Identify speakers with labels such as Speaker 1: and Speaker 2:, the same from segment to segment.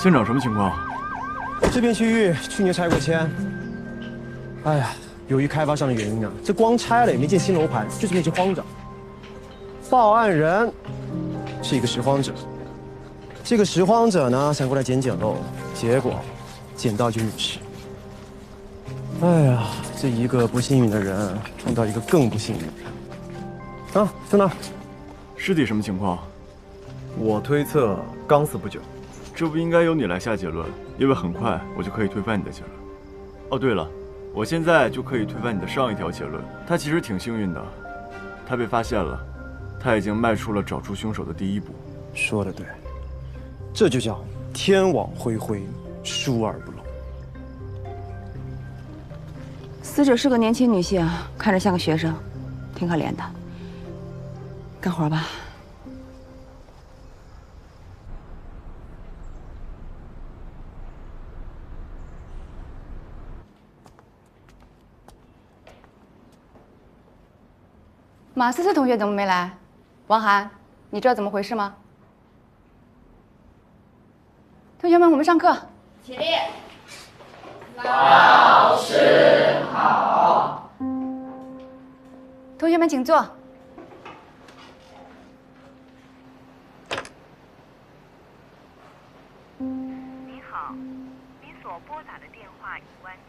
Speaker 1: 现场什么情况？
Speaker 2: 这片区域去年拆过迁，哎呀，由于开发商的原因啊，这光拆了也没建新楼盘，就这片区荒着。报案人是一个拾荒者，这个拾荒者呢想过来捡漏，结果捡到一具女尸。哎呀，这一个不幸运的人碰到一个更不幸运的人。啊，在哪？
Speaker 1: 尸体什么情况？
Speaker 2: 我推测刚死不久。
Speaker 1: 这不应该由你来下结论，因为很快我就可以推翻你的结论。哦，对了，我现在就可以推翻你的上一条结论。他其实挺幸运的，他被发现了，他已经迈出了找出凶手的第一步。
Speaker 2: 说得对，这就叫天网恢恢，疏而不漏。
Speaker 3: 死者是个年轻女性，看着像个学生，挺可怜的。干活吧。
Speaker 4: 马思思同学怎么没来？王涵，你知道怎么回事吗？同学们，我们上课。起立。老师好。同学们请坐。
Speaker 5: 您好，您所拨打的电话已关机。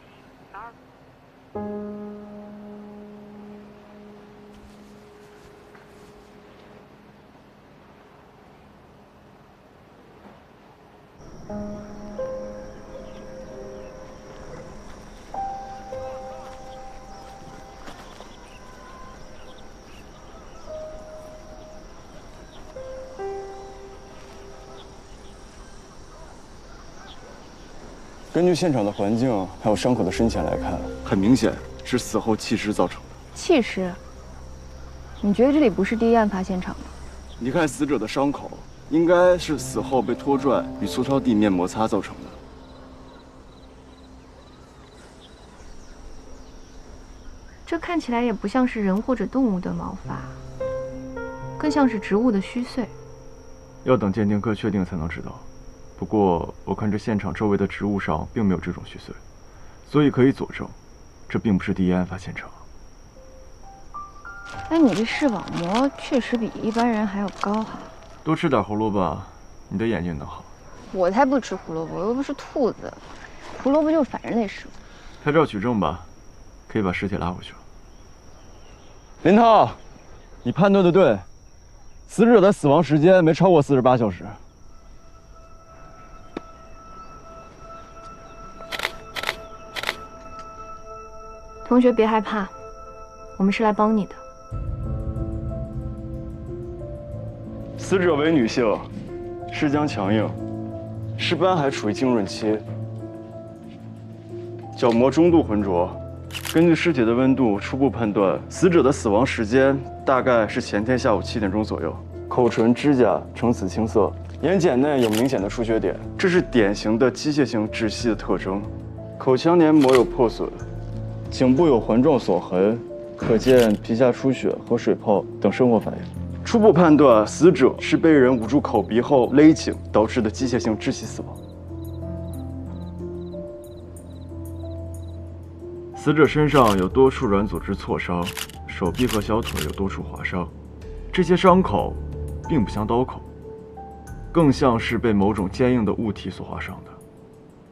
Speaker 1: 根据现场的环境还有伤口的深浅来看，很明显是死后弃尸造成的。
Speaker 6: 弃尸？你觉得这里不是第一案发现场吗？
Speaker 1: 你看死者的伤口，应该是死后被拖拽与粗糙地面摩擦造成的。
Speaker 6: 这看起来也不像是人或者动物的毛发，更像是植物的虚碎。
Speaker 1: 要等鉴定科确定才能知道。不过我看这现场周围的植物上并没有这种虚碎，所以可以佐证，这并不是第一案发现场。
Speaker 6: 哎，你这视网膜确实比一般人还要高哈。
Speaker 1: 多吃点胡萝卜，你的眼睛能好。
Speaker 6: 我才不吃胡萝卜，我又不是兔子。胡萝卜就是反人类食物。
Speaker 1: 拍照取证吧，可以把尸体拉回去了。林涛，你判断的对，死者的死亡时间没超过48小时。
Speaker 6: 同学别害怕，我们是来帮你的。
Speaker 1: 死者为女性，尸僵强硬，尸斑还处于浸润期，角膜中度浑浊。根据尸体的温度初步判断，死者的死亡时间大概是前天下午7点钟左右。口唇、指甲呈紫青色，眼睑内有明显的出血点，这是典型的机械性窒息的特征。口腔黏膜有破损。颈部有环状锁痕，可见皮下出血和水泡等生活反应。初步判断，死者是被人捂住口鼻后勒颈导致的机械性窒息死亡。死者身上有多处软组织挫伤，手臂和小腿有多处划伤，这些伤口并不像刀口，更像是被某种坚硬的物体所划伤的。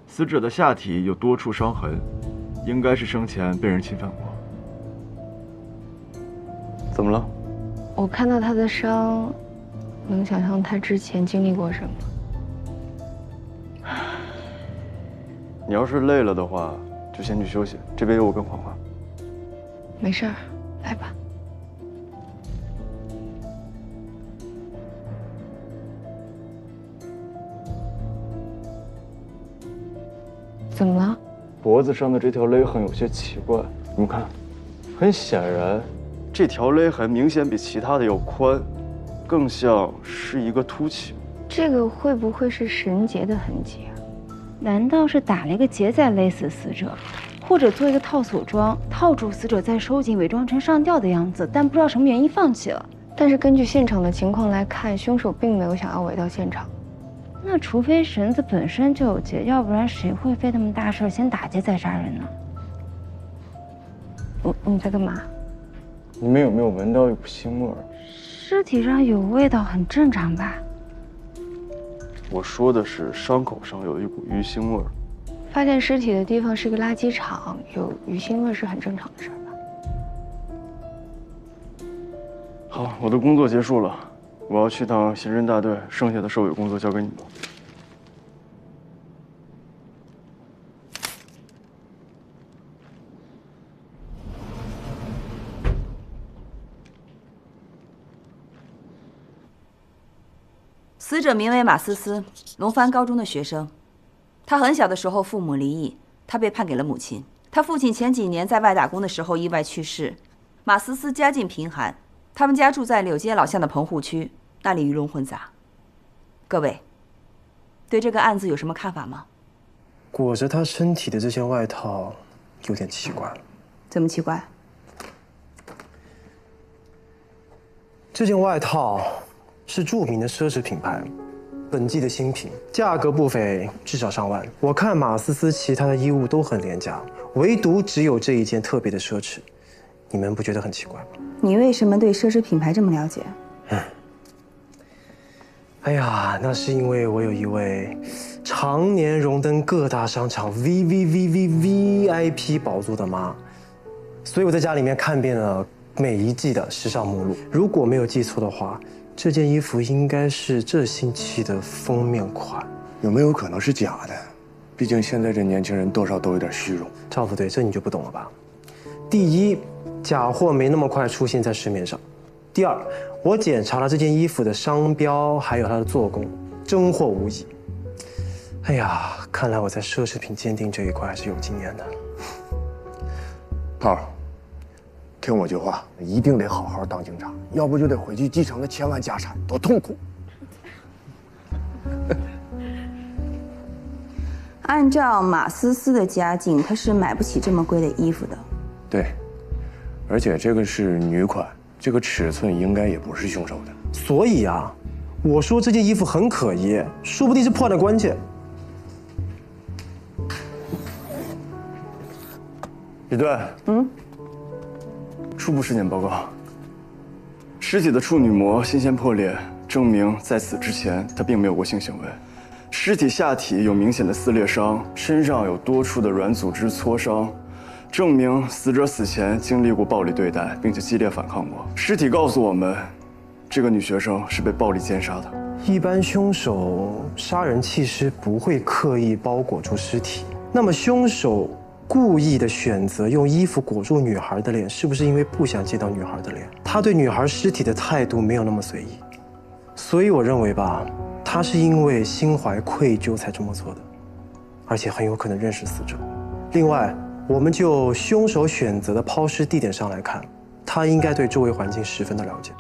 Speaker 1: 死者的下体有多处伤痕。应该是生前被人侵犯过。怎么了？
Speaker 6: 我看到他的伤，能想象他之前经历过什么。
Speaker 1: 你要是累了的话，就先去休息。这边有我跟黄花。
Speaker 6: 没事儿，来吧。怎么了？
Speaker 1: 脖子上的这条勒痕有些奇怪，你们看，很显然，这条勒痕明显比其他的要宽，更像是一个凸起。
Speaker 6: 这个会不会是绳结的痕迹啊？难道是打了一个结再勒死死者，或者做一个套锁装，套住死者再收紧，伪装成上吊的样子，但不知道什么原因放弃了？但是根据现场的情况来看，凶手并没有想要伪造现场。那那除非绳子本身就有结，要不然谁会费那么大事儿先打劫再杀人呢？你在干嘛？
Speaker 1: 你们有没有闻到一股腥味儿？
Speaker 6: 尸体上有味道，很正常吧？
Speaker 1: 我说的是伤口上有一股鱼腥味儿。
Speaker 3: 发现尸体的地方是个垃圾场，有鱼腥味是很正常的事儿吧？
Speaker 1: 好，我的工作结束了，我要去趟刑侦大队，剩下的收尾工作交给你们。
Speaker 3: 死者名为马思思，龙帆高中的学生。他很小的时候父母离异，他被判给了母亲。他父亲前几年在外打工的时候意外去世。马思思家境贫寒，他们家住在柳街老巷的棚户区，那里鱼龙混杂。各位，对这个案子有什么看法吗？
Speaker 2: 裹着他身体的这件外套有点奇怪。
Speaker 3: 怎么奇怪？
Speaker 2: 这件外套是著名的奢侈品牌，本季的新品，价格不菲，至少上万。我看马思思其他的衣物都很廉价，唯独只有这一件特别的奢侈，你们不觉得很奇怪吗？
Speaker 3: 你为什么对奢侈品牌这么了解？
Speaker 2: 哎呀，那是因为我有一位常年荣登各大商场 VIP 宝座的妈，所以我在家里面看遍了每一季的时尚目录。如果没有记错的话，这件衣服应该是这星期的封面款。
Speaker 7: 有没有可能是假的？毕竟现在这年轻人多少都有点虚荣。
Speaker 2: 赵副队，这你就不懂了吧？第一，假货没那么快出现在市面上；第二，我检查了这件衣服的商标还有它的做工，真货无疑。哎呀，看来我在奢侈品鉴定这一块还是有经验的。
Speaker 7: 涛儿，听我句话，一定得好好当警察，要不就得回去继承那千万家产，多痛苦！
Speaker 3: 按照马思思的家境，她是买不起这么贵的衣服的。
Speaker 7: 对，而且这个是女款，这个尺寸应该也不是凶手的。
Speaker 2: 所以啊，我说这件衣服很可疑，说不定是破案的关键。
Speaker 1: 李队，初步尸检报告：尸体的处女膜新鲜破裂，证明在此之前他并没有过性行为。尸体下体有明显的撕裂伤，身上有多处的软组织挫伤，证明死者死前经历过暴力对待，并且激烈反抗过。尸体告诉我们，这个女学生是被暴力奸杀的。
Speaker 2: 一般凶手杀人弃尸不会刻意包裹住尸体，那么凶手故意的选择用衣服裹住女孩的脸，是不是因为不想见到女孩的脸？他对女孩尸体的态度没有那么随意，所以我认为吧，他是因为心怀愧疚才这么做的，而且很有可能认识死者。另外，我们就凶手选择的抛尸地点上来看，他应该对周围环境十分的了解。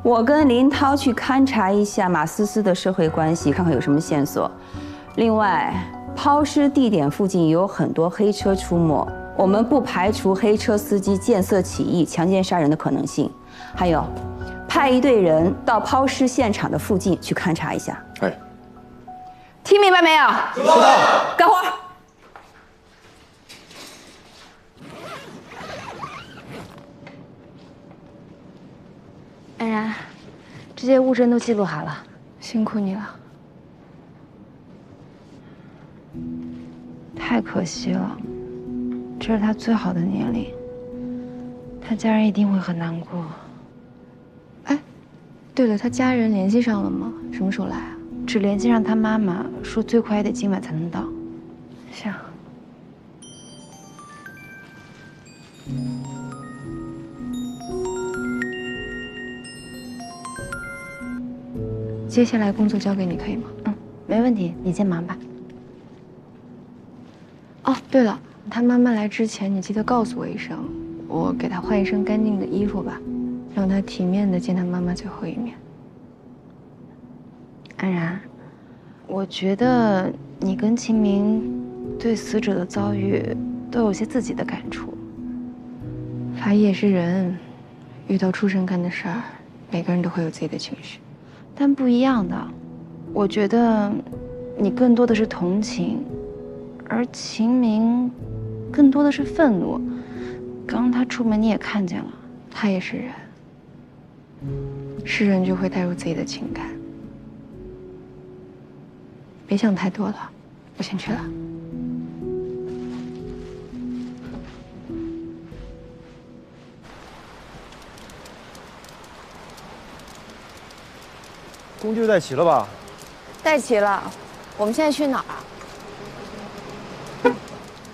Speaker 3: 我跟林涛去勘察一下马思思的社会关系，看看有什么线索。另外，抛尸地点附近有很多黑车出没，我们不排除黑车司机见色起意强奸杀人的可能性。还有，派一队人到抛尸现场的附近去勘察一下。
Speaker 7: 哎，
Speaker 3: 听明白没有？知道。干活。
Speaker 6: 安然，这些物证都记录好了，辛苦你了。太可惜了，这是他最好的年龄，他家人一定会很难过。
Speaker 8: 哎，对了，他家人联系上了吗？什么时候来啊？
Speaker 6: 只联系上他妈妈，说最快也得今晚才能到。
Speaker 8: 行。接下来工作交给你，可以吗？
Speaker 6: 没问题，你先忙吧。
Speaker 8: 哦，对了，他妈妈来之前，你记得告诉我一声，我给他换一身干净的衣服吧，让他体面的见他妈妈最后一面。
Speaker 6: 安然，我觉得你跟秦明对死者的遭遇都有些自己的感触。
Speaker 8: 法医也是人，遇到出神干的事儿，每个人都会有自己的情绪。
Speaker 6: 但不一样的，我觉得你更多的是同情，而秦明更多的是愤怒。刚刚他出门你也看见了，
Speaker 8: 他也是人，是人就会带入自己的情感。别想太多了，我先去了。
Speaker 2: 工具带齐了吧？
Speaker 9: 带齐了，我们现在去哪儿啊？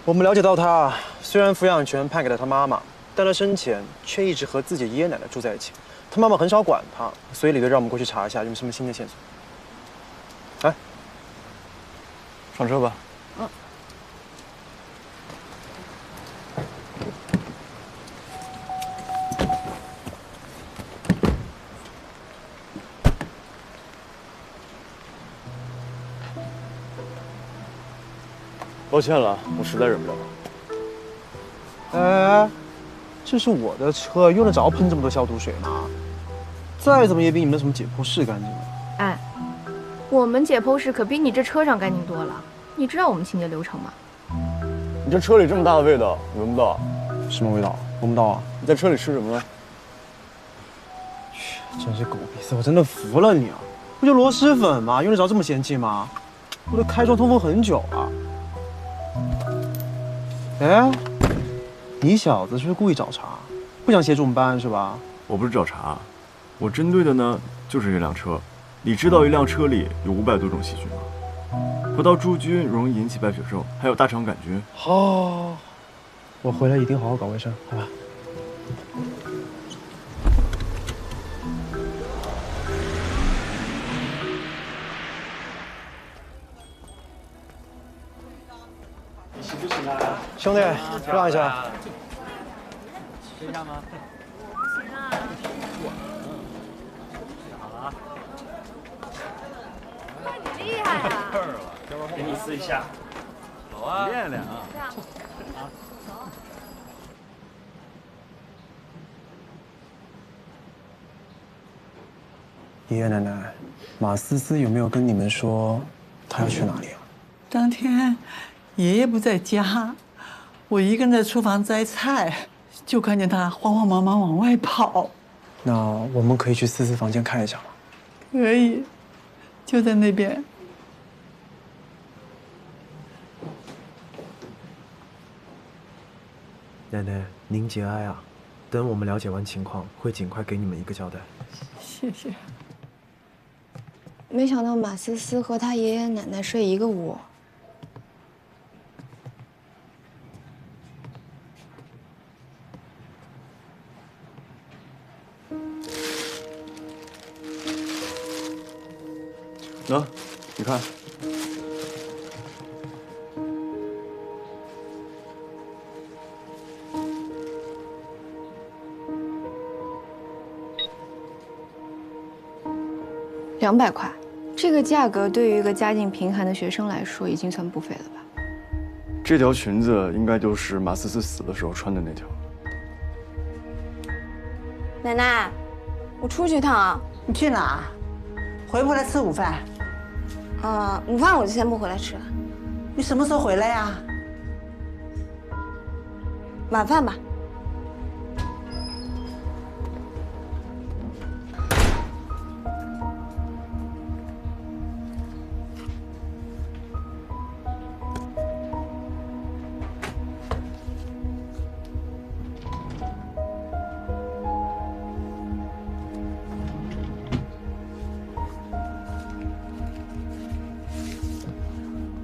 Speaker 2: 我们了解到他虽然抚养权判给了他妈妈，但他生前却一直和自己爷爷奶奶住在一起。他妈妈很少管他，所以李队让我们过去查一下有没有什么新的线索。来，
Speaker 1: 上车吧。
Speaker 9: 嗯。
Speaker 1: 抱歉了，我实在忍不了。
Speaker 2: 哎，这是我的车，用得着喷这么多消毒水吗？再怎么也比你们什么解剖室干净了。
Speaker 9: 哎，我们解剖室可比你这车上干净多了。你知道我们清洁流程吗？
Speaker 1: 你这车里这么大的味道，闻不到？
Speaker 2: 什么味道？闻不到啊？
Speaker 1: 你在车里吃什么了？
Speaker 2: 真是狗鼻子，我真的服了你啊！不就螺蛳粉吗？用得着这么嫌弃吗？我都开窗通风很久了。哎，你小子是不是故意找茬？不想协助我们办案是吧？
Speaker 1: 我不是找茬，我针对的呢就是这辆车。你知道一辆车里有500多种细菌吗？葡萄珠菌容易引起白血症，还有大肠杆菌。
Speaker 2: 好，我回来一定好好搞卫生，好吧？兄弟，让一下。试一下吗？不行啊。好了。
Speaker 9: 哇，你厉害啊！
Speaker 10: 给你试一下。走啊，练练啊。
Speaker 2: 爷爷奶奶，马思思有没有跟你们说她要去哪里啊？
Speaker 11: 当天爷爷不在家，我一个人在厨房摘菜，就看见他慌慌忙忙往外跑。
Speaker 2: 那我们可以去思思房间看一下吗？
Speaker 11: 可以，就在那边。
Speaker 12: 奶奶，您节哀啊！等我们了解完情况，会尽快给你们一个交代。
Speaker 11: 谢谢。
Speaker 8: 没想到马思思和她爷爷奶奶睡一个屋。
Speaker 1: 喏，你看。
Speaker 8: 200块，这个价格对于一个家境贫寒的学生来说，已经算不菲了吧？
Speaker 1: 这条裙子应该就是马思思死的时候穿的那条。
Speaker 9: 奶奶，我出去一趟啊。
Speaker 11: 你去哪？回不回来吃午饭？
Speaker 9: 午饭我就先不回来吃了。
Speaker 11: 你什么时候回来呀？
Speaker 9: 晚饭吧。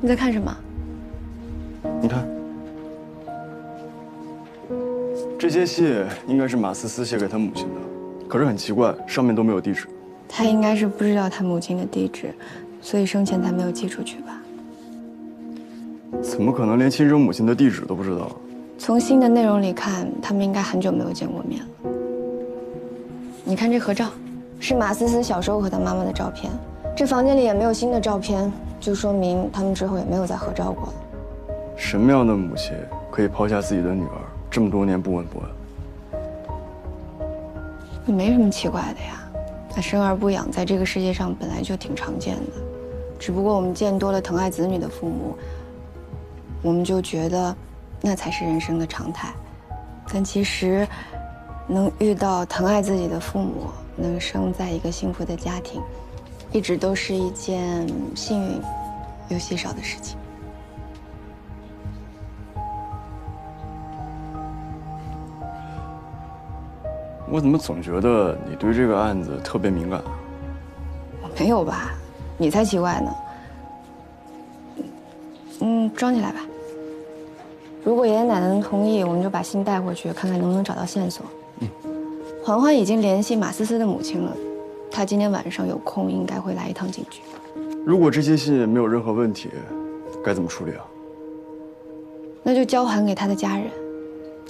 Speaker 8: 你在看什么？
Speaker 1: 你看，这些信应该是马思思写给他母亲的，可是很奇怪，上面都没有地址。
Speaker 8: 他应该是不知道他母亲的地址，所以生前才没有寄出去吧？
Speaker 1: 怎么可能连亲生母亲的地址都不知道？
Speaker 8: 从信的内容里看，他们应该很久没有见过面了。你看这合照，是马思思小时候和她妈妈的照片。这房间里也没有新的照片，就说明他们之后也没有再合照过了。
Speaker 1: 什么样的母亲可以抛下自己的女儿这么多年不闻不问？
Speaker 8: 也没什么奇怪的呀，那生而不养在这个世界上本来就挺常见的。只不过我们见多了疼爱子女的父母，我们就觉得那才是人生的常态。但其实，能遇到疼爱自己的父母，能生在一个幸福的家庭，一直都是一件幸运又稀少的事情。
Speaker 1: 我怎么总觉得你对这个案子特别敏感？
Speaker 8: 没有吧？你才奇怪呢。装起来吧。如果爷爷奶奶能同意，我们就把信带回去，看看能不能找到线索。环环已经联系马思思的母亲了，她今天晚上有空，应该会来一趟警局。
Speaker 1: 如果这些信没有任何问题，该怎么处理啊？
Speaker 8: 那就交还给他的家人，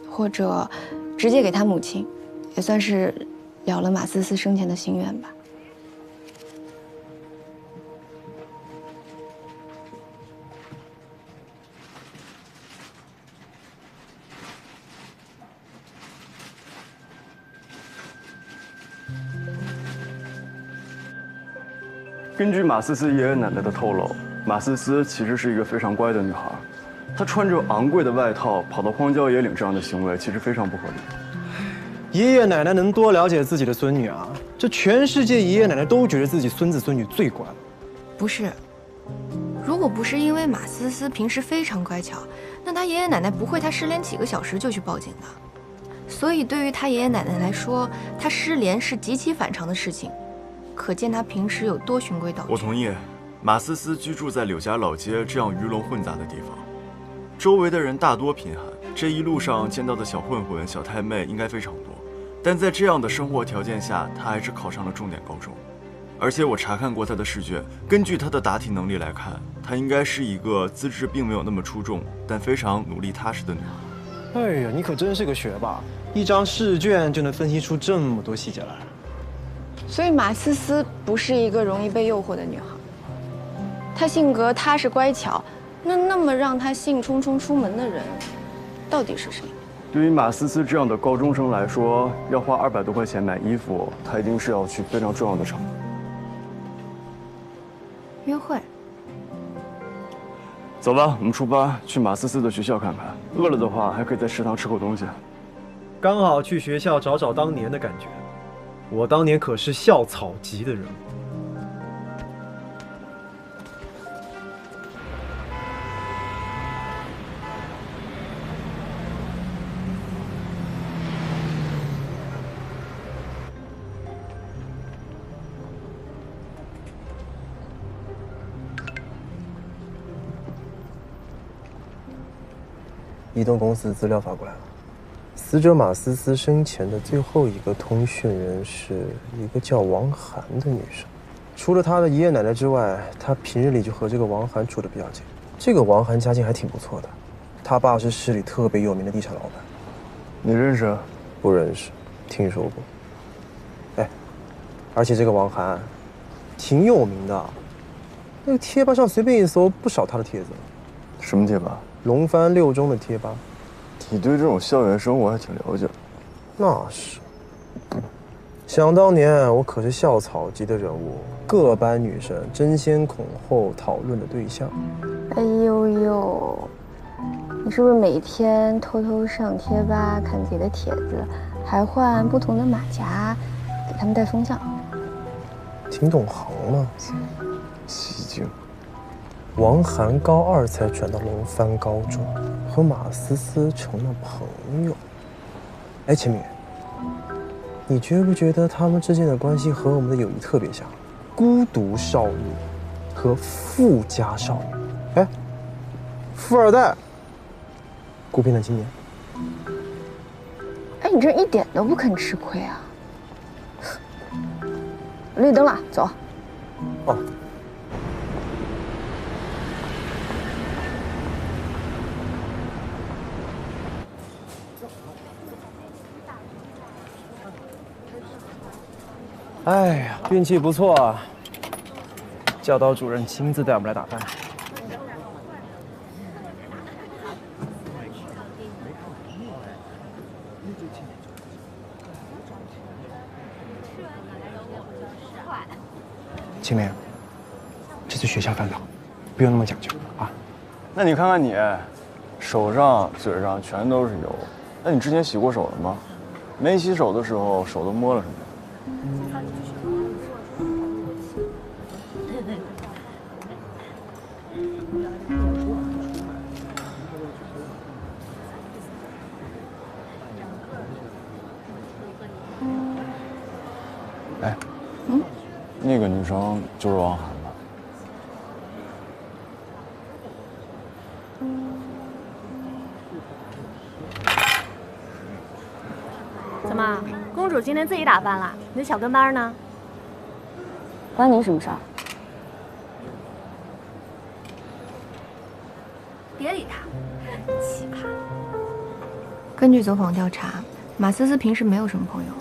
Speaker 8: 或者直接给他母亲。也算是了了马思思生前的心愿吧。
Speaker 1: 根据马思思爷爷奶奶的透露，马思思其实是一个非常乖的女孩，她穿着昂贵的外套跑到荒郊野岭这样的行为，其实非常不合理。
Speaker 2: 爷爷奶奶能多了解自己的孙女啊？这全世界爷爷奶奶都觉得自己孙子孙女最乖了。
Speaker 9: 不是，如果不是因为马思思平时非常乖巧，那他爷爷奶奶不会他失联几个小时就去报警的。所以对于他爷爷奶奶来说，他失联是极其反常的事情，可见他平时有多循规蹈矩。
Speaker 1: 我同意，马思思居住在柳家老街这样鱼龙混杂的地方，周围的人大多贫寒，这一路上见到的小混混、小太妹应该非常多。但在这样的生活条件下，他还是考上了重点高中。而且我查看过他的试卷，根据他的答题能力来看，他应该是一个资质并没有那么出众，但非常努力踏实的女孩。
Speaker 2: 哎呀，你可真是个学霸，一张试卷就能分析出这么多细节来。
Speaker 8: 所以马思思不是一个容易被诱惑的女孩，她性格踏实乖巧，那么让她兴冲冲出门的人，到底是谁？
Speaker 1: 对于马思思这样的高中生来说，要花200多块钱买衣服，她一定是要去非常重要的场合。
Speaker 9: 约会。
Speaker 1: 走吧，我们出发去马思思的学校看看。饿了的话，还可以在食堂吃口东西。
Speaker 12: 刚好去学校找找当年的感觉。我当年可是校草级的人物。
Speaker 13: 移动公司资料发过来了，死者马思思生前的最后一个通讯人是一个叫王涵的女生。除了她的爷爷奶奶之外，她平日里就和这个王涵处得比较近。这个王涵家境还挺不错的，他爸是市里特别有名的地产老板。
Speaker 1: 你认识？
Speaker 13: 不认识，听说过。哎，而且这个王涵挺有名的，那个贴吧上随便一搜，不少他的帖子。
Speaker 1: 什么贴吧？
Speaker 13: 龙帆6中的贴吧。
Speaker 1: 你对这种校园生活还挺了解。
Speaker 13: 那是。想当年我可是校草级的人物，各班女生争先恐后讨论的对象。
Speaker 8: 哎呦呦，你是不是每天偷偷上贴吧看自己的帖子，还换不同的马甲，给他们带风向？
Speaker 13: 挺懂行了。
Speaker 1: 戏精。
Speaker 13: 王涵高2才转到龙帆高中，和马思思成了朋友。哎，秦敏，你觉不觉得他们之间的关系和我们的友谊特别像？孤独少女和富家少女。哎，富二代，孤僻的青年。
Speaker 8: 哎，你这一点都不肯吃亏啊！绿灯了，走。
Speaker 13: 哦。
Speaker 2: 哎呀，运气不错啊！教导主任亲自带我们来打饭。清明，这
Speaker 13: 是学校饭堂，不用那么讲究啊。
Speaker 1: 那你看看你，手上、嘴上全都是油，那你之前洗过手了吗？没洗手的时候，手都摸了什么？哎，那个女生就是王涵吧？
Speaker 14: 怎么，公主今天自己打扮了？你的小跟班呢？
Speaker 6: 关你什么事儿？
Speaker 14: 别理他，奇葩。
Speaker 9: 根据走访调查，马思思平时没有什么朋友，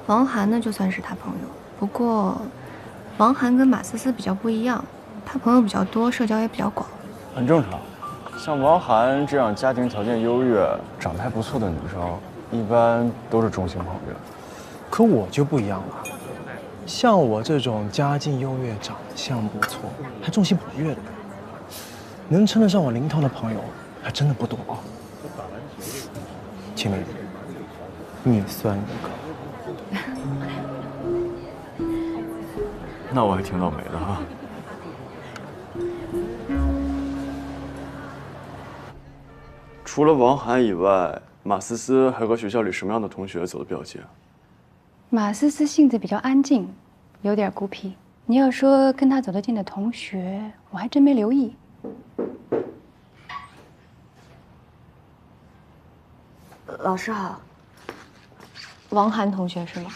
Speaker 9: 王涵呢就算是他朋友。不过，王涵跟马思思比较不一样，他朋友比较多，社交也比较广。
Speaker 1: 很正常，像王涵这样家庭条件优越、长得还不错的女生，一般都是中性朋友。
Speaker 13: 可我就不一样了，像我这种家境优越、长相不错，还重性捧月的人，能称得上我零头的朋友还真的不多啊。秦明，你算一个。
Speaker 1: 那我还挺倒霉的哈。除了王涵以外，马思思还和学校里什么样的同学走得比较近啊？
Speaker 6: 马思思性子比较安静，有点孤僻。你要说跟她走得近的同学，我还真没留意。
Speaker 8: 老师好，王涵同学是吗？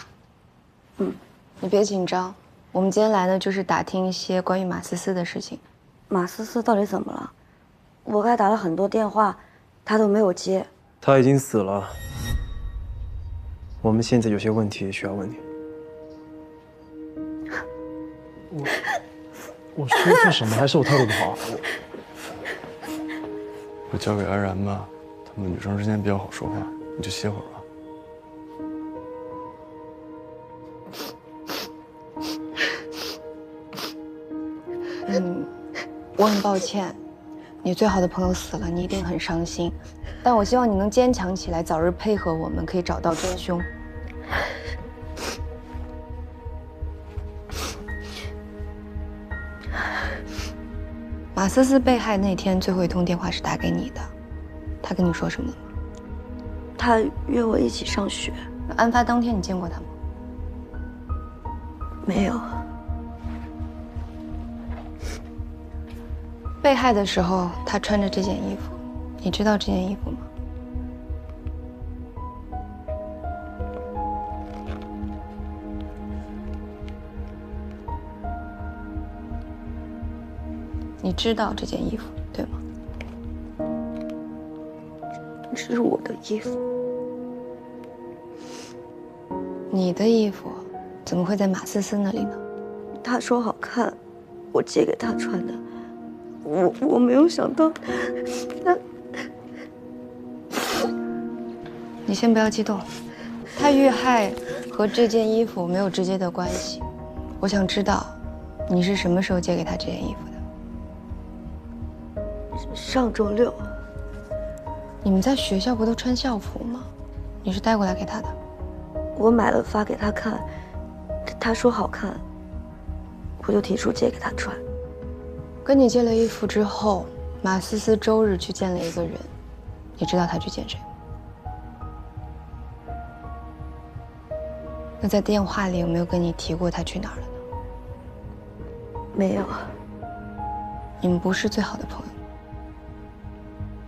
Speaker 8: 你别紧张，我们今天来呢就是打听一些关于马思思的事情。
Speaker 15: 马思思到底怎么了？我给她打了很多电话，她都没有接。
Speaker 13: 他已经死了。我们现在有些问题需要问你。我说错什么？还是我态度不好？
Speaker 1: 我交给安然吧，她们女生之间比较好说话，你就歇会儿吧。
Speaker 8: 我很抱歉，你最好的朋友死了，你一定很伤心。但我希望你能坚强起来，早日配合我们，可以找到真凶。马思思被害那天最后一通电话是打给你的，他跟你说什么了吗？
Speaker 15: 他约我一起上学。
Speaker 8: 案发当天你见过他吗？
Speaker 15: 没有。
Speaker 8: 被害的时候，他穿着这件衣服，你知道这件衣服吗？你知道这件衣服，对吗？
Speaker 15: 这是我的衣服。
Speaker 8: 你的衣服怎么会在马思思那里呢？
Speaker 15: 她说好看，我借给她穿的。我没有想到，她……
Speaker 8: 你先不要激动，他遇害和这件衣服没有直接的关系。我想知道，你是什么时候借给他这件衣服的？
Speaker 15: 上周六。
Speaker 8: 你们在学校不都穿校服吗？你是带过来给他的？
Speaker 15: 我买了发给他看，他说好看，我就提出借给他穿。
Speaker 8: 跟你借了衣服之后，马思思周日去见了一个人，你知道他去见谁吗？那在电话里有没有跟你提过他去哪儿了呢？
Speaker 15: 没有。
Speaker 8: 你们不是最好的朋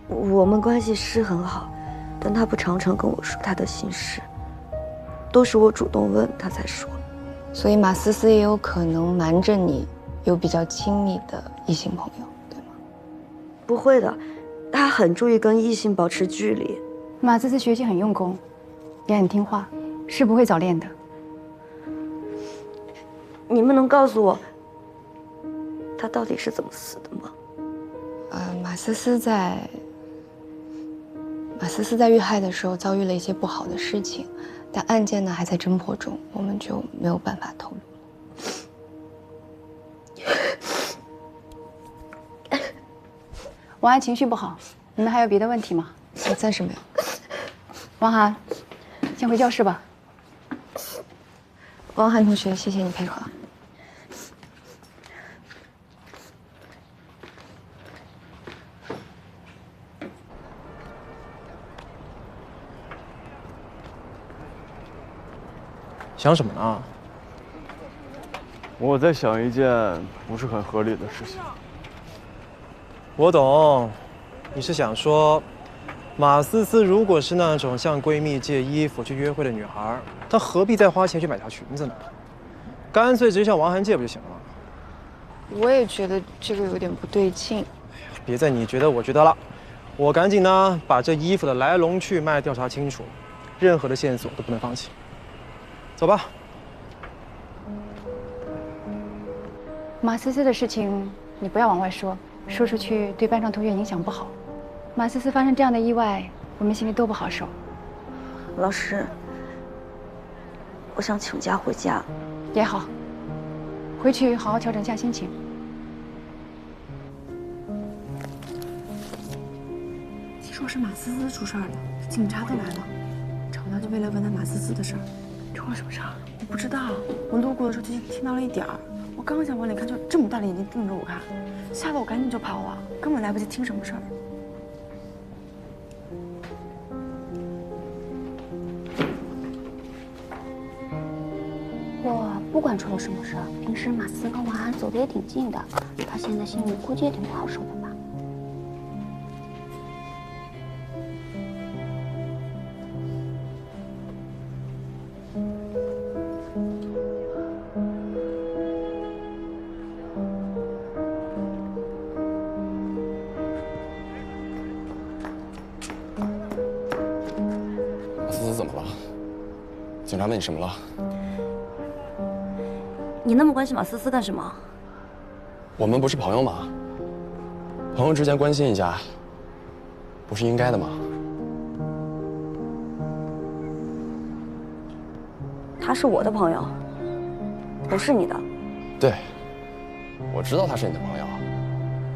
Speaker 8: 友？
Speaker 15: 我们关系是很好，但他不常常跟我说他的心事，都是我主动问他才说。
Speaker 8: 所以马思思也有可能瞒着你有比较亲密的异性朋友，对吗？
Speaker 15: 不会的，他很注意跟异性保持距离。
Speaker 6: 马思思学习很用功，也很听话，是不会早恋的。
Speaker 15: 你们能告诉我，他到底是怎么死的吗？
Speaker 8: 马思思在遇害的时候遭遇了一些不好的事情，但案件呢还在侦破中，我们就没有办法透露了。
Speaker 16: 王涵情绪不好，你们还有别的问题吗？
Speaker 8: 暂时没有。
Speaker 16: 王涵，先回教室吧。
Speaker 8: 王涵同学，谢谢你配合。
Speaker 13: 想什么呢？
Speaker 1: 我在想一件不是很合理的事情。
Speaker 13: 我懂，你是想说，马思思如果是那种向闺蜜借衣服去约会的女孩，她何必再花钱去买条裙子呢？干脆直接向王涵借不就行了？
Speaker 16: 我也觉得这个有点不对劲。
Speaker 13: 别再你觉得我觉得了，我赶紧呢把这衣服的来龙去脉调查清楚，任何的线索都不能放弃。走吧。
Speaker 16: 马思思的事情你不要往外说，说出去对班上同学影响不好。马思思发生这样的意外，我们心里都不好受。
Speaker 15: 老师，我想请假回家。
Speaker 16: 也好，回去好好调整一下心情。
Speaker 17: 听说是马思思出事儿了，警察都来了，找他就为了问他马思思的事儿。出了什么事儿？我不知道，我路过的时候就听到了一点儿。我刚想往里看，就这么大的眼睛瞪着我看，吓得我赶紧就跑啊，根本来不及听什么事儿。
Speaker 14: 我不管出了什么事儿，平时马思跟王涵走得也挺近的，他现在心里估计也挺不好受的吧。
Speaker 18: 警察问你什么了？
Speaker 15: 你那么关心马思思干什么？
Speaker 18: 我们不是朋友吗？朋友之间关心一下，不是应该的吗？
Speaker 15: 他是我的朋友，不是你的。
Speaker 18: 对，我知道他是你的朋友，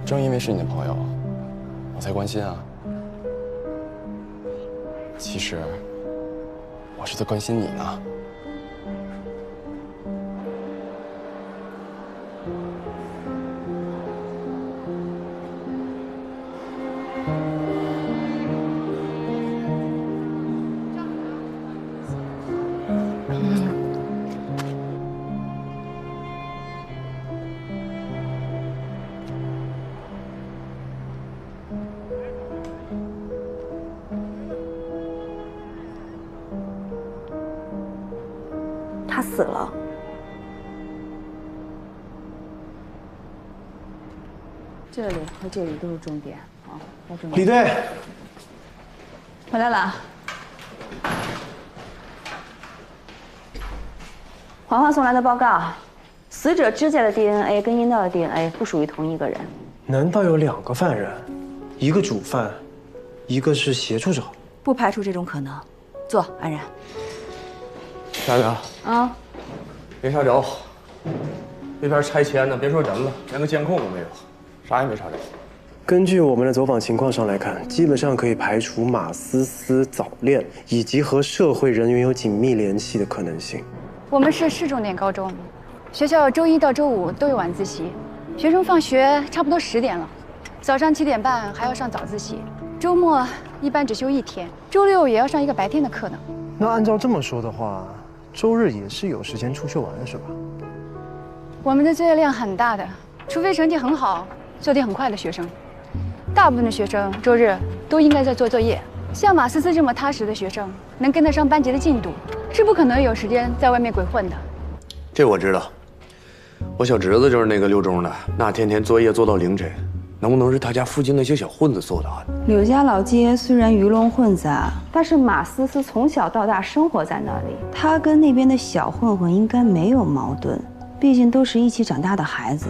Speaker 18: 正因为是你的朋友，我才关心啊。其实。我是在关心你呢。
Speaker 15: 他死了。
Speaker 19: 这里和这里都是重点啊，保证。
Speaker 2: 李队，
Speaker 3: 回来了。黄花送来的报告，死者指甲的 DNA 跟阴道的 DNA 不属于同一个人。
Speaker 13: 难道有2个犯人，一个主犯，一个是协助者？
Speaker 3: 不排除这种可能。坐，安然。
Speaker 20: 佳佳，
Speaker 3: 啊，
Speaker 20: 别瞎找，这边拆迁呢，别说人了，连个监控都没有，啥也没查着。
Speaker 13: 根据我们的走访情况上来看，基本上可以排除马思思早恋以及和社会人员有紧密联系的可能性。
Speaker 16: 我们是市重点高中，学校周1到周5都有晚自习，学生放学差不多10点了，早上7点半还要上早自习，周末一般只休1天，周6也要上一个白天的课呢。
Speaker 13: 那按照这么说的话，周日也是有时间出去玩是吧？
Speaker 16: 我们的作业量很大的，除非成绩很好、做题很快的学生，大部分的学生周日都应该在做作业。像马思思这么踏实的学生，能跟得上班级的进度，是不可能有时间在外面鬼混的。
Speaker 7: 这我知道，我小侄子就是那个6中的，那天天作业做到凌晨，能不能是他家附近那些小混子做的案？
Speaker 3: 柳家老街虽然鱼龙混杂，但是马思思从小到大生活在那里，她跟那边的小混混应该没有矛盾，毕竟都是一起长大的孩子，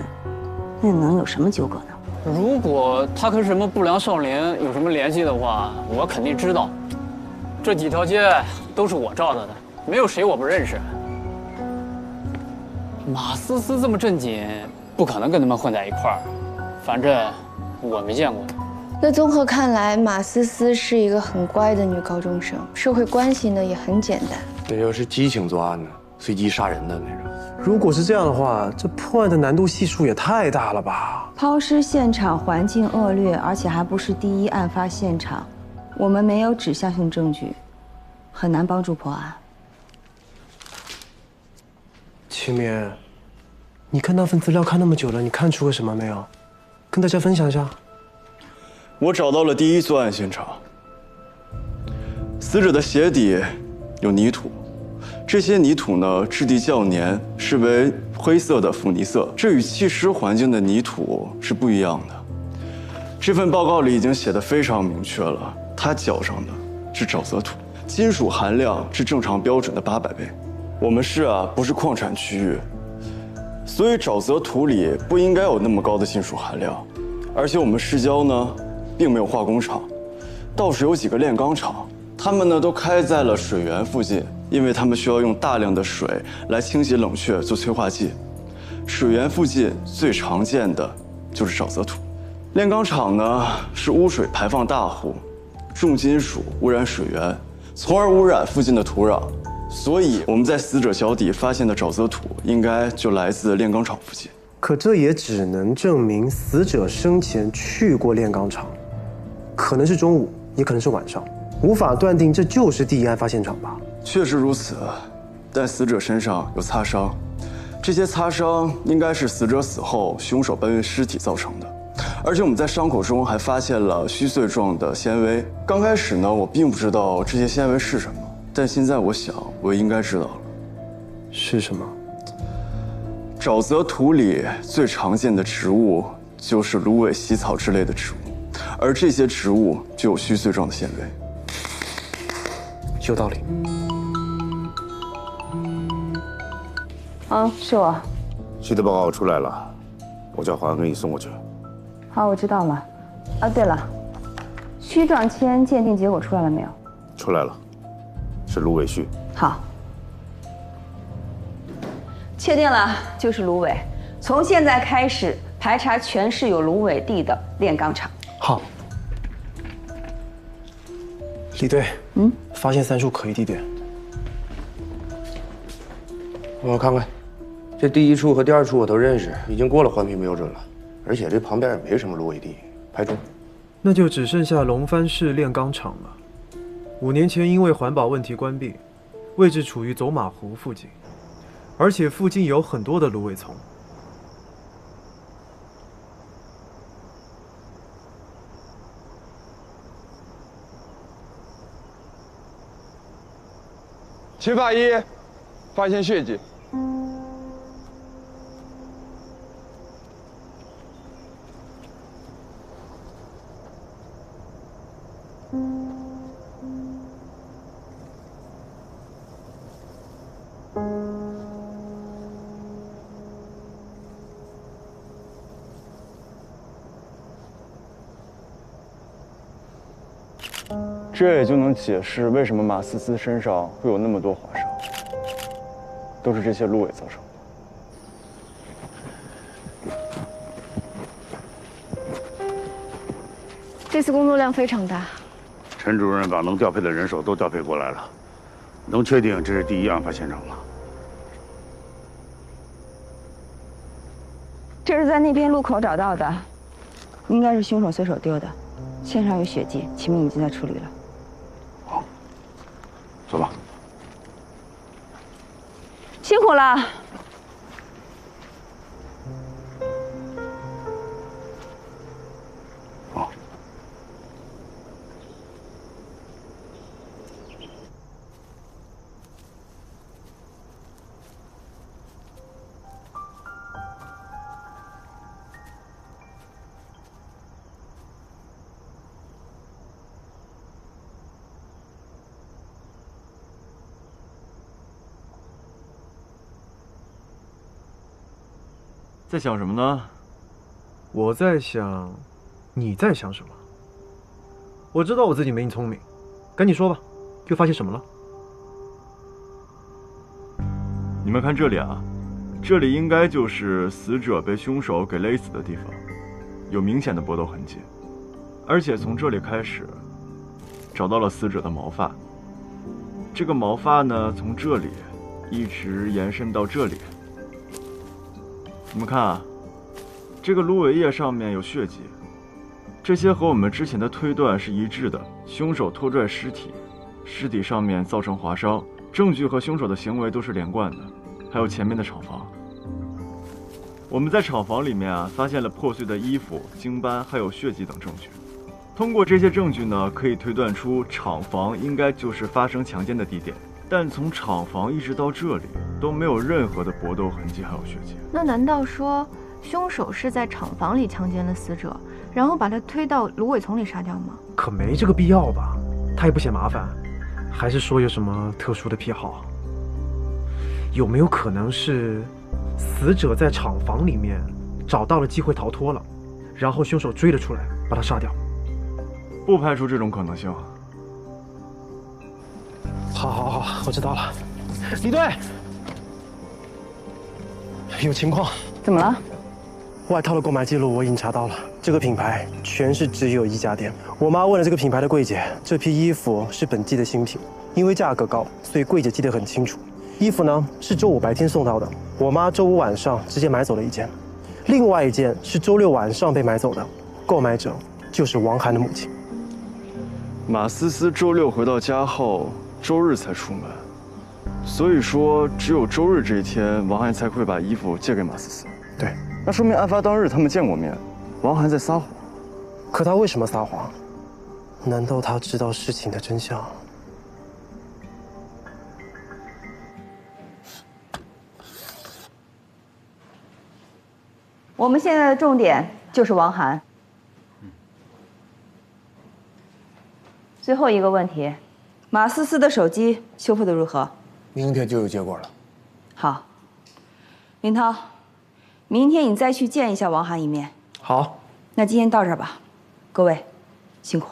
Speaker 3: 那能有什么纠葛呢？
Speaker 10: 如果他跟什么不良少年有什么联系的话，我肯定知道。这几条街都是我罩着的，没有谁我不认识。马思思这么正经，不可能跟他们混在一块儿。反正我没见过。
Speaker 8: 那综合看来，马思思是一个很乖的女高中生，社会关系呢也很简单。
Speaker 20: 那要是激情作案呢，随机杀人的那种。
Speaker 13: 如果是这样的话，这破案的难度系数也太大了吧？
Speaker 3: 抛尸现场环境恶劣，而且还不是第一案发现场，我们没有指向性证据，很难帮助破案。
Speaker 13: 秦明，你看那份资料看那么久了，你看出个什么没有？跟大家分享一下。
Speaker 1: 我找到了第一作案现场，死者的鞋底有泥土，这些泥土呢质地较黏，是为灰色的腐泥色，这与弃尸环境的泥土是不一样的。这份报告里已经写得非常明确了，他脚上的是沼泽土，金属含量是正常标准的800倍。我们市不是矿产区域，所以沼泽土里不应该有那么高的金属含量，而且我们市郊呢并没有化工厂，倒是有几个炼钢厂，它们呢都开在了水源附近，因为它们需要用大量的水来清洗冷却做催化剂。水源附近最常见的就是沼泽土。炼钢厂呢是污水排放大户，重金属污染水源，从而污染附近的土壤。所以我们在死者脚底发现的沼泽土应该就来自炼钢厂附近。
Speaker 13: 可这也只能证明死者生前去过炼钢厂，可能是中午，也可能是晚上，无法断定这就是第一案发现场吧？
Speaker 1: 确实如此，但死者身上有擦伤，这些擦伤应该是死者死后凶手搬运尸体造成的。而且我们在伤口中还发现了虚碎状的纤维。刚开始呢，我并不知道这些纤维是什么，但现在我想，我应该知道了。
Speaker 13: 是什么？
Speaker 1: 沼泽土里最常见的植物就是芦苇、茜草之类的植物，而这些植物就有虚碎状的纤维。
Speaker 13: 有道理。
Speaker 16: 是我。
Speaker 21: 虚的报告出来了，我叫华给你送过去。
Speaker 16: 好，我知道了。对了，须状铅鉴定结果出来了没有？
Speaker 21: 出来了，是芦苇絮。
Speaker 3: 好，确定了，就是芦苇。从现在开始排查全市有芦苇地的炼钢厂。
Speaker 13: 好。李队，发现3处可疑地点。
Speaker 20: 我看看，这第1处和第2处我都认识，已经过了环评标准了，而且这旁边也没什么芦苇地，排除。
Speaker 12: 那就只剩下龙帆市炼钢厂了。5年前因为环保问题关闭，位置处于走马湖附近，而且附近有很多的芦苇丛。
Speaker 22: 秦法医，发现血迹。
Speaker 1: 这也就能解释为什么马思思身上会有那么多划伤，都是这些芦苇造成
Speaker 8: 的。这次工作量非常大。
Speaker 21: 陈主任把能调配的人手都调配过来了，能确定这是第1案发现场了。
Speaker 3: 这是在那边路口找到的，应该是凶手随手丢的，现场有血迹，秦明已经在处理了。
Speaker 21: 好，走吧。
Speaker 3: 辛苦了。
Speaker 21: 好。
Speaker 1: 在想什么呢？
Speaker 12: 我在想，你在想什么？我知道我自己没你聪明，赶紧说吧，又发现什么了？
Speaker 1: 你们看这里啊，这里应该就是死者被凶手给勒死的地方，有明显的搏斗痕迹。而且从这里开始，找到了死者的毛发。这个毛发呢，从这里一直延伸到这里。你们看啊，这个芦苇叶上面有血迹，这些和我们之前的推断是一致的。凶手拖拽尸体，尸体上面造成划伤，证据和凶手的行为都是连贯的。还有前面的厂房，我们在厂房里面啊，发现了破碎的衣服、经斑，还有血迹等证据。通过这些证据呢，可以推断出厂房应该就是发生强奸的地点。但从厂房一直到这里都没有任何的搏斗痕迹，还有血迹。
Speaker 9: 那难道说凶手是在厂房里强奸了死者，然后把他推到芦苇丛里杀掉吗？
Speaker 12: 可没这个必要吧？他也不嫌麻烦，还是说有什么特殊的癖好？有没有可能是死者在厂房里面找到了机会逃脱了，然后凶手追了出来把他杀掉？
Speaker 1: 不排除这种可能性。
Speaker 2: 好，我知道了。李队，有情况。
Speaker 16: 怎么了？
Speaker 2: 外套的购买记录我已经查到了，这个品牌全市只有一家店。我妈问了这个品牌的柜姐，这批衣服是本季的新品，因为价格高，所以柜姐记得很清楚。衣服呢是周五白天送到的，我妈周五晚上直接买走了一件，另外一件是周六晚上被买走的，购买者就是王涵的母亲。
Speaker 1: 马思思周六回到家后，周日才出门，所以说只有周日这一天，王涵才会把衣服借给马思思。
Speaker 2: 对，
Speaker 1: 那说明案发当日他们见过面，王涵在撒谎。
Speaker 2: 可他为什么撒谎？难道他知道事情的真相？
Speaker 3: 我们现在的重点就是王涵。最后一个问题，马思思的手机修复的如何？
Speaker 20: 明天就有结果了。
Speaker 3: 好，林涛，明天你再去见一下王涵一面。
Speaker 2: 好。
Speaker 3: 那今天到这儿吧，各位，辛苦。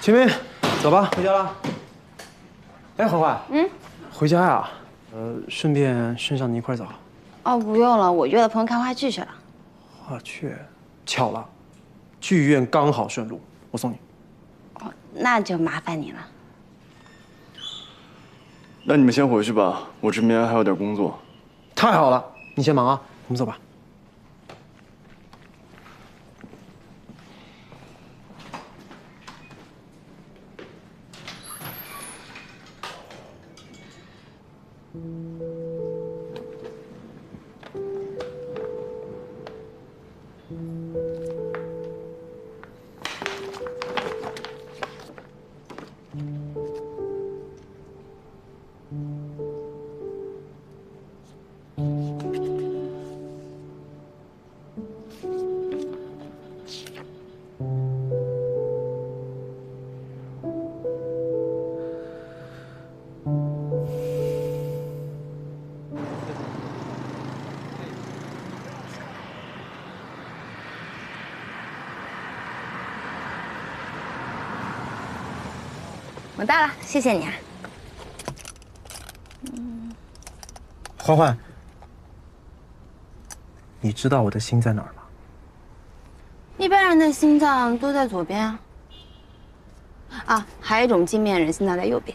Speaker 2: 秦明，走吧，回家了。哎，环环，回家呀？顺便顺上你一块走。
Speaker 14: 哦，不用了，我约了朋友看话剧去了。
Speaker 2: 话剧，巧了，剧院刚好顺路，我送你。
Speaker 14: 哦，那就麻烦你了。
Speaker 1: 那你们先回去吧，我这边还有点工作。
Speaker 2: 太好了，你先忙啊，我们走吧。
Speaker 14: 我到了，谢谢你啊。
Speaker 2: 欢欢，你知道我的心在哪儿吗？
Speaker 14: 一般人的心脏都在左边啊。啊，还有一种镜面人心脏在右边。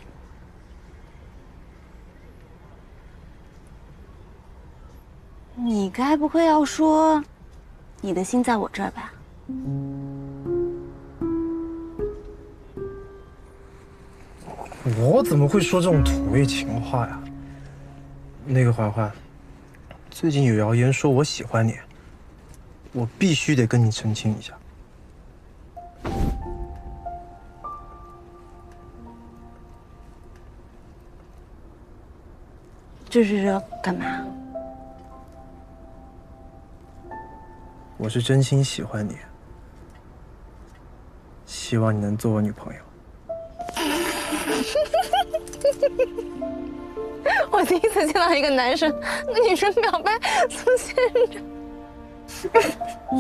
Speaker 14: 你该不会要说，你的心在我这儿吧？
Speaker 2: 我怎么会说这种土味情话呀？那个环环，最近有谣言说我喜欢你，我必须得跟你澄清一下。
Speaker 14: 这是干嘛？
Speaker 2: 我是真心喜欢你，希望你能做我女朋友。
Speaker 14: 我第一次见到一个男生跟女生表白送仙人掌。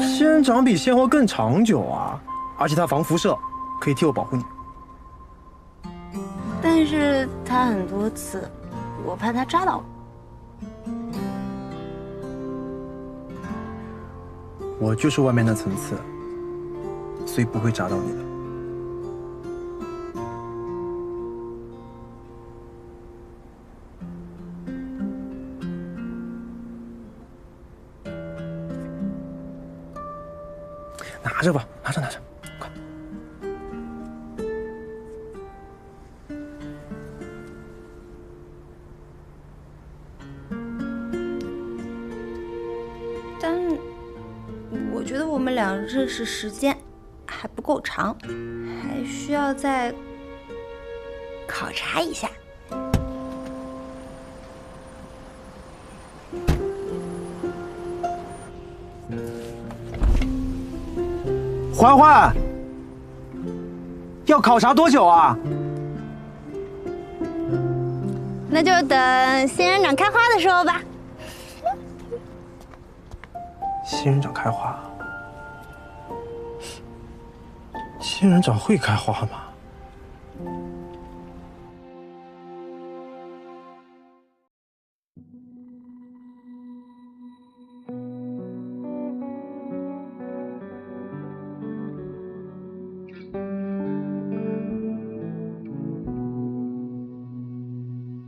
Speaker 2: 仙人掌比鲜花更长久啊，而且它防辐射，可以替我保护你。
Speaker 14: 但是他很多刺，我怕他扎到我。
Speaker 13: 我就是外面那层刺，所以不会扎到你的。拿着吧，拿着，快。
Speaker 14: 但我觉得我们俩认识时间还不够长，还需要再考察一下。
Speaker 2: 环环，要考察多久啊？
Speaker 14: 那就等仙人掌开花的时候吧。
Speaker 13: 仙人掌开花？仙人掌会开花吗？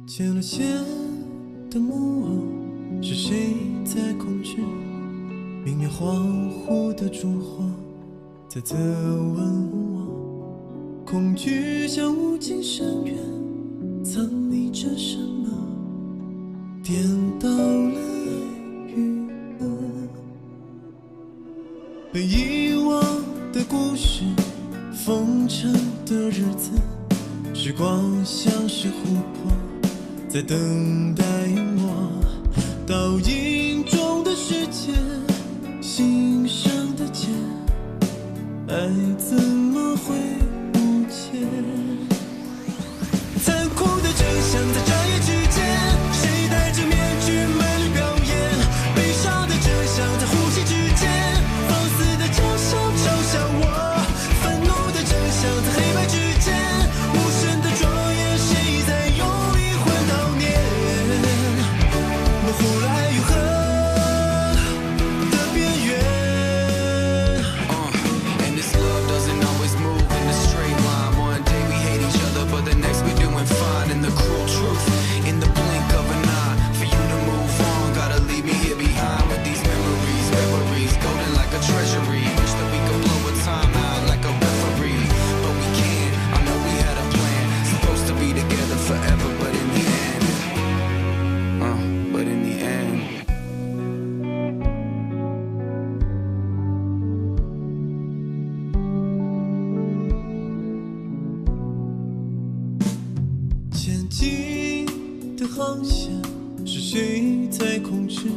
Speaker 4: 牵了线的木偶是谁在控制？明明恍惚的烛火在责问我，恐惧像无尽深渊，藏匿着什么？颠倒了爱与恶，被遗忘的故事，封尘的日子，时光像是琥珀。在等待我，倒影中的世界，心上的结，爱怎么会无解？残酷的真相在眨眼之间，谁戴着面具卖力表演？悲伤的真相在呼吸之间，放肆的假象嘲笑我，愤怒的真相在黑白之间，无声的庄严，谁在用力？模糊了爱与恨的边缘。And this love doesn't always move in a straight line. One day we hate each other, but the next we doing fine. And the cruel truth, in the blink of an eye, for you to move on, gotta leave me here behind with these memories, golden like a treasury. Wish that we could blow a time out like a referee, but we can't. I know we had a plan, supposed to be together forever, but in the end. But in the end, 前进的航线是谁在控制？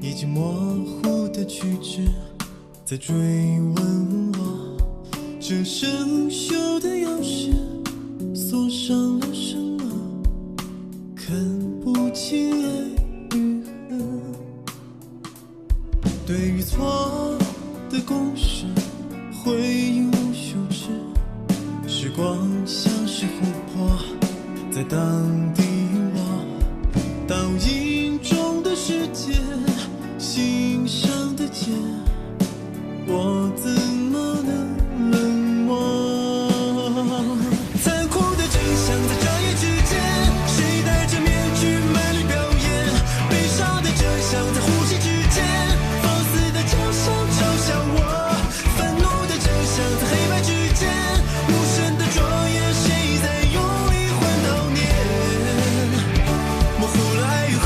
Speaker 4: 已经模糊的曲直在追问我，这生锈的钥匙锁上了什么？看不清爱与恨，对与错的共识，回忆无休止。时光像是琥珀，在当地我，倒影中的世界，心上的结，我怎么能冷漠？残酷的真相在眨眼之间，谁戴着面具卖力表演？悲伤的真相在呼吸之间，放肆的假象嘲笑我，愤怒的真相在黑白之间，无声的庄严，谁在用力魂悼念？模糊了爱与恨。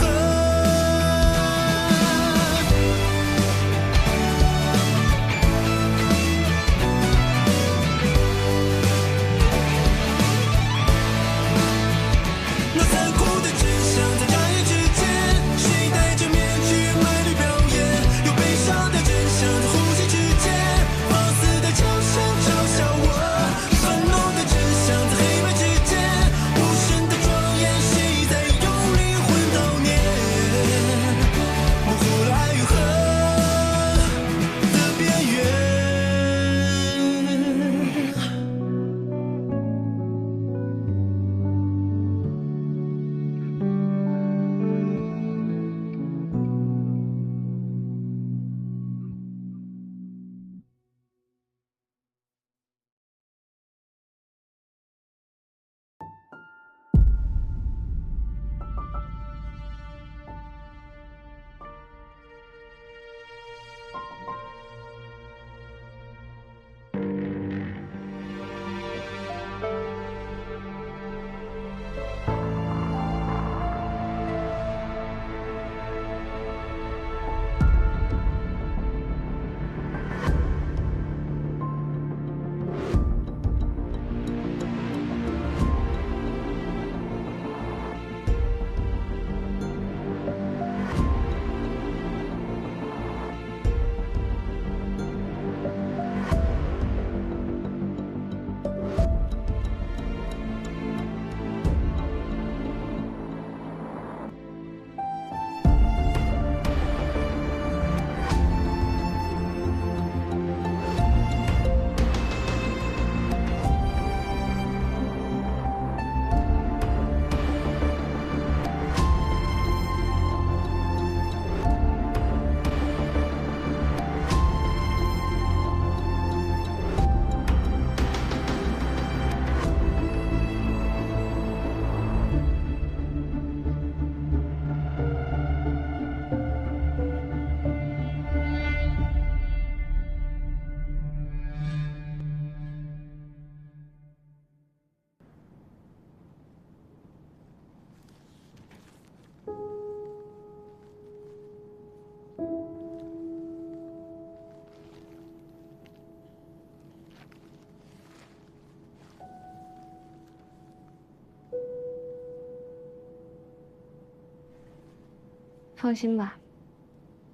Speaker 8: 放心吧，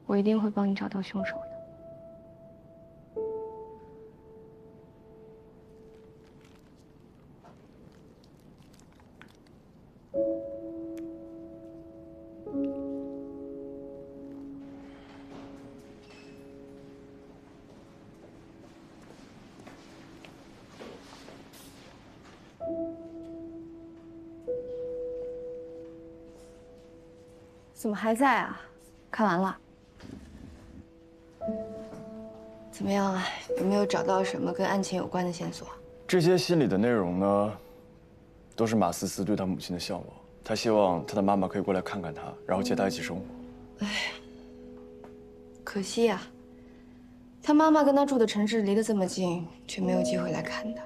Speaker 8: 我一定会帮你找到凶手的。怎么还在啊？看完了？怎么样啊？有没有找到什么跟案情有关的线索？
Speaker 1: 这些信里的内容呢，都是马思思对她母亲的向往。她希望她的妈妈可以过来看看她，然后接她一起生活。
Speaker 8: 哎，可惜呀，他妈妈跟他住的城市离得这么近，却没有机会来看他。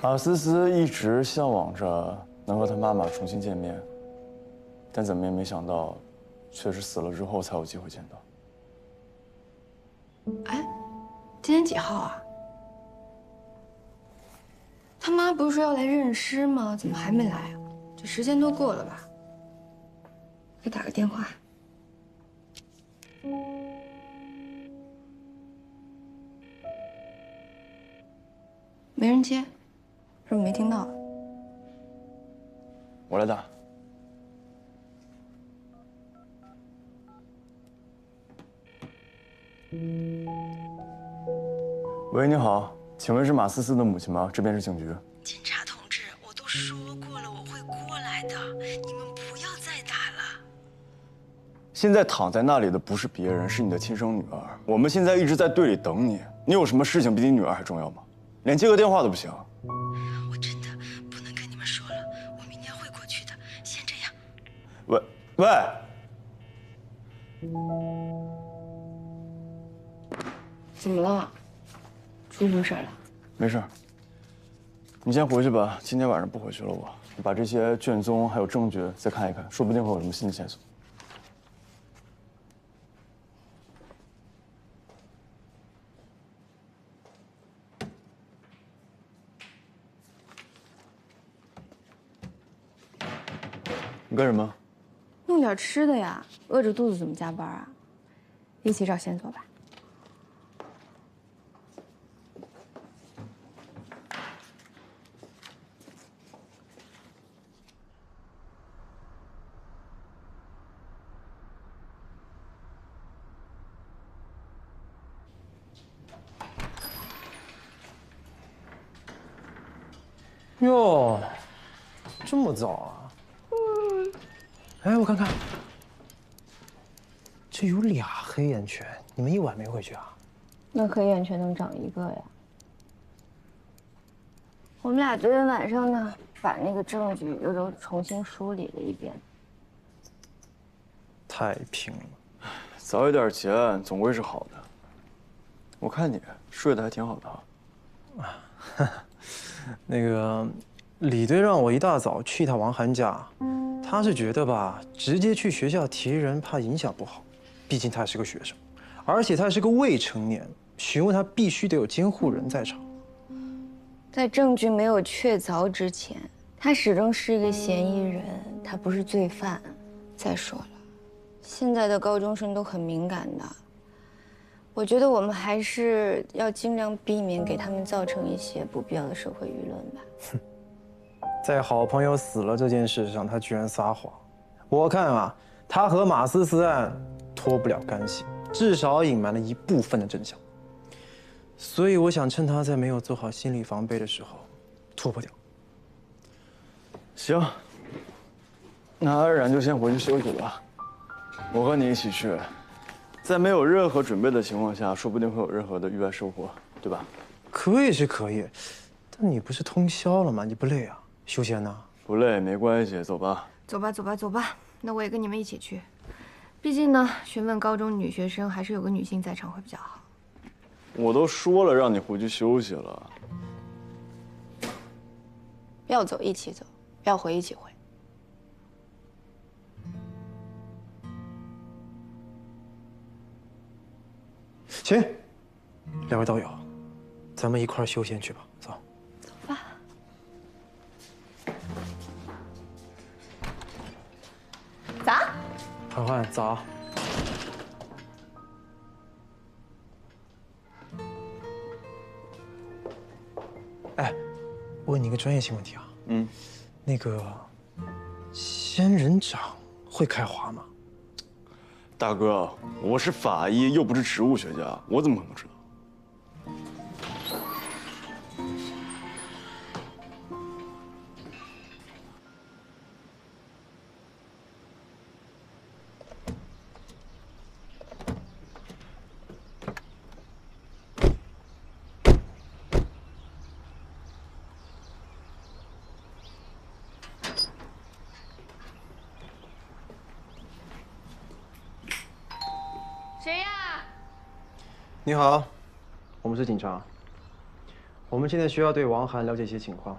Speaker 1: 马思思一直向往着能和她妈妈重新见面，但怎么也没想到，却是死了之后才有机会见到。
Speaker 8: 哎，今天几号啊？他妈不是说要来认尸吗？怎么还没来啊？这时间都过了吧？给打个电话。没人接，是不是没听到？
Speaker 1: 我来打。喂，你好，请问是马思思的母亲吗？这边是警局。
Speaker 5: 警察同志，我都说过了，我会过来的，你们不要再打了。
Speaker 1: 现在躺在那里的不是别人，是你的亲生女儿。我们现在一直在队里等你，你有什么事情比你女儿还重要吗？连接个电话都不行。
Speaker 5: 我真的不能跟你们说了，我明天会过去的，先这样。
Speaker 1: 喂喂，
Speaker 8: 怎么了？出什么事了？
Speaker 1: 没事。你先回去吧，今天晚上不回去了我。你把这些卷宗还有证据再看一看，说不定会有什么新的线索。你干什么？
Speaker 8: 弄点吃的呀，饿着肚子怎么加班啊？一起找线索吧。
Speaker 13: 哟，这么早啊？哎，我看看，这有俩黑眼圈，你们一晚没回去啊？
Speaker 8: 那黑眼圈能长一个呀？我们俩昨天晚上呢，把那个证据又都重新梳理了一遍。
Speaker 13: 太拼了，
Speaker 1: 早一点结案总归是好的。我看你睡得还挺好的啊。
Speaker 13: 那个李队让我一大早去一趟王涵家，他是觉得吧，直接去学校提人怕影响不好，毕竟他还是个学生，而且他是个未成年，询问他必须得有监护人在场。
Speaker 8: 在证据没有确凿之前，他始终是一个嫌疑人，他不是罪犯。再说了，现在的高中生都很敏感的，我觉得我们还是要尽量避免给他们造成一些不必要的社会舆论吧。
Speaker 13: 在好朋友死了这件事上，他居然撒谎。我看啊，他和马思思案脱不了干系，至少隐瞒了一部分的真相。所以我想趁他在没有做好心理防备的时候，突破掉。
Speaker 1: 行，那安然就先回去休息吧。我和你一起去，在没有任何准备的情况下，说不定会有任何的意外收获，对吧？
Speaker 13: 可以是可以，但你不是通宵了吗？你不累啊？休闲呢？
Speaker 1: 不累，没关系，走吧。
Speaker 9: 走吧，走吧，走吧。那我也跟你们一起去。毕竟呢，询问高中女学生还是有个女性在场会比较好。
Speaker 1: 我都说了让你回去休息了。
Speaker 8: 要走一起走，要回一起回。
Speaker 13: 行，两位道友，咱们一块儿休闲去吧，走。
Speaker 8: 走吧。
Speaker 9: 咋？
Speaker 13: 欢欢，早。问你一个专业性问题啊。那个仙人掌会开花吗？
Speaker 1: 大哥，我是法医，又不是植物学家，我怎么可能知道？
Speaker 16: 谁呀？
Speaker 12: 你好，我们是警察。我们现在需要对王涵了解一些情况。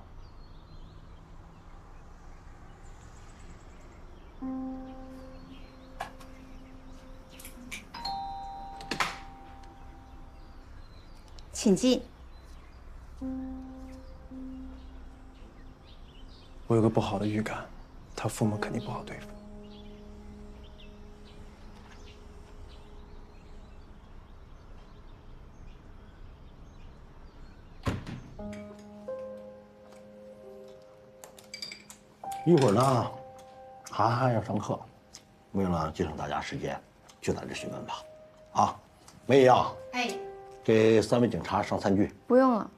Speaker 14: 请进。
Speaker 13: 我有个不好的预感，他父母肯定不好对付。
Speaker 6: 一会儿呢，涵涵要上课，为了节省大家时间，就在这询问吧。啊，梅姨啊，
Speaker 8: 哎，
Speaker 6: 给3位警察上3句。
Speaker 8: 不用了，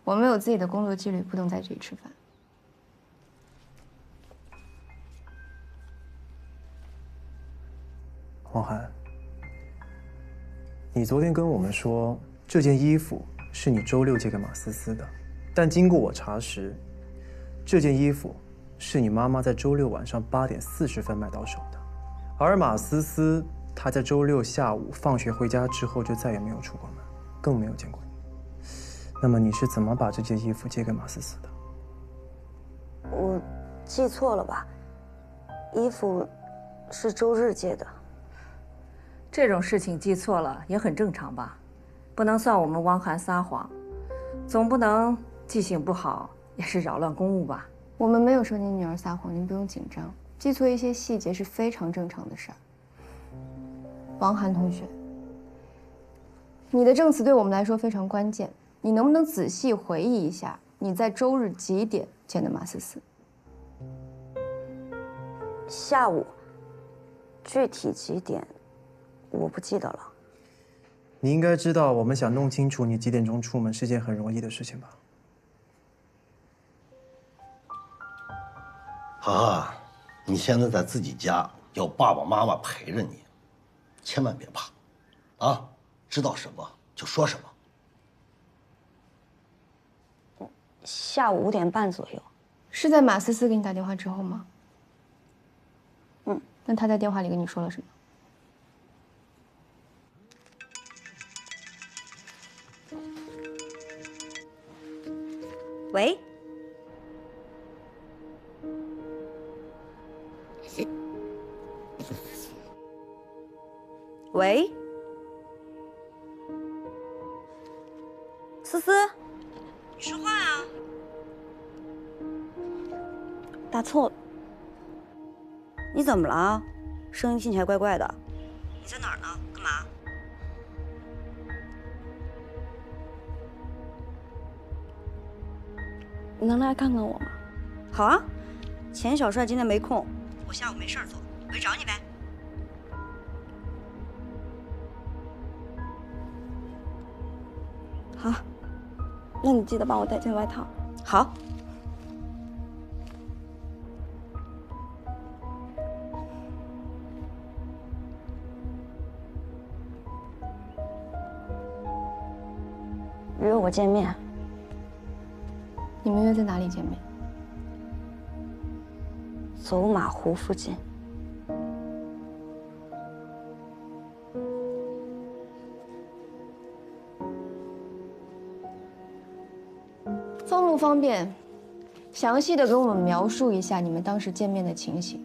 Speaker 8: 我们有自己的工作纪律，不能在这里吃饭。
Speaker 13: 王涵，你昨天跟我们说这件衣服是你周6借给马思思的，但经过我查实，这件衣服是你妈妈在周6晚上8点40分买到手的，而马思思她在周6下午放学回家之后就再也没有出过门，更没有见过你。那么你是怎么把这件衣服借给马思思的？
Speaker 15: 我记错了吧？衣服是周日借的。
Speaker 19: 这种事情记错了也很正常吧？不能算我们汪涵撒谎，总不能记性不好也是扰乱公务吧？
Speaker 8: 我们没有说您女儿撒谎，您不用紧张，记错一些细节是非常正常的事儿。王涵同学，你的证词对我们来说非常关键，你能不能仔细回忆一下你在周日几点见的马思思？
Speaker 15: 下午，具体几点，我不记得了。
Speaker 13: 你应该知道，我们想弄清楚你几点钟出门是件很容易的事情吧？
Speaker 6: 涵涵，你现在在自己家，有爸爸妈妈陪着你，千万别怕，啊，知道什么就说什么。
Speaker 15: 下午5点半左右。
Speaker 8: 是在马思思给你打电话之后吗？那他在电话里跟你说了什么？
Speaker 14: 喂，喂，思思，你说话啊！打错了。你怎么了？声音听起来怪怪的。你在哪儿呢？干嘛？你能来看看我吗？好啊，钱小帅今天没空，我下午没事做，我去找你呗。好，那你记得帮我带件外套。好。约我见面。
Speaker 8: 你们约在哪里见面？
Speaker 15: 走马湖附近。
Speaker 8: 方不方便详细的给我们描述一下你们当时见面的情形？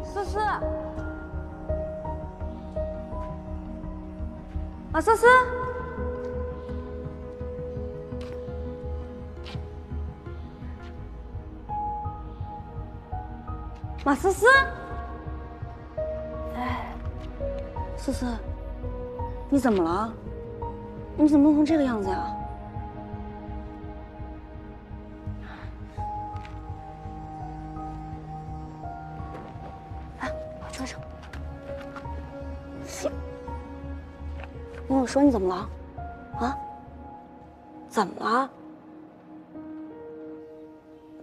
Speaker 14: 思思，马思思，马思思，哎，思思，你怎么了？你怎么弄成这个样子呀？来，把车上。你跟我说你怎么了？啊？怎么了？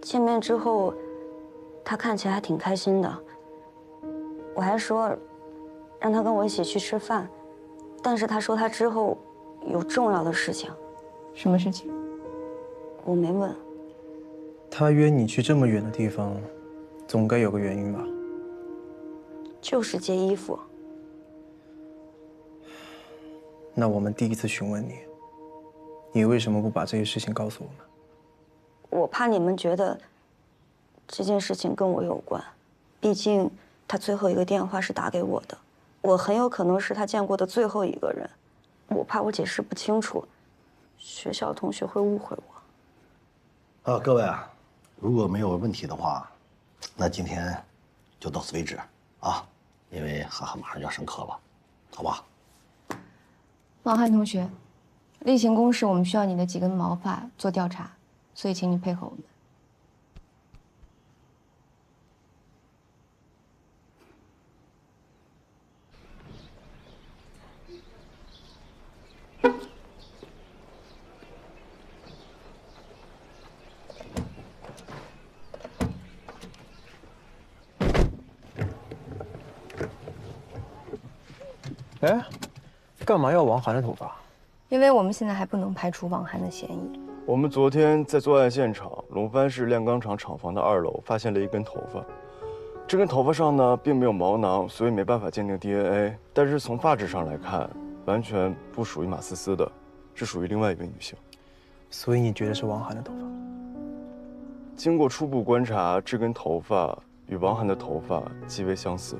Speaker 14: 见面之后，他看起来还挺开心的。我还说让他跟我一起去吃饭，但是他说他之后有重要的事情。
Speaker 8: 什么事情？
Speaker 14: 我没问。
Speaker 13: 他约你去这么远的地方，总该有个原因吧？
Speaker 14: 就是借衣服。
Speaker 13: 那我们第一次询问你，你为什么不把这些事情告诉我们？
Speaker 14: 我怕你们觉得这件事情跟我有关，毕竟他最后一个电话是打给我的，我很有可能是他见过的最后一个人。我怕我解释不清楚，学校同学会误会我。
Speaker 6: 各位啊，如果没有问题的话，那今天就到此为止啊，因为涵涵马上就要上课了，好吧？
Speaker 8: 王涵同学，例行公事我们需要你的几根毛发做调查，所以请你配合我们。
Speaker 13: 哎，干嘛要王涵的头发？
Speaker 8: 因为我们现在还不能排除王涵的嫌疑。
Speaker 1: 我们昨天在作案现场龙帆市炼钢厂厂房的2楼发现了一根头发，这根头发上呢并没有毛囊，所以没办法鉴定 DNA。但是从发质上来看，完全不属于马思思的，是属于另外一位女性。
Speaker 13: 所以你觉得是王涵的头发？
Speaker 1: 经过初步观察，这根头发与王涵的头发极为相似。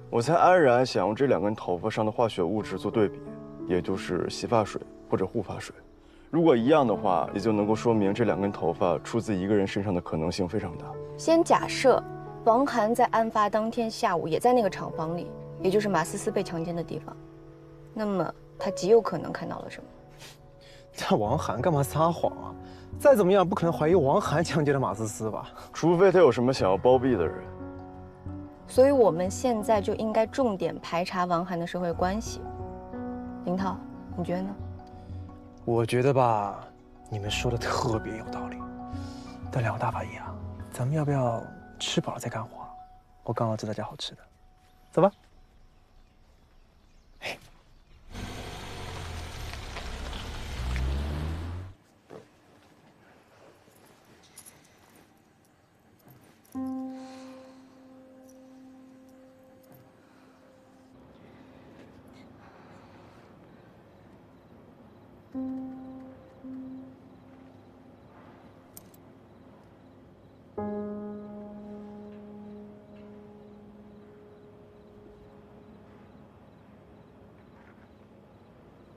Speaker 1: 我才安然想用这2根头发上的化学物质做对比，也就是洗发水或者护发水。如果一样的话，也就能够说明这2根头发出自一个人身上的可能性非常大。
Speaker 8: 先假设王涵在案发当天下午也在那个厂房里，也就是马思思被强奸的地方，那么他极有可能看到了什么？
Speaker 13: 那王涵干嘛撒谎啊？再怎么样，不可能怀疑王涵强奸了马思思吧？
Speaker 1: 除非他有什么想要包庇的人。
Speaker 8: 所以我们现在就应该重点排查王涵的社会关系。林涛，你觉得呢？
Speaker 13: 我觉得吧，你们说的特别有道理。但2个大法医啊，咱们要不要吃饱了再干活？我刚好知道家好吃的，走吧。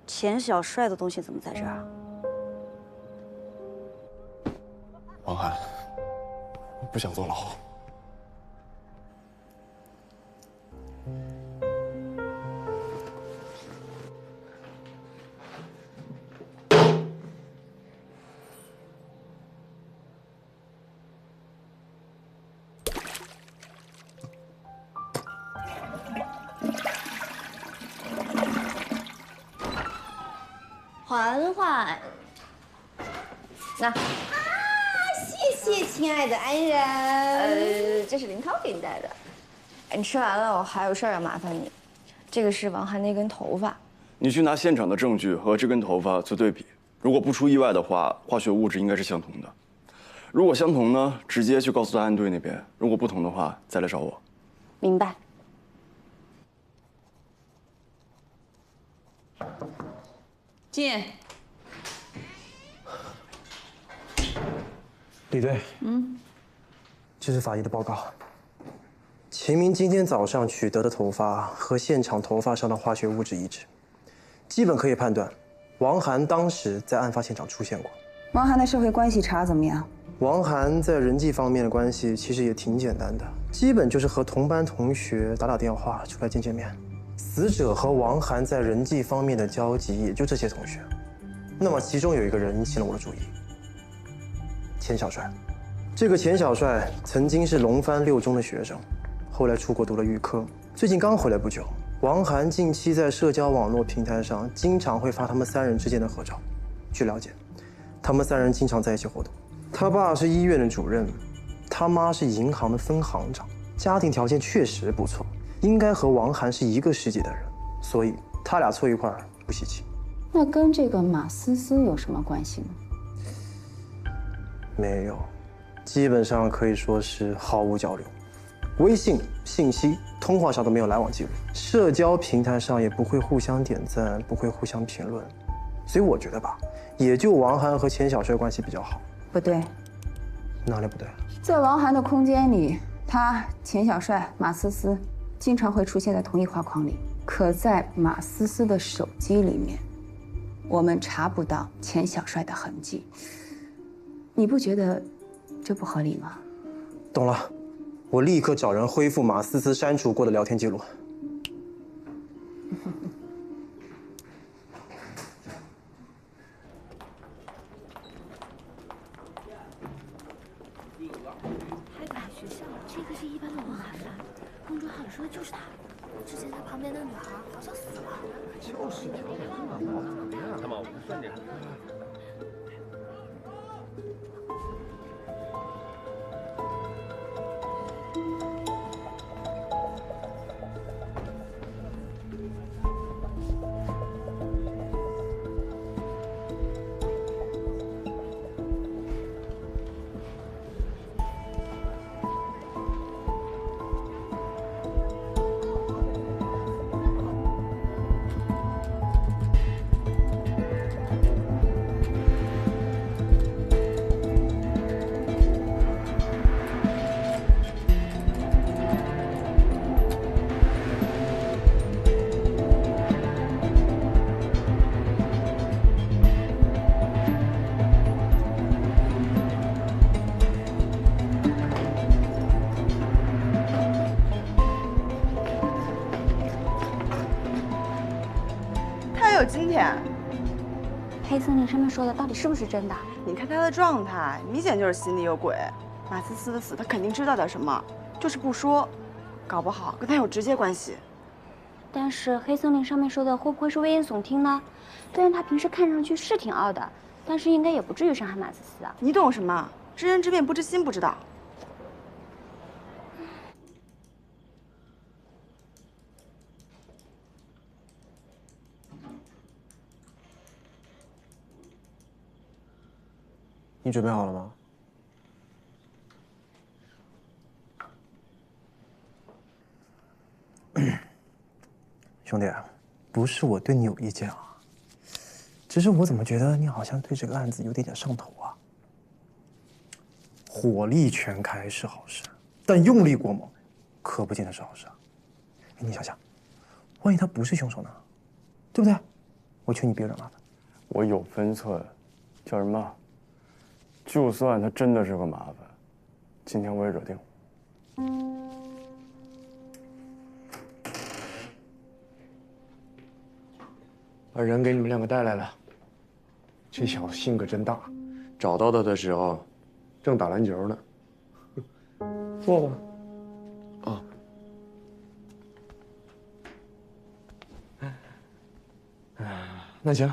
Speaker 14: 钱小帅的东西怎么在这儿？
Speaker 18: 王涵，我不想坐牢。
Speaker 14: 缓缓，那谢谢亲爱的安然。这是林涛给你带的。
Speaker 8: 你吃完了，我还有事儿要麻烦你。这个是王涵那根头发，
Speaker 1: 你去拿现场的证据和这根头发做对比，如果不出意外的话，化学物质应该是相同的。如果相同呢，直接去告诉档案队那边；如果不同的话，再来找我。
Speaker 14: 明白。
Speaker 3: 进。
Speaker 13: 李队，这是法医的报告。秦明今天早上取得的头发和现场头发上的化学物质一致，基本可以判断，王涵当时在案发现场出现过。
Speaker 3: 王涵的社会关系查怎么样？
Speaker 13: 王涵在人际方面的关系其实也挺简单的，基本就是和同班同学打电话，出来见面。死者和王涵在人际方面的交集也就这些同学。那么其中有一个人引起了我的注意，钱小帅。这个钱小帅曾经是龙帆6中的学生，后来出国读了预科，最近刚回来不久。王涵近期在社交网络平台上经常会发他们3人之间的合照。据了解，他们3人经常在一起活动。他爸是医院的主任，他妈是银行的分行长，家庭条件确实不错，应该和王涵是一个世界的人，所以他俩凑一块儿不稀奇。
Speaker 11: 那跟这个马思思有什么关系呢？
Speaker 13: 没有，基本上可以说是毫无交流，微信、信息、通话上都没有来往记录，社交平台上也不会互相点赞，不会互相评论，所以我觉得吧，也就王涵和钱小帅关系比较好。
Speaker 11: 不对，
Speaker 13: 哪里不对？
Speaker 11: 在王涵的空间里，他、钱小帅、马思思经常会出现在同一画框里，可在马思思的手机里面，我们查不到钱小帅的痕迹。你不觉得这不合理吗？
Speaker 13: 懂了，我立刻找人恢复马思思删除过的聊天记录。
Speaker 17: 还改学校，这个是一般的王涵吧？公众号里说的就是他。之前他旁边那个女孩好像死了。就是他妈，我算点。
Speaker 23: 有今天。
Speaker 17: 黑森林上面说的到底是不是真的？
Speaker 23: 你看他的状态，明显就是心里有鬼。马思思的死，他肯定知道点什么，就是不说，搞不好跟他有直接关系。
Speaker 17: 但是黑森林上面说的会不会是危言耸听呢？虽然他平时看上去是挺傲的，但是应该也不至于伤害马思思啊。
Speaker 23: 你懂什么？知人知面不知心，不知道。
Speaker 13: 你准备好了吗？兄弟，不是我对你有意见啊，只是我怎么觉得你好像对这个案子有点上头啊？火力全开是好事，但用力过猛，可不见得是好事啊。你想想，万一他不是凶手呢？对不对？我劝你别惹麻烦。
Speaker 1: 我有分寸，叫什么？就算他真的是个麻烦，今天我也惹定。
Speaker 20: 把人给你们两个带来了。
Speaker 13: 这小子性格真大，
Speaker 20: 找到他的时候，正打篮球呢。坐吧。啊。那行，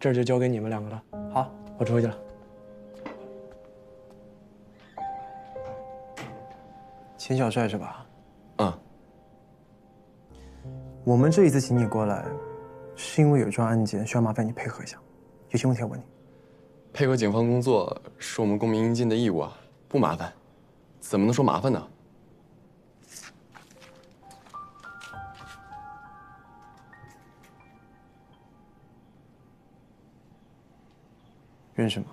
Speaker 20: 这儿就交给你们两个了。好，我出去了。
Speaker 13: 钱小帅是吧？
Speaker 20: 嗯。
Speaker 13: 我们这一次请你过来，是因为有一桩案件需要麻烦你配合一下，有些问题要问你。
Speaker 18: 配合警方工作是我们公民应尽的义务啊，不麻烦，怎么能说麻烦呢？
Speaker 13: 认识吗？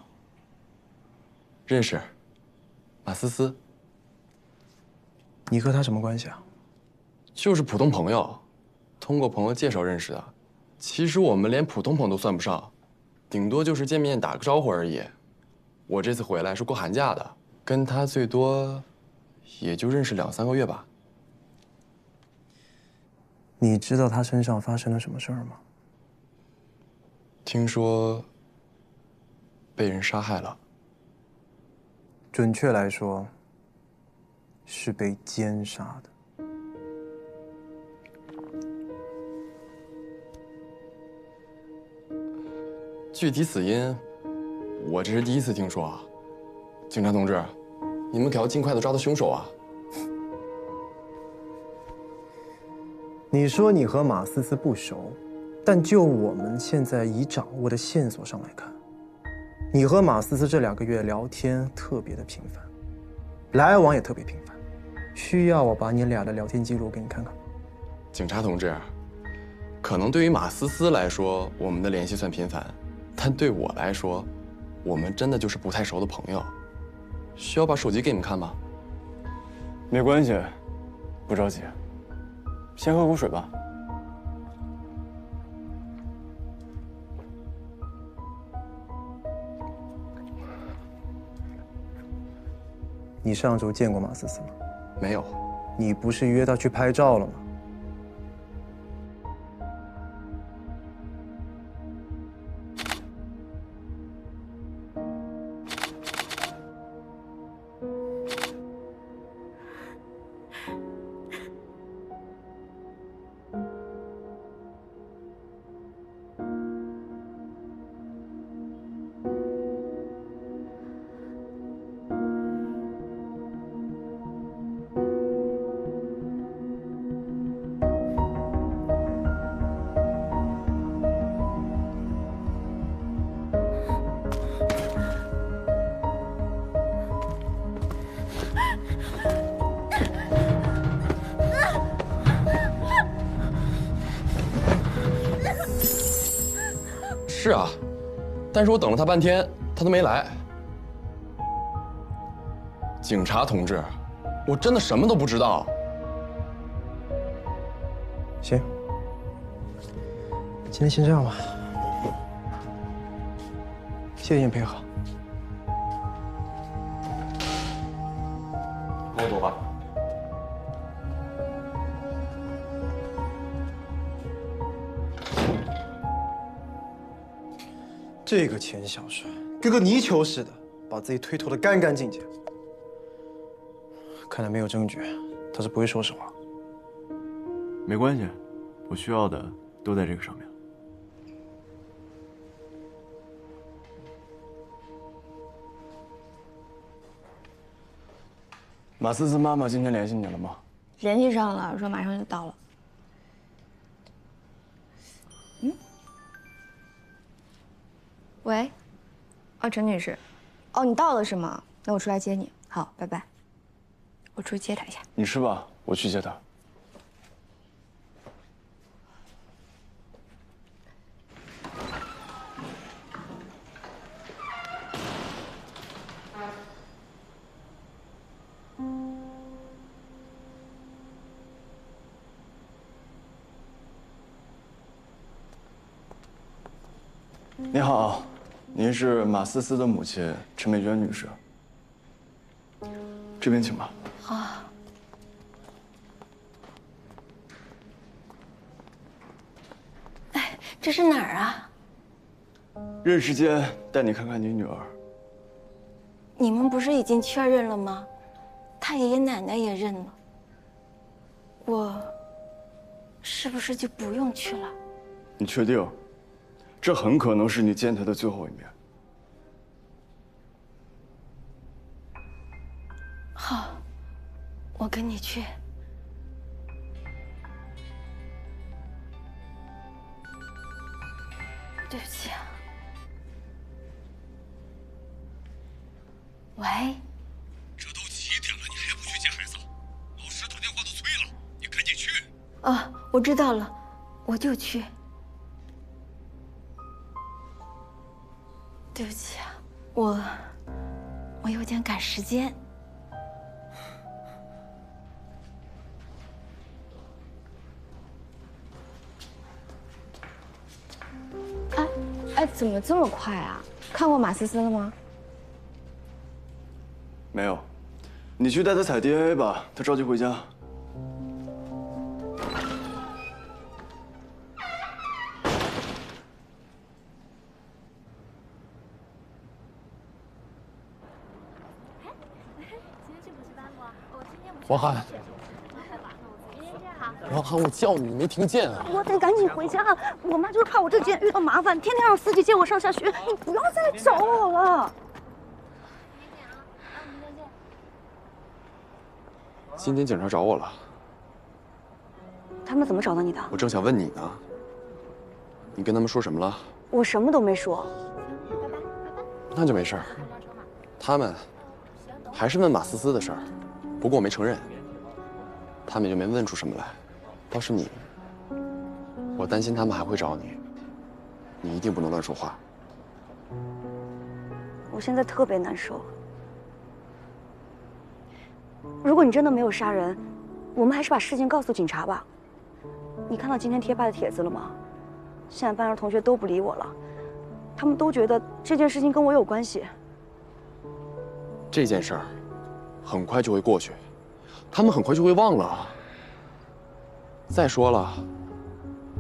Speaker 18: 认识，马思思。
Speaker 13: 你和他什么关系啊？
Speaker 18: 就是普通朋友，通过朋友介绍认识的，其实我们连普通朋友都算不上，顶多就是见面打个招呼而已。我这次回来是过寒假的，跟他最多也就认识2、3个月吧。
Speaker 13: 你知道他身上发生了什么事儿吗？
Speaker 18: 听说被人杀害了。
Speaker 13: 准确来说，是被奸杀的。
Speaker 18: 具体死因，我这是第一次听说啊。警察同志，你们可要尽快的抓到凶手啊！
Speaker 13: 你说你和马思思不熟，但就我们现在已掌握的线索上来看，你和马思思这2个月聊天特别的频繁，来往也特别频繁。需要我把你俩的聊天记录给你看看吗？
Speaker 18: 警察同志，可能对于马思思来说，我们的联系算频繁，但对我来说，我们真的就是不太熟的朋友。需要把手机给你们看吗？
Speaker 1: 没关系，不着急，先喝口水吧。
Speaker 13: 你上周见过马思思吗？
Speaker 18: 没有。
Speaker 13: 你不是约她去拍照了吗？
Speaker 18: 是啊，但是我等了他半天，他都没来。警察同志，我真的什么都不知道。
Speaker 13: 行，今天先这样吧。谢谢你配合。
Speaker 18: 跟我走吧。
Speaker 13: 这个钱小帅跟个泥鳅似的，把自己推脱得干干净净。看来没有证据，他是不会说实话。
Speaker 1: 没关系，我需要的都在这个上面。马思思妈妈今天联系你了吗？
Speaker 8: 联系上了，说马上就到了。喂，哦，陈女士，哦，你到了是吗？那我出来接你。好，拜拜。我出去接她一下。
Speaker 1: 你吃吧，我去接她。你好，您是马思思的母亲陈美娟女士。这边请吧。
Speaker 8: 啊。哎，这是哪儿啊？
Speaker 1: 认时间带你看看你女儿。
Speaker 8: 你们不是已经确认了吗？他爷爷奶奶也认了。我是不是就不用去了？
Speaker 1: 你确定？这很可能是你见她的最后一面。
Speaker 8: 好，我跟你去。对不起啊。喂。
Speaker 21: 这都7点了，你还不去接孩子？老师打电话都催了，你赶紧去。
Speaker 8: 啊，我知道了，我就去。对不起啊，我有点赶时间。哎，怎么这么快啊？看过马思思了吗？
Speaker 1: 没有，你去带他采 DNA 吧，他着急回家。
Speaker 18: 王涵，王涵，我叫你，你没听见啊？
Speaker 15: 我得赶紧回家，我妈就是怕我这几天遇到麻烦，天天让司机接我上下学。你不要再来找我了。
Speaker 18: 今天警察找我了，
Speaker 15: 他们怎么找到你的？
Speaker 18: 我正想问你呢。你跟他们说什么了？
Speaker 15: 我什么都没说。
Speaker 18: 那就没事儿。他们还是问马思思的事儿，不过我没承认，他们也就没问出什么来。倒是你，我担心他们还会找你，你一定不能乱说话。
Speaker 15: 我现在特别难受。如果你真的没有杀人，我们还是把事情告诉警察吧。你看到今天贴吧的帖子了吗？现在班上同学都不理我了，他们都觉得这件事情跟我有关系。
Speaker 18: 这件事儿很快就会过去，他们很快就会忘了。再说了，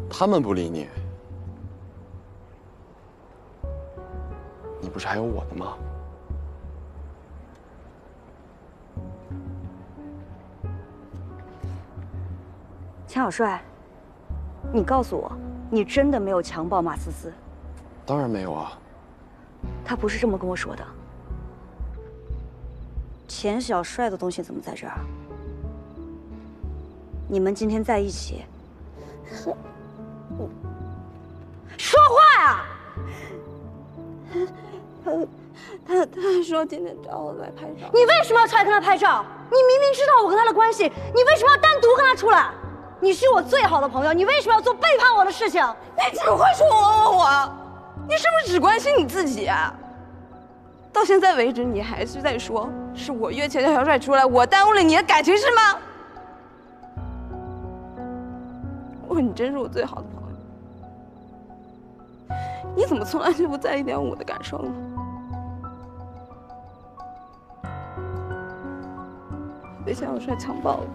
Speaker 18: 他们不理你，你不是还有我的吗？
Speaker 15: 钱小帅，你告诉我，你真的没有强暴马思思？
Speaker 18: 当然没有啊。
Speaker 15: 他不是这么跟我说的。钱小帅的东西怎么在这儿？你们今天在一起，说话呀！
Speaker 23: 他说今天找我来拍照。
Speaker 15: 你为什么要出来跟他拍照？你明明知道我跟他的关系，你为什么要单独跟他出来？你是我最好的朋友，你为什么要做背叛我的事情？
Speaker 23: 你只会说我，你是不是只关心你自己啊？到现在为止，你还是在说是我约钱小帅出来，我耽误了你的感情是吗？如果你真是我最好的朋友，你怎么从来就不在意点我的感受呢？被钱小帅强暴了。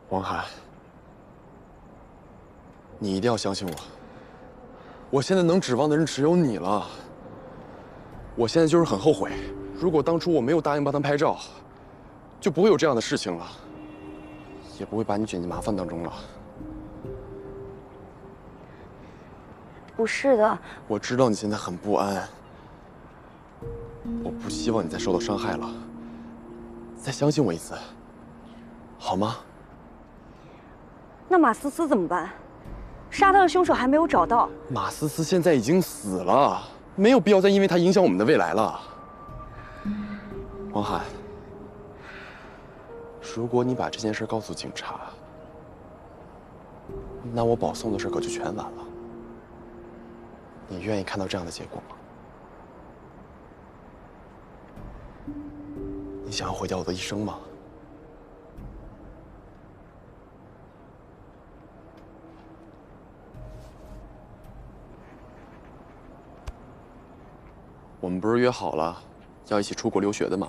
Speaker 18: 王涵，你一定要相信我。我现在能指望的人只有你了。我现在就是很后悔，如果当初我没有答应帮他拍照，就不会有这样的事情了，也不会把你卷进麻烦当中了。
Speaker 15: 不是的，
Speaker 18: 我知道你现在很不安，我不希望你再受到伤害了。再相信我一次，好吗？
Speaker 15: 那马思思怎么办？杀他的凶手还没有找到。
Speaker 18: 马思思现在已经死了，没有必要再因为她影响我们的未来了。王涵，如果你把这件事告诉警察，那我保送的事可就全完了。你愿意看到这样的结果吗？你想要毁掉我的一生吗？我们不是约好了要一起出国留学的吗？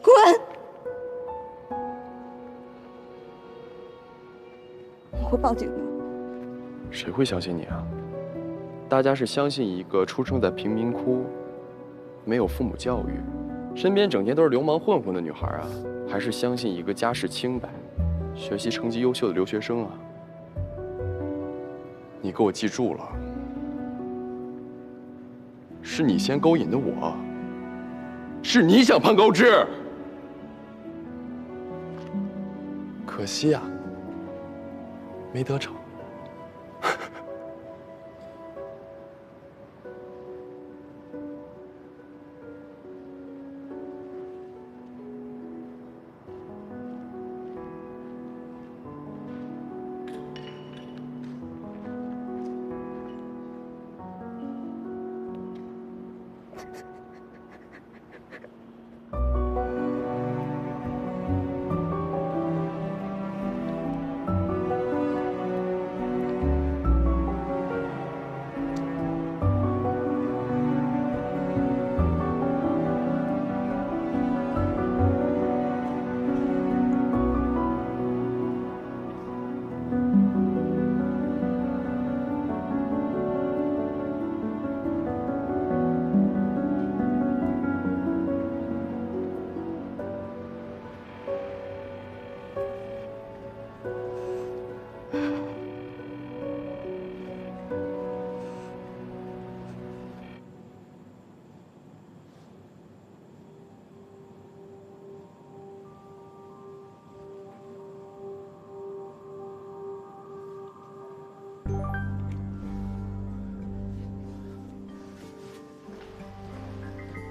Speaker 23: 滚！我会报警的。
Speaker 18: 谁会相信你啊？大家是相信一个出生在贫民窟、没有父母教育、身边整天都是流氓混混的女孩啊，还是相信一个家世清白、学习成绩优秀的留学生啊？你给我记住了，是你先勾引的我，是你想攀高枝。可惜呀，没得逞。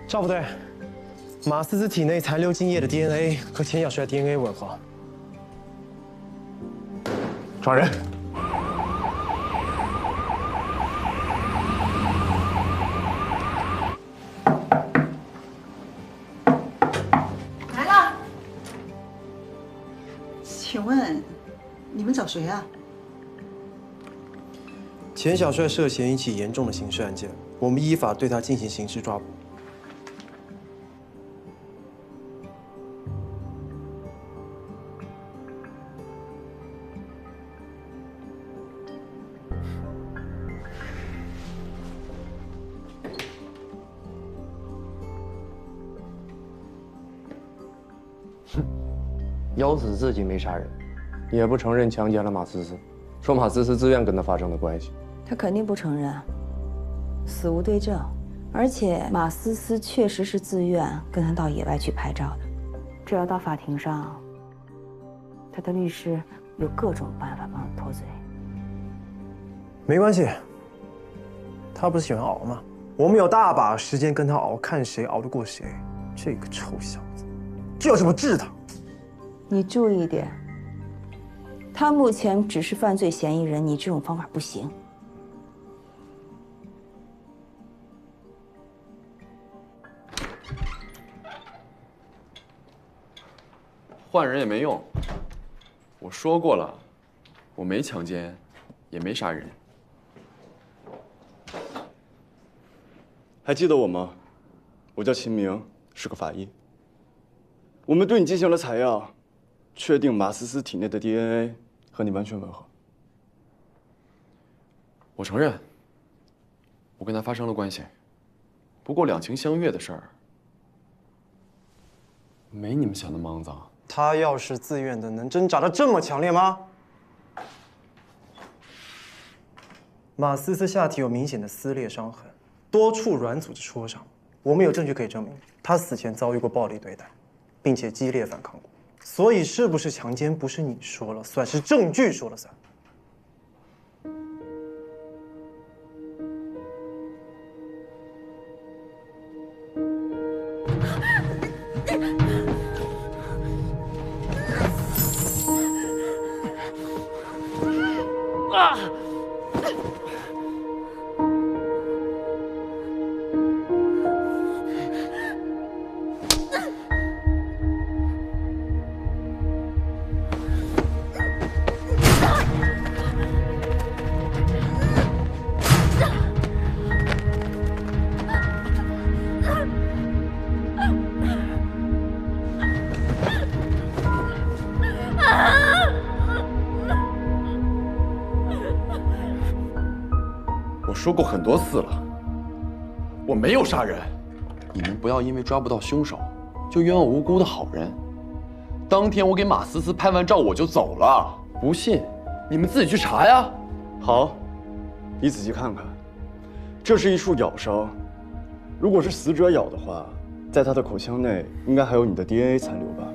Speaker 2: 赵部队，马思思体内残留精液的 DNA 和钱小帅 DNA 吻合。
Speaker 20: 传人。
Speaker 7: 来了。请问，你们找谁啊？
Speaker 2: 钱小帅涉嫌一起严重的刑事案件，我们依法对他进行刑事抓捕。
Speaker 20: 咬死自己没杀人，也不承认强奸了马思思，说马思思自愿跟他发生的关系。
Speaker 3: 他肯定不承认，死无对证，而且马思思确实是自愿跟他到野外去拍照的。这要到法庭上，他的律师有各种办法帮他脱罪。
Speaker 2: 没关系，他不是喜欢熬吗？我们有大把时间跟他熬，看谁熬得过谁。这个臭小子，就要这么治他。
Speaker 3: 你注意点，他目前只是犯罪嫌疑人，你这种方法不行。
Speaker 18: 换人也没用，我说过了，我没强奸，也没杀人。
Speaker 1: 还记得我吗？我叫秦明，是个法医。我们对你进行了采样。 确定马思思体内的 DNA 和你完全吻合。
Speaker 18: 我承认，我跟他发生了关系。不过两情相悦的事儿，没你们想的肮脏。
Speaker 2: 他要是自愿的，能挣扎的这么强烈吗？马思思下体有明显的撕裂伤痕，多处软组织戳伤。我们有证据可以证明，他死前遭遇过暴力对待，并且激烈反抗过。 所以是不是强奸不是你说了算，是证据说了算。
Speaker 4: 啊！
Speaker 18: 我说过很多次了，我没有杀人。你们不要因为抓不到凶手，就冤枉无辜的好人。当天我给马思思拍完照我就走了，不信你们自己去查呀。
Speaker 1: 好，你仔细看看，这是一处咬伤。如果是死者咬的话，在他的口腔内应该还有你的 DNA 残留吧？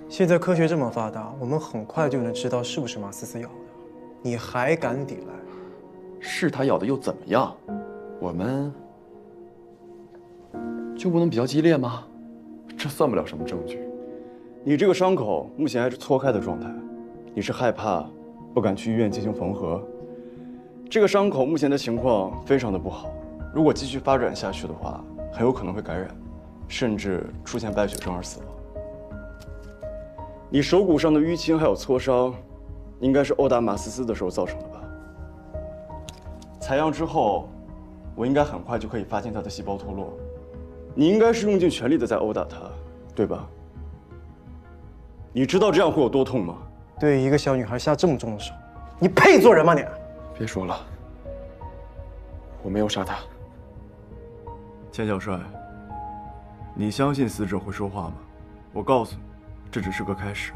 Speaker 13: 现在科学这么发达，我们很快就能知道是不是马思思咬的。你还敢抵赖？
Speaker 18: 是他咬的又怎么样？我们就不能比较激烈吗？这算不了什么证据。
Speaker 1: 你这个伤口目前还是搓开的状态，你是害怕，不敢去医院进行缝合。这个伤口目前的情况非常的不好，如果继续发展下去的话，很有可能会感染，甚至出现败血症而死亡。你手骨上的淤青还有挫伤，应该是殴打马思思的时候造成的吧？采样之后，我应该很快就可以发现她的细胞脱落。你应该是用尽全力的在殴打她，对吧？你知道这样会有多痛吗？
Speaker 13: 对一个小女孩下这么重的手，你配做人吗你？
Speaker 18: 别说了，我没有杀她。
Speaker 1: 钱小帅，你相信死者会说话吗？我告诉你，这只是个开始。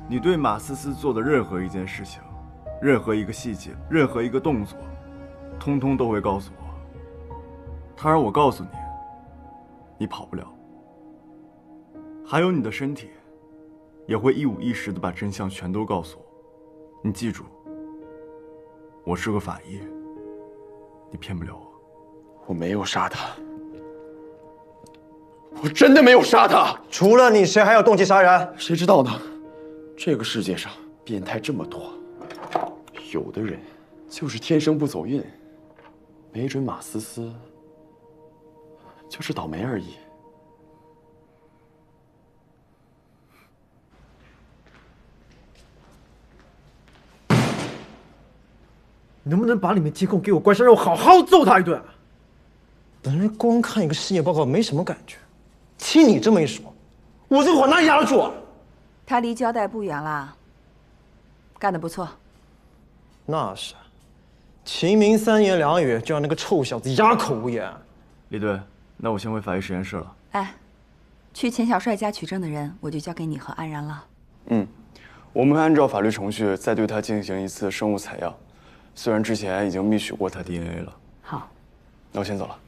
Speaker 1: 你对马思思做的任何一件事情，任何一个细节，任何一个动作，通通都会告诉我。他让我告诉你，你跑不了。还有你的身体，也会一五一十的把真相全都告诉我。你记住，我是个法医，你骗不了我。
Speaker 18: 我没有杀他，我真的没有杀他。
Speaker 13: 除了你，谁还有动机杀人？
Speaker 18: 谁知道呢？这个世界上变态这么多，有的人就是天生不走运，没准马思思就是倒霉而已。
Speaker 12: 你能不能把里面监控给我关上，让我好好揍他一顿？
Speaker 13: 本来光看一个尸检报告没什么感觉，听你这么一说，我这火哪里压得住啊？
Speaker 3: 他离交代不远啦，干得不错。
Speaker 13: 那是，秦明3言2语就让那个臭小子哑口无言。
Speaker 1: 李队，那我先回法医实验室了。
Speaker 3: 哎，去钱小帅家取证的人，我就交给你和安然了。
Speaker 1: 我们会按照法律程序再对他进行一次生物采样，虽然之前已经密取过他 DNA 了。
Speaker 3: 好，
Speaker 1: 那我先走了。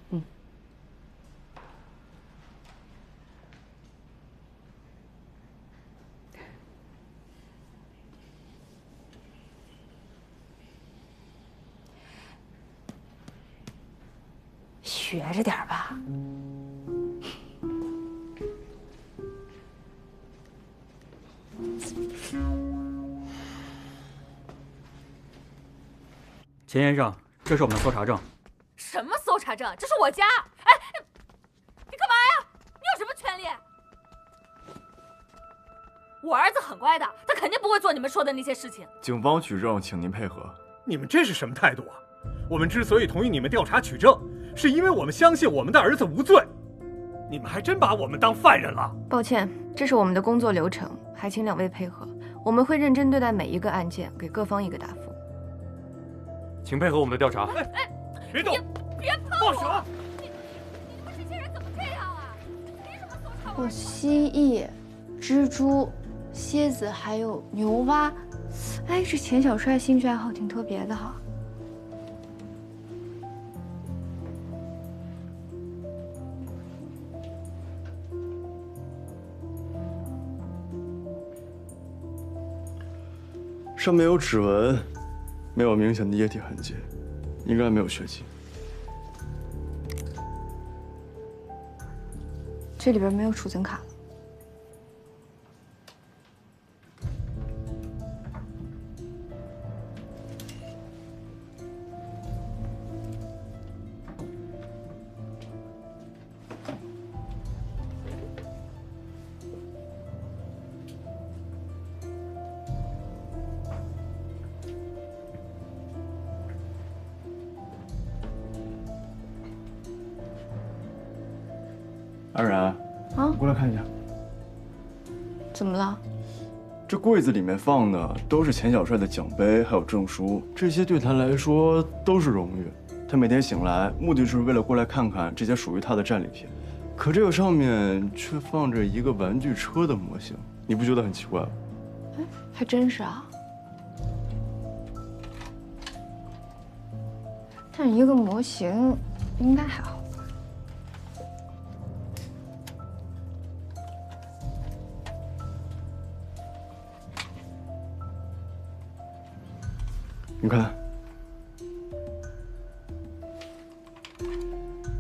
Speaker 3: 学着点吧。
Speaker 5: 钱先生，这是我们的搜查证。
Speaker 17: 什么搜查证？这是我家！哎，你干嘛呀？你有什么权利？我儿子很乖的，他肯定不会做你们说的那些事情。
Speaker 1: 警方取证，请您配合。
Speaker 10: 你们这是什么态度啊？我们之所以同意你们调查取证，是因为我们相信我们的儿子无罪。你们还真把我们当犯人了。
Speaker 9: 抱歉，这是我们的工作流程，还请2位配合。我们会认真对待每一个案件，给各方一个答复。
Speaker 10: 请配合我们的调查。别动！
Speaker 17: 别碰我！放手！你们这些人怎么这样啊？凭什么搜查我？
Speaker 8: 蜥蜴、蜘蛛、蝎子还有牛蛙。哎，这钱小帅兴趣爱好挺特别的哈。
Speaker 1: 上面有指纹，没有明显的液体痕迹，应该没有血迹。
Speaker 8: 这里边没有储存卡了。
Speaker 1: 安然，过来看一下。
Speaker 8: 怎么了？
Speaker 1: 这柜子里面放的都是钱小帅的奖杯，还有证书，这些对他来说都是荣誉。他每天醒来，目的就是为了过来看看这些属于他的战利品。可这个上面却放着一个玩具车的模型，你不觉得很奇怪吗？
Speaker 8: 哎，还真是啊。但一个模型应该还好。
Speaker 1: 你看，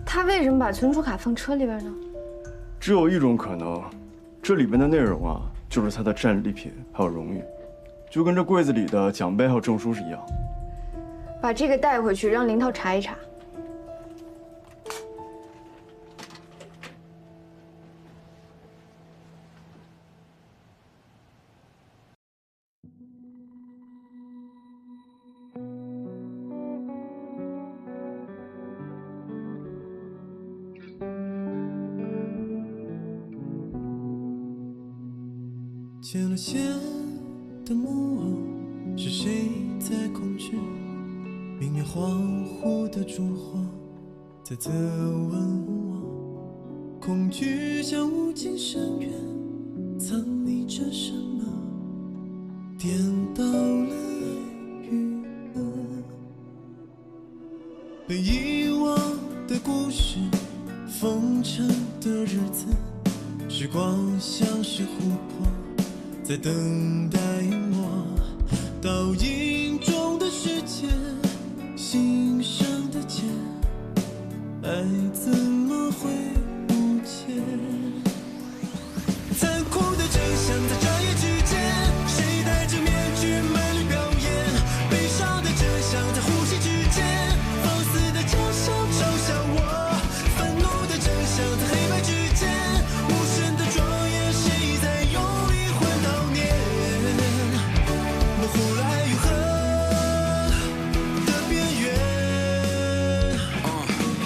Speaker 8: 他为什么把存储卡放车里边呢？
Speaker 1: 只有一种可能，这里边的内容啊，就是他的战利品还有荣誉，就跟这柜子里的奖杯还有证书是一样。
Speaker 8: 把这个带回去，让林涛查一查。
Speaker 4: 牵了线的木偶是谁在控制？明月恍惚的烛火在责问我，恐惧像无尽深渊，藏匿着什么？颠倒了爱与恶，被遗忘的故事，封尘的日子，时光像是琥珀。在等待我，倒影中的世界，心上的茧，爱怎么会不见？残酷的真相在转眼之间，谁戴着面具卖力表演？悲伤的真相在呼吸之间，放肆的嘲笑嘲笑我，愤怒的真相在黑白之间，无声的庄严，谁在用力？模糊了爱与恨的边缘。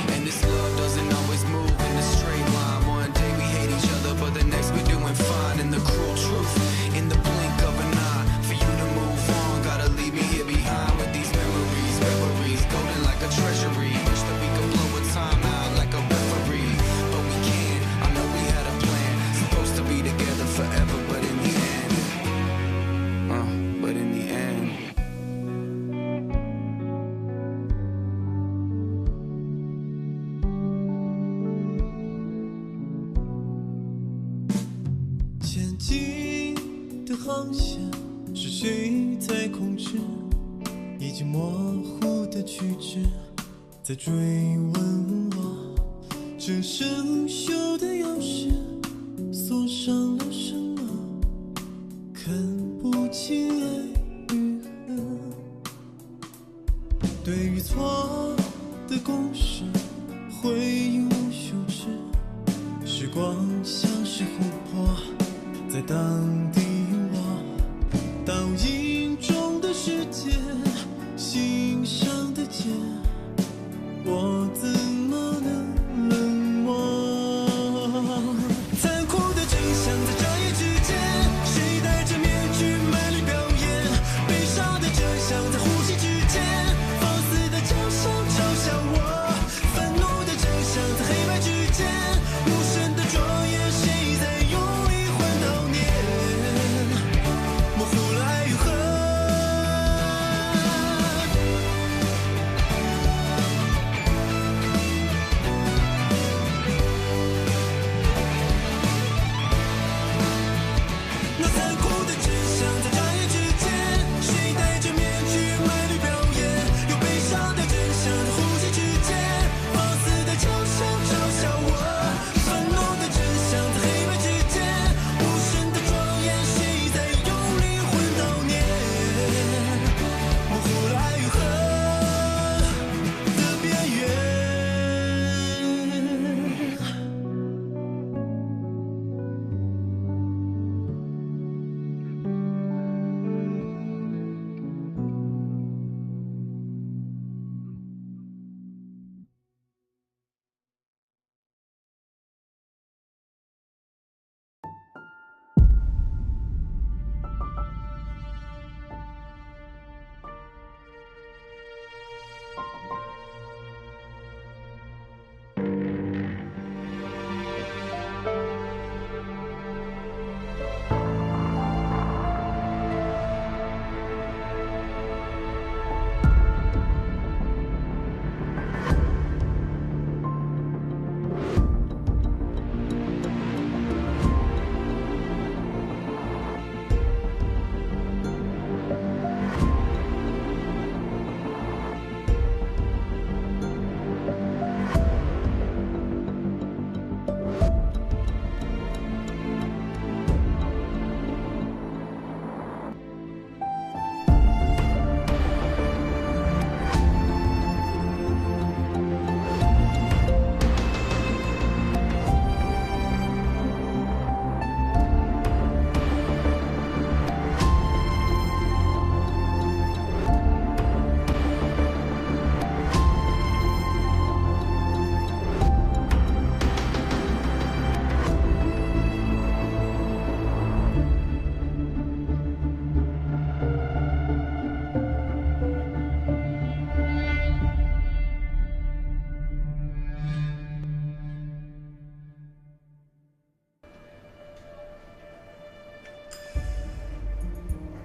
Speaker 4: And this love doesn't always move in a straight line. One day we hate each other, but the next we're doing fine. And the cruel truth, in the blink of an eye, for you to move on, gotta leave me here behind with these memories, memories, golden like a treasury. Wish that we could blow a time out like a referee, but we can't. I know we had a plan, supposed to be together forever, but in the end. But in the end, 前进的航线是谁在控制？已经模糊的曲直在追问我，这生锈的钥匙锁上了什么？看不清爱与恨，对与错的公式，回应无休止。时光像是琥珀，在当地我，倒影中的世界，心上的茧，我怎么能冷漠？残酷的真相在转眼之间，谁戴着面具卖力表演？悲伤的真相在呼吸之间，放肆的嘲笑嘲笑我，愤怒的真相在黑白之间，无声的庄严，谁在用力换悼念？模糊了爱与恨。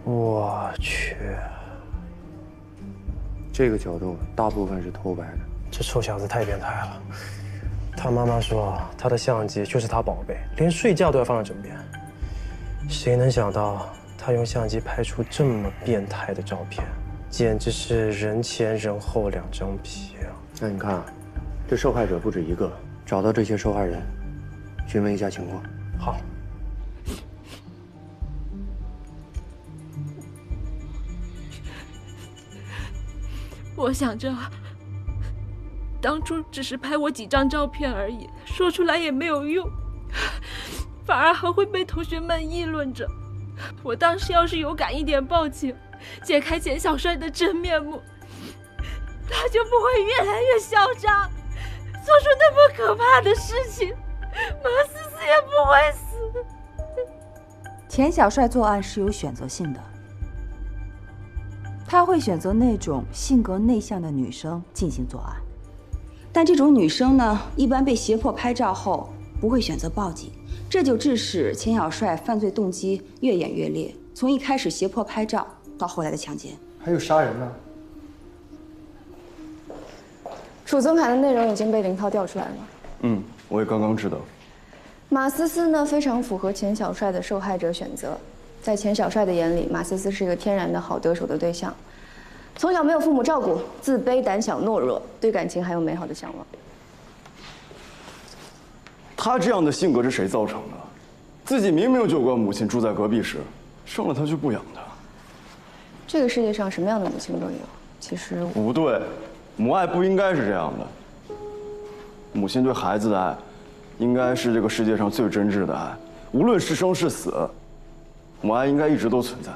Speaker 13: 我去，
Speaker 20: 这个角度大部分是偷拍的。
Speaker 13: 这臭小子太变态了。他妈妈说，他的相机就是他宝贝，连睡觉都要放在枕边。谁能想到他用相机拍出这么变态的照片，简直是人前人后两张皮啊！
Speaker 20: 那你看，这受害者不止一个，找到这些受害人，询问一下情况。
Speaker 13: 好。
Speaker 17: 我想着，当初只是拍我几张照片而已，说出来也没有用，反而还会被同学们议论着。我当时要是有敢一点报警，揭开钱小帅的真面目，他就不会越来越嚣张，做出那么可怕的事情，马思思也不会死。
Speaker 3: 钱小帅作案是有选择性的。他会选择那种性格内向的女生进行作案，但这种女生呢，一般被胁迫拍照后不会选择报警，这就致使钱小帅犯罪动机越演越烈，从一开始胁迫拍照到后来的强奸，
Speaker 12: 还有杀人呢。
Speaker 8: 储存卡的内容已经被林涛调出来了。
Speaker 1: 我也刚刚知道。
Speaker 8: 马思思呢，非常符合钱小帅的受害者选择。在钱小帅的眼里，马思思是一个天然的好得手的对象。从小没有父母照顾，自卑、胆小、懦弱，对感情还有美好的向往。
Speaker 1: 他这样的性格是谁造成的？自己明明就有个母亲住在隔壁市，生了他却不养他。
Speaker 8: 这个世界上什么样的母亲都有，其实
Speaker 1: 不对，母爱不应该是这样的。母亲对孩子的爱，应该是这个世界上最真挚的爱，无论是生是死。母爱应该一直都存在。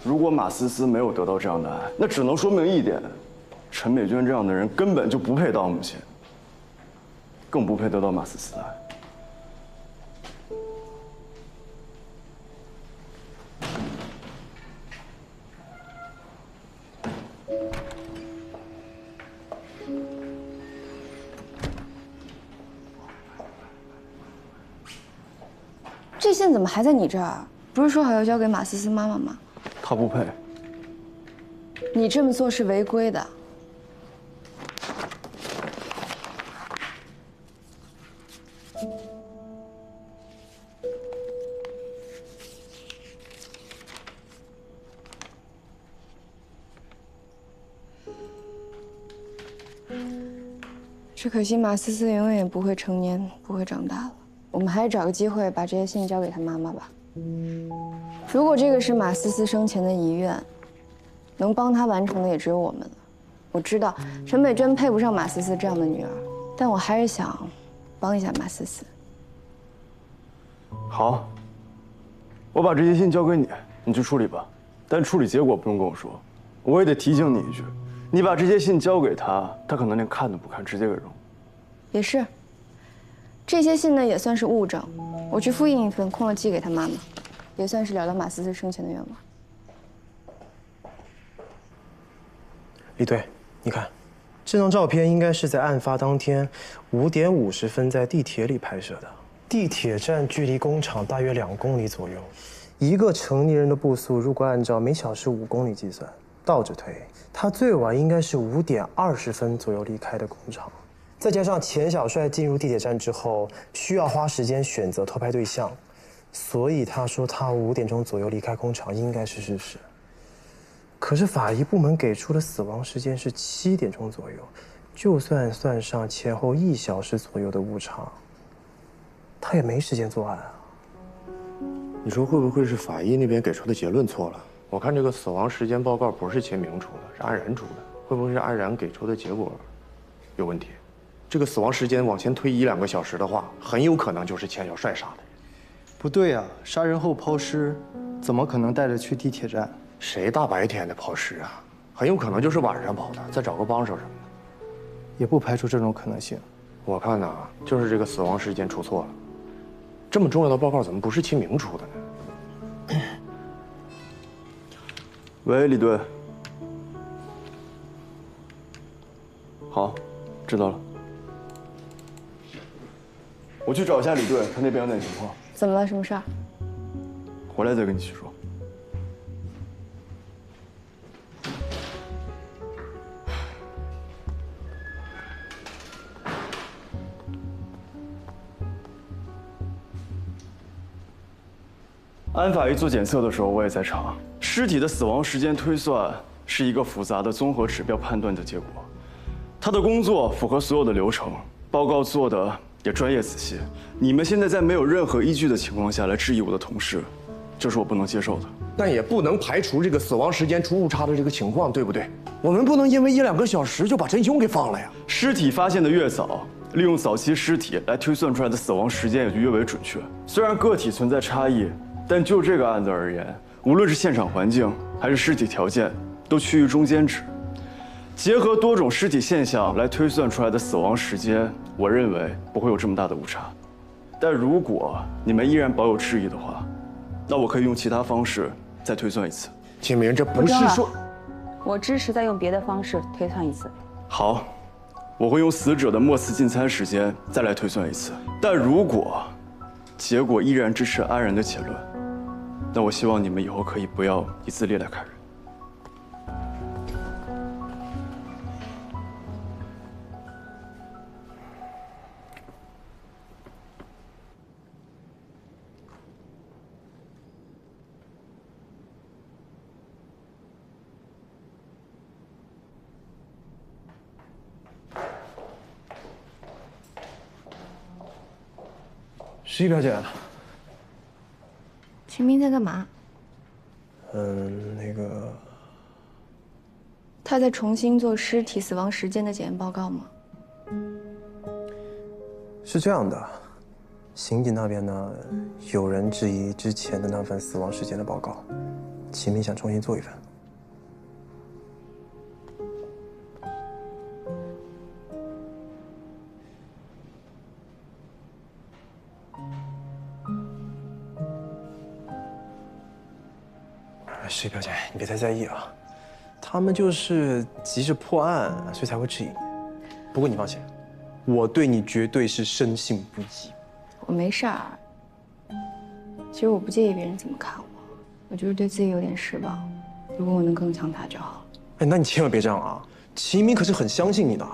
Speaker 1: 如果马思思没有得到这样的爱，那只能说明一点：陈美娟这样的人根本就不配当母亲，更不配得到马思思的爱。
Speaker 8: 这线怎么还在你这儿？不是说好要交给马思思妈妈吗？
Speaker 1: 她不配。
Speaker 8: 你这么做是违规的。只可惜马思思永远也不会成年，不会长大了。我们还是找个机会把这些信交给她妈妈吧。如果这个是马思思生前的遗愿，能帮她完成的也只有我们了。我知道陈美娟配不上马思思这样的女儿，但我还是想帮一下马思思。
Speaker 1: 好，我把这些信交给你，你去处理吧。但处理结果不用跟我说，我也得提醒你一句：你把这些信交给他，他可能连看都不看，直接给扔。
Speaker 8: 也是。这些信呢也算是物证，我去复印一份，空了寄给他妈妈，也算是了了马思思生前的愿望。
Speaker 13: 李队，你看，这张照片应该是在案发当天5点50分在地铁里拍摄的。地铁站距离工厂大约2公里左右，一个成年人的步速如果按照每小时5公里计算，倒着推，他最晚应该是5点20分左右离开的工厂。再加上钱小帅进入地铁站之后，需要花时间选择偷拍对象，所以他说他5点钟左右离开工厂应该是事实。可是法医部门给出的死亡时间是7点钟左右，就算算上前后1小时左右的误差，他也没时间作案啊。
Speaker 20: 你说会不会是法医那边给出的结论错了？我看这个死亡时间报告不是钱明出的，是安然出的，会不会是安然给出的结果有问题？这个死亡时间往前推1、2个小时的话，很有可能就是钱小帅杀的。
Speaker 12: 不对啊，杀人后抛尸，怎么可能带着去地铁站？
Speaker 20: 谁大白天的抛尸啊？很有可能就是晚上跑的，再找个帮手什么的。
Speaker 12: 也不排除这种可能性。
Speaker 20: 我看呐，就是这个死亡时间出错了。这么重要的报告怎么不是秦明出的呢？
Speaker 1: 喂，李队。好，知道了。我去找一下李队，他那边有点情况。
Speaker 8: 怎么了？什么事儿？
Speaker 1: 回来再跟你细说。安法医做检测的时候，我也在场。尸体的死亡时间推算是一个复杂的综合指标判断的结果。他的工作符合所有的流程，报告做的也专业仔细。你们现在在没有任何依据的情况下来质疑我的同事，这是我不能接受的。
Speaker 13: 但也不能排除这个死亡时间出误差的这个情况，对不对？我们不能因为1、2个小时就把真凶给放了呀。
Speaker 1: 尸体发现的越早，利用早期尸体来推算出来的死亡时间也就越为准确。虽然个体存在差异，但就这个案子而言，无论是现场环境还是尸体条件，都趋于中间值。结合多种尸体现象来推算出来的死亡时间，我认为不会有这么大的误差。但如果你们依然保有质疑的话，那我可以用其他方式再推算一次。
Speaker 13: 秦明，这不是说……
Speaker 11: 我支持再用别的方式推算一次。
Speaker 1: 好，我会用死者的末次进餐时间再来推算一次。但如果结果依然支持安然的结论，那我希望你们以后可以不要以自利来看人。
Speaker 12: 石玉表姐，
Speaker 9: 秦明在干嘛？
Speaker 13: 那个，
Speaker 8: 他在重新做尸体死亡时间的检验报告吗？
Speaker 13: 是这样的，刑警那边呢，有人质疑之前的那份死亡时间的报告，秦明想重新做一份。石表姐，你别太在意啊，他们就是急着破案，所以才会质疑你。不过你放心，我对你绝对是深信不疑。
Speaker 8: 我没事儿。其实我不介意别人怎么看我，我就是对自己有点失望。如果我能更强大就好了。
Speaker 13: 哎，那你千万别这样啊！齐明可是很相信你的。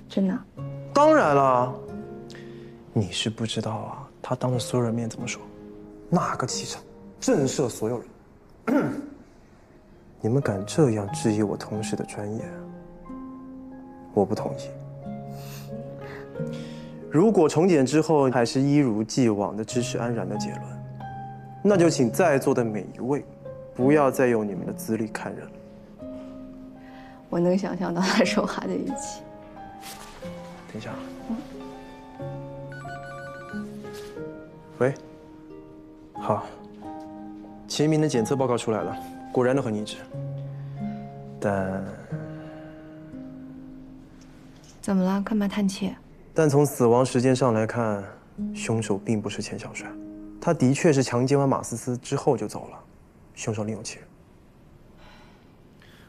Speaker 8: 真的？
Speaker 13: 当然了。你是不知道啊，他当着所有人面怎么说，那个气场。震慑所有人！你们敢这样质疑我同事的专业，我不同意。如果重检之后还是一如既往的支持安然的结论，那就请在座的每一位，不要再用你们的资历看人了。
Speaker 8: 我能想象到他说话的语气。
Speaker 13: 等一下。喂。好。秦明的检测报告出来了，果然都很一致。但
Speaker 9: 怎么了？干嘛叹气？
Speaker 13: 但从死亡时间上来看，凶手并不是钱小帅，他的确是强奸完马思思之后就走了，凶手另有其人。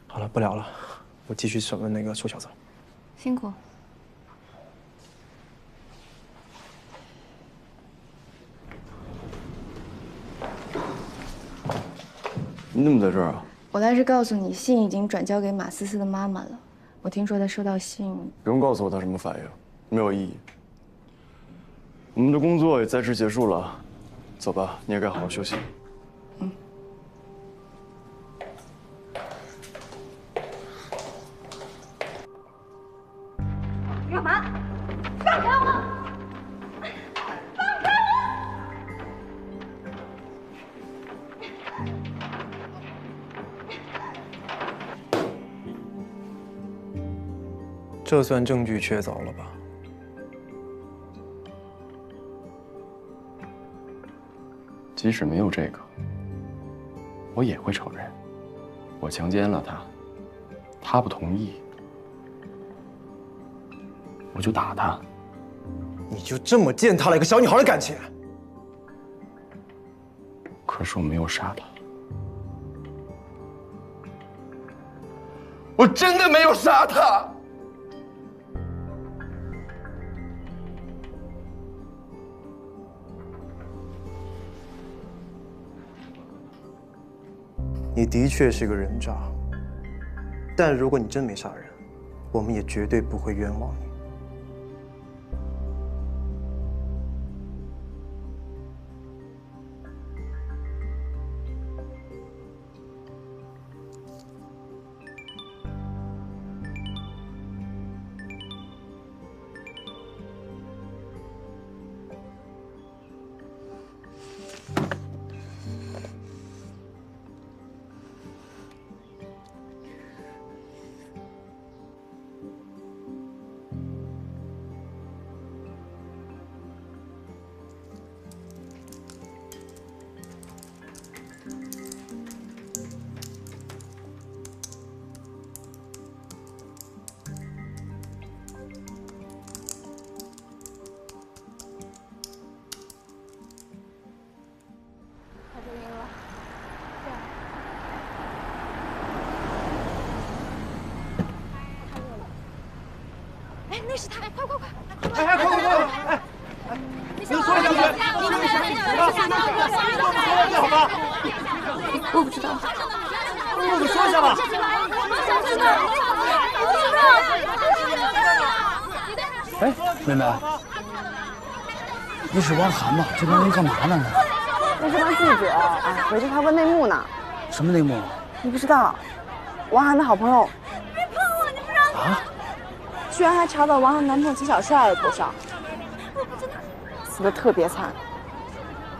Speaker 13: 好了，不聊了，我继续审问那个臭小子。
Speaker 9: 辛苦。
Speaker 1: 你怎么在这儿啊？
Speaker 8: 我来是告诉你，信已经转交给马思思的妈妈了。我听说她收到信，
Speaker 1: 不用告诉我她什么反应，没有意义。我们的工作也在这结束了，走吧，你也该好好休息。
Speaker 23: 干嘛？放开我！
Speaker 13: 这算证据确凿了吧？
Speaker 18: 即使没有这个，我也会承认，我强奸了她，她不同意，我就打她。
Speaker 13: 你就这么践踏了一个小女孩的感情？
Speaker 18: 可是我没有杀她，我真的没有杀她。
Speaker 13: 你的确是个人渣。但如果你真没杀人，我们也绝对不会冤枉你。
Speaker 9: 哎，那是他！快快快！
Speaker 2: 哎，快！哎，你说一下吧，好吧？
Speaker 9: 我不知道。
Speaker 2: 你说一下吧。
Speaker 16: 哎，妹妹，你是王涵吧？这帮人干嘛呢？
Speaker 15: 那是帮记者啊，围着他问内幕呢。
Speaker 16: 什么内幕？
Speaker 15: 你不知道，王涵的好朋友。
Speaker 9: 别碰我！你不让我。
Speaker 16: 啊？
Speaker 15: 居然还查到王涵男朋友秦小帅的头上，
Speaker 9: 我不知道。
Speaker 15: 死得特别惨，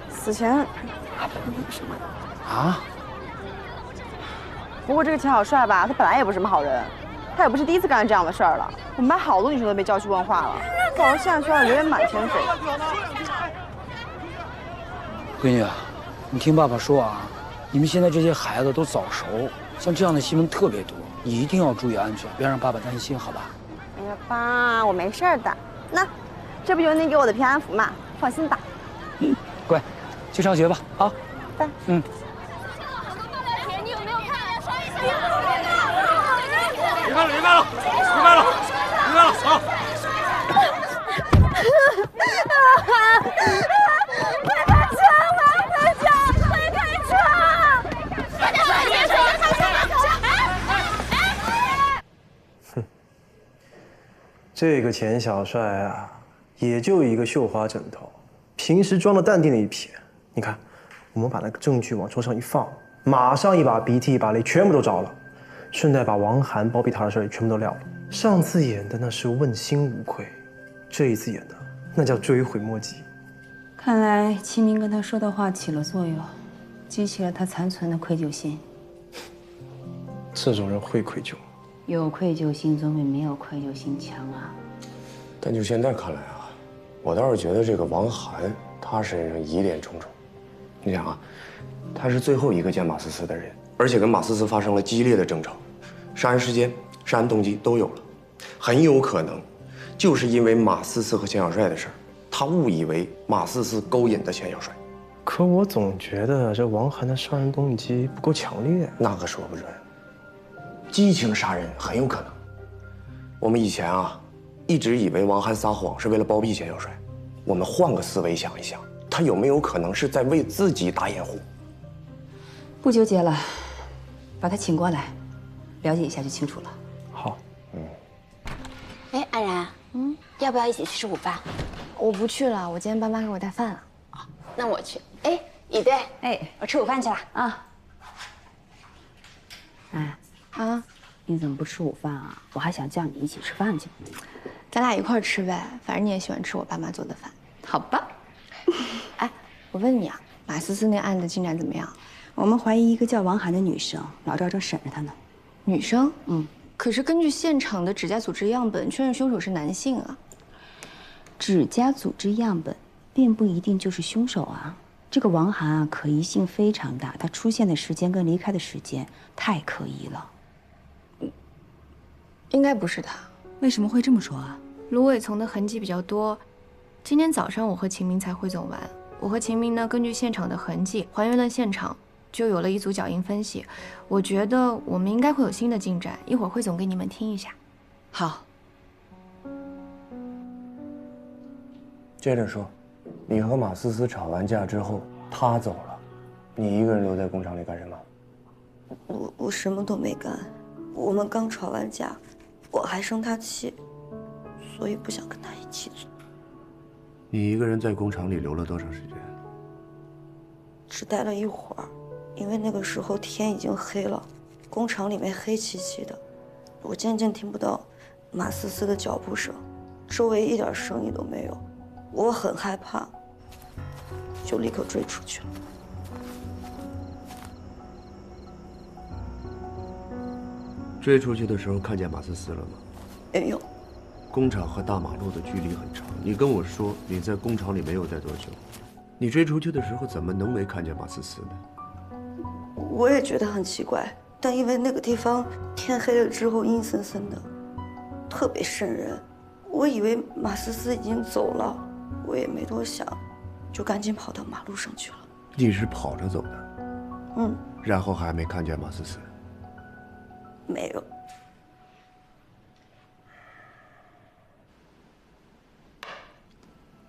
Speaker 15: 死前还碰那个什么。
Speaker 16: 啊？
Speaker 15: 不过这个秦小帅吧，他本来也不是什么好人，他也不是第一次干这样的事儿了。我们班好多女生都被叫去问话了，搞得现在学校人也满天飞。
Speaker 16: 闺女，你听爸爸说啊，你们现在这些孩子都早熟，像这样的新闻特别多，你一定要注意安全，别让爸爸担心，好吧？
Speaker 15: 哎呀，爸，我没事的。那，这不就是您给我的平安符吗？放心吧。
Speaker 16: 嗯，乖，去上学吧，啊。
Speaker 15: 拜。
Speaker 16: 嗯。
Speaker 9: 你有没有看？
Speaker 10: 别拍了，别拍了，别拍了，别拍了，好。
Speaker 9: 快开车！快开车！快开车！快点，快点！
Speaker 13: 这个钱小帅啊，也就一个绣花枕头，平时装的淡定的一撇。你看，我们把那个证据往桌上一放，马上一把鼻涕一把泪全部都着了，顺带把王涵包庇他的事也全部都撂了。上次演的那是问心无愧，这一次演的那叫追悔莫及。
Speaker 11: 看来秦明跟他说的话起了作用，激起了他残存的愧疚心。
Speaker 13: 这种人会愧疚。
Speaker 11: 有愧疚心总比没有愧疚心强啊！
Speaker 20: 但就现在看来啊，我倒是觉得这个王涵他身上疑点重重。你想啊，他是最后一个见马思思的人，而且跟马思思发生了激烈的争吵，杀人时间、杀人动机都有了，很有可能就是因为马思思和钱小帅的事儿，他误以为马思思勾引的钱小帅。
Speaker 13: 可我总觉得这王涵的杀人动机不够强烈。
Speaker 20: 那可说不准。激情杀人很有可能。我们以前啊，一直以为王涵撒谎是为了包庇钱小帅。我们换个思维想一想，他有没有可能是在为自己打掩护？
Speaker 11: 不纠结了，把他请过来，了解一下就清楚了。
Speaker 13: 好，
Speaker 9: 哎，安然，要不要一起去吃午饭？
Speaker 8: 我不去了，我今天爸妈给我带饭了。
Speaker 9: 那我去。哎，以队，
Speaker 11: 哎，
Speaker 9: 我吃午饭去了
Speaker 11: 啊。哎。
Speaker 8: 啊，
Speaker 11: 你怎么不吃午饭啊？我还想叫你一起吃饭去。
Speaker 8: 咱俩一块儿吃呗，反正你也喜欢吃我爸妈做的饭。
Speaker 11: 好吧。
Speaker 8: 哎，我问你啊，马思思那案子进展怎么样？
Speaker 11: 我们怀疑一个叫王涵的女生，老赵正审着她呢。
Speaker 8: 女生？可是根据现场的指甲组织样本，确认凶手是男性啊。
Speaker 11: 指甲组织样本并不一定就是凶手啊。这个王涵啊，可疑性非常大，他出现的时间跟离开的时间太可疑了。
Speaker 8: 应该不是他。
Speaker 11: 为什么会这么说啊？
Speaker 9: 芦苇丛的痕迹比较多。今天早上我和秦明才汇总完，我和秦明呢，根据现场的痕迹还原了现场，就有了一组脚印分析。我觉得我们应该会有新的进展，一会儿汇总给你们听一下。
Speaker 11: 好。
Speaker 20: 接着说，你和马思思吵完架之后，他走了，你一个人留在工厂里干什么？
Speaker 14: 我什么都没干，我们刚吵完架，我还生他气，所以不想跟他一起做。
Speaker 20: 你一个人在工厂里留了多长时间？
Speaker 14: 只待了一会儿，因为那个时候天已经黑了，工厂里面黑漆漆的，我渐渐听不到马思思的脚步声，周围一点声音都没有，我很害怕，就立刻追出去了。
Speaker 20: 追出去的时候看见马思思了吗？
Speaker 14: 没有。
Speaker 20: 工厂和大马路的距离很长，你跟我说你在工厂里没有待多久，你追出去的时候怎么能没看见马思思呢？
Speaker 14: 我也觉得很奇怪，但因为那个地方天黑了之后阴森森的，特别瘆人，我以为马思思已经走了，我也没多想，就赶紧跑到马路上去了。
Speaker 20: 你是跑着走的？
Speaker 14: 嗯，
Speaker 20: 然后还没看见马思思？
Speaker 14: 没有。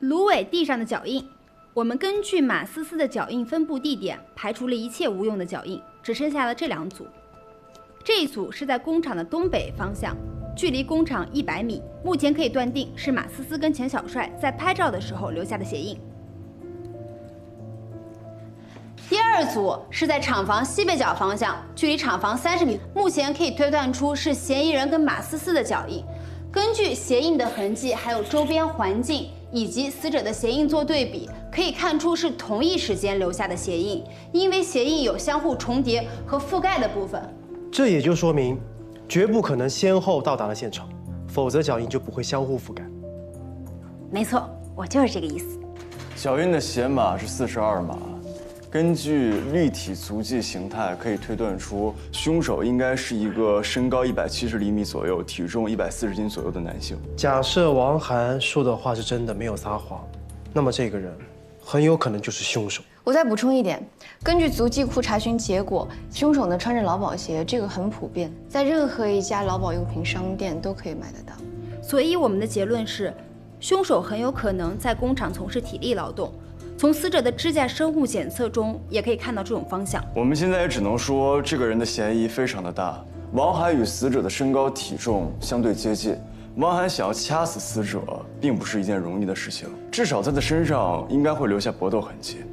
Speaker 6: 芦苇地上的脚印，我们根据马思思的脚印分布地点，排除了一切无用的脚印，只剩下了这2组。这一组是在工厂的东北方向，距离工厂100米，目前可以断定是马思思跟钱小帅在拍照的时候留下的鞋印。第2组是在厂房西北角方向，距离厂房30米，目前可以推断出是嫌疑人跟马思思的脚印。根据鞋印的痕迹，还有周边环境以及死者的鞋印做对比，可以看出是同一时间留下的鞋印，因为鞋印有相互重叠和覆盖的部分。
Speaker 2: 这也就说明，绝不可能先后到达了现场，否则脚印就不会相互覆盖。
Speaker 6: 没错，我就是这个意思。
Speaker 1: 脚印的鞋码是42码。根据立体足迹形态，可以推断出凶手应该是一个身高170厘米左右、体重140斤左右的男性。
Speaker 2: 假设王涵说的话是真的，没有撒谎，那么这个人很有可能就是凶手。
Speaker 8: 我再补充一点，根据足迹库查询结果，凶手呢穿着劳保鞋，这个很普遍，在任何一家劳保用品商店都可以买得到。
Speaker 6: 所以我们的结论是，凶手很有可能在工厂从事体力劳动。从死者的指甲生物检测中也可以看到这种方向。
Speaker 1: 我们现在也只能说，这个人的嫌疑非常的大。王涵与死者的身高体重相对接近，王涵想要掐死死者，并不是一件容易的事情，至少他的身上应该会留下搏斗痕迹。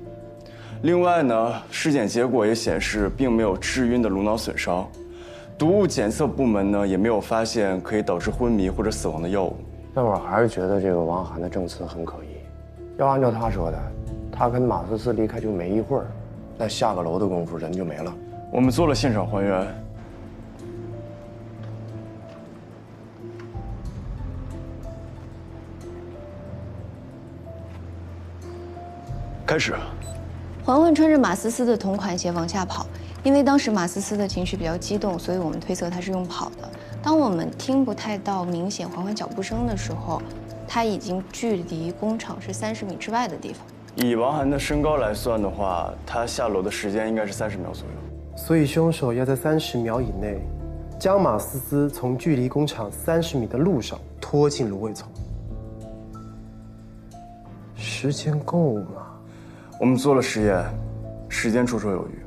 Speaker 1: 另外呢，尸检结果也显示，并没有致晕的颅脑损伤，毒物检测部门呢也没有发现可以导致昏迷或者死亡的药物。
Speaker 20: 但我还是觉得这个王涵的证词很可疑。要按照他说的，他跟马思思离开就没一会儿，那下个楼的功夫人就没了。
Speaker 1: 我们做了现场还原。开始。
Speaker 8: 环环穿着马思思的同款鞋往下跑，因为当时马思思的情绪比较激动，所以我们推测她是用跑的。当我们听不太到明显环环脚步声的时候，她已经距离工厂是30米之外的地方。
Speaker 1: 以王涵的身高来算的话，他下楼的时间应该是30秒左右。
Speaker 2: 所以凶手要在30秒以内，将马思思从距离工厂30米的路上拖进芦苇丛。时间够吗？
Speaker 1: 我们做了实验，时间绰绰有余。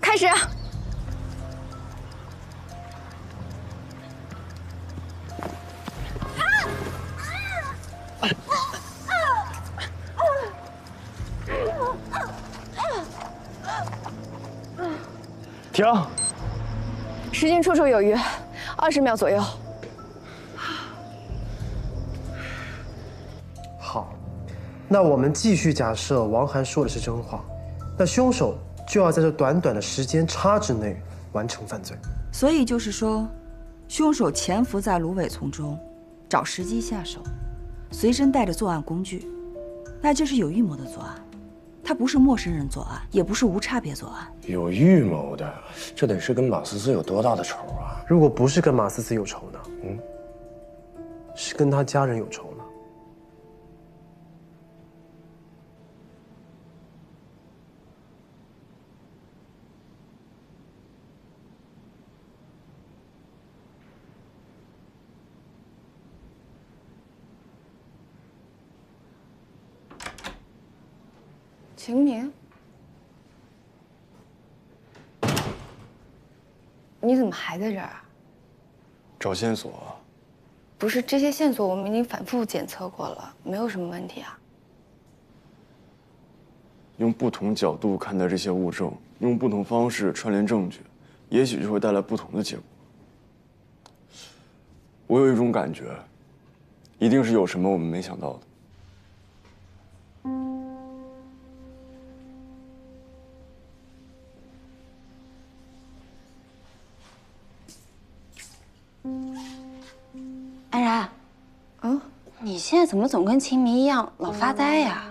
Speaker 6: 开始。
Speaker 2: 停。
Speaker 8: 时间绰绰有余，20秒左右。
Speaker 2: 好，那我们继续假设王涵说的是真话，那凶手就要在这短短的时间差之内完成犯罪。
Speaker 3: 所以就是说，凶手潜伏在芦苇丛中，找时机下手，随身带着作案工具，那就是有预谋的作案。他不是陌生人作案，也不是无差别作案。
Speaker 20: 有预谋的，这得是跟马思思有多大的仇啊？
Speaker 2: 如果不是跟马思思有仇呢？是跟他家人有仇呢？
Speaker 8: 秦明，你怎么还在这儿啊？
Speaker 1: 找线索啊。
Speaker 8: 不是，这些线索我们已经反复检测过了，没有什么问题啊。
Speaker 1: 用不同角度看待这些物证，用不同方式串联证据，也许就会带来不同的结果。我有一种感觉，一定是有什么我们没想到的。
Speaker 6: 安然，你现在怎么总跟秦明一样老发呆呀？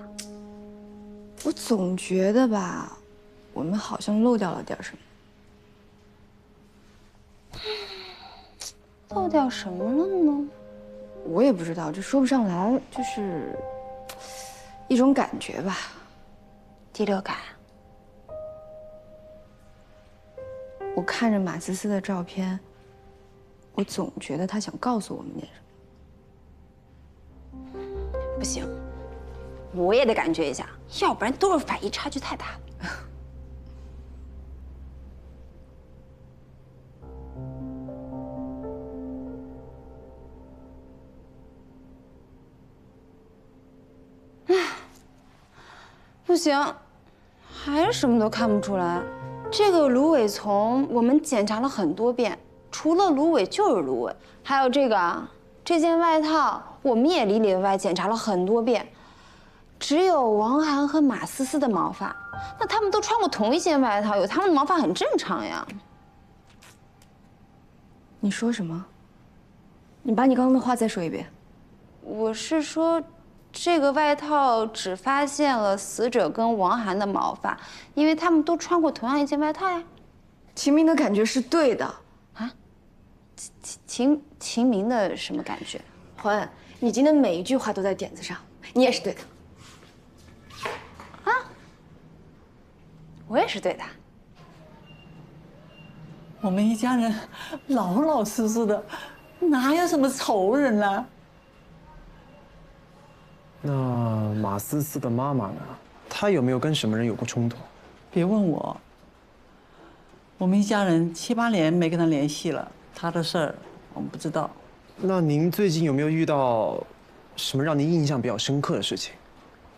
Speaker 8: 我总觉得吧，我们好像漏掉了点什么。
Speaker 6: 漏掉什么了呢？
Speaker 8: 我也不知道，这说不上来，就是一种感觉吧。
Speaker 6: 第六感。
Speaker 8: 我看着马思思的照片，我总觉得他想告诉我们点什么。
Speaker 6: 不行，我也得感觉一下，要不然都是反应差距太大了。不行，还是什么都看不出来。这个芦苇丛我们检查了很多遍，除了芦苇就是芦苇。还有这个啊，这件外套我们也里里外外检查了很多遍，只有王涵和马思思的毛发。那他们都穿过同一件外套，有他们的毛发很正常呀。
Speaker 8: 你说什么？你把你刚刚的话再说一遍。
Speaker 6: 我是说，这个外套只发现了死者跟王涵的毛发，因为他们都穿过同样一件外套呀。
Speaker 8: 秦明的感觉是对的
Speaker 6: 啊？秦明的什么感觉？
Speaker 8: 欢，你今天每一句话都在点子上，你也是对的。
Speaker 6: 啊？我也是对的。
Speaker 19: 我们一家人老老实实的，哪有什么仇人啊？
Speaker 12: 那马思思的妈妈呢？她有没有跟什么人有过冲突？
Speaker 19: 别问我，我们一家人7、8年没跟她联系了，她的事儿我们不知道。
Speaker 12: 那您最近有没有遇到什么让您印象比较深刻的事情？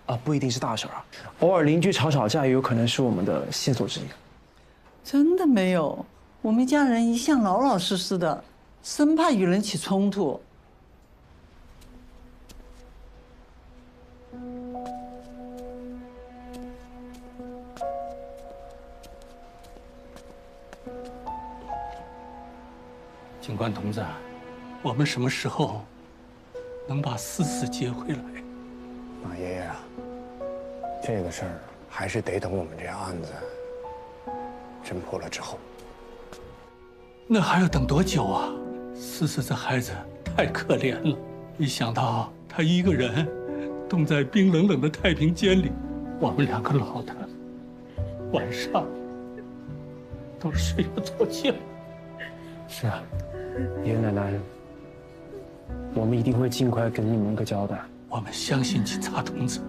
Speaker 12: 啊，不一定是大事啊，偶尔邻居吵架也有可能是我们的线索之一。
Speaker 19: 真的没有，我们一家人一向老老实实的，生怕与人起冲突。
Speaker 10: 警官同志，我们什么时候能把思思接回来？
Speaker 20: 马爷爷啊，这个事儿还是得等我们这案子侦破了之后。
Speaker 10: 那还要等多久啊？思思这孩子太可怜了，一想到她一个人冻在冰冷冷的太平间里，我们2个老的晚上都睡不着觉。
Speaker 12: 是啊，爷爷奶奶，我们一定会尽快给你们一个交代。
Speaker 10: 我们相信警察同志，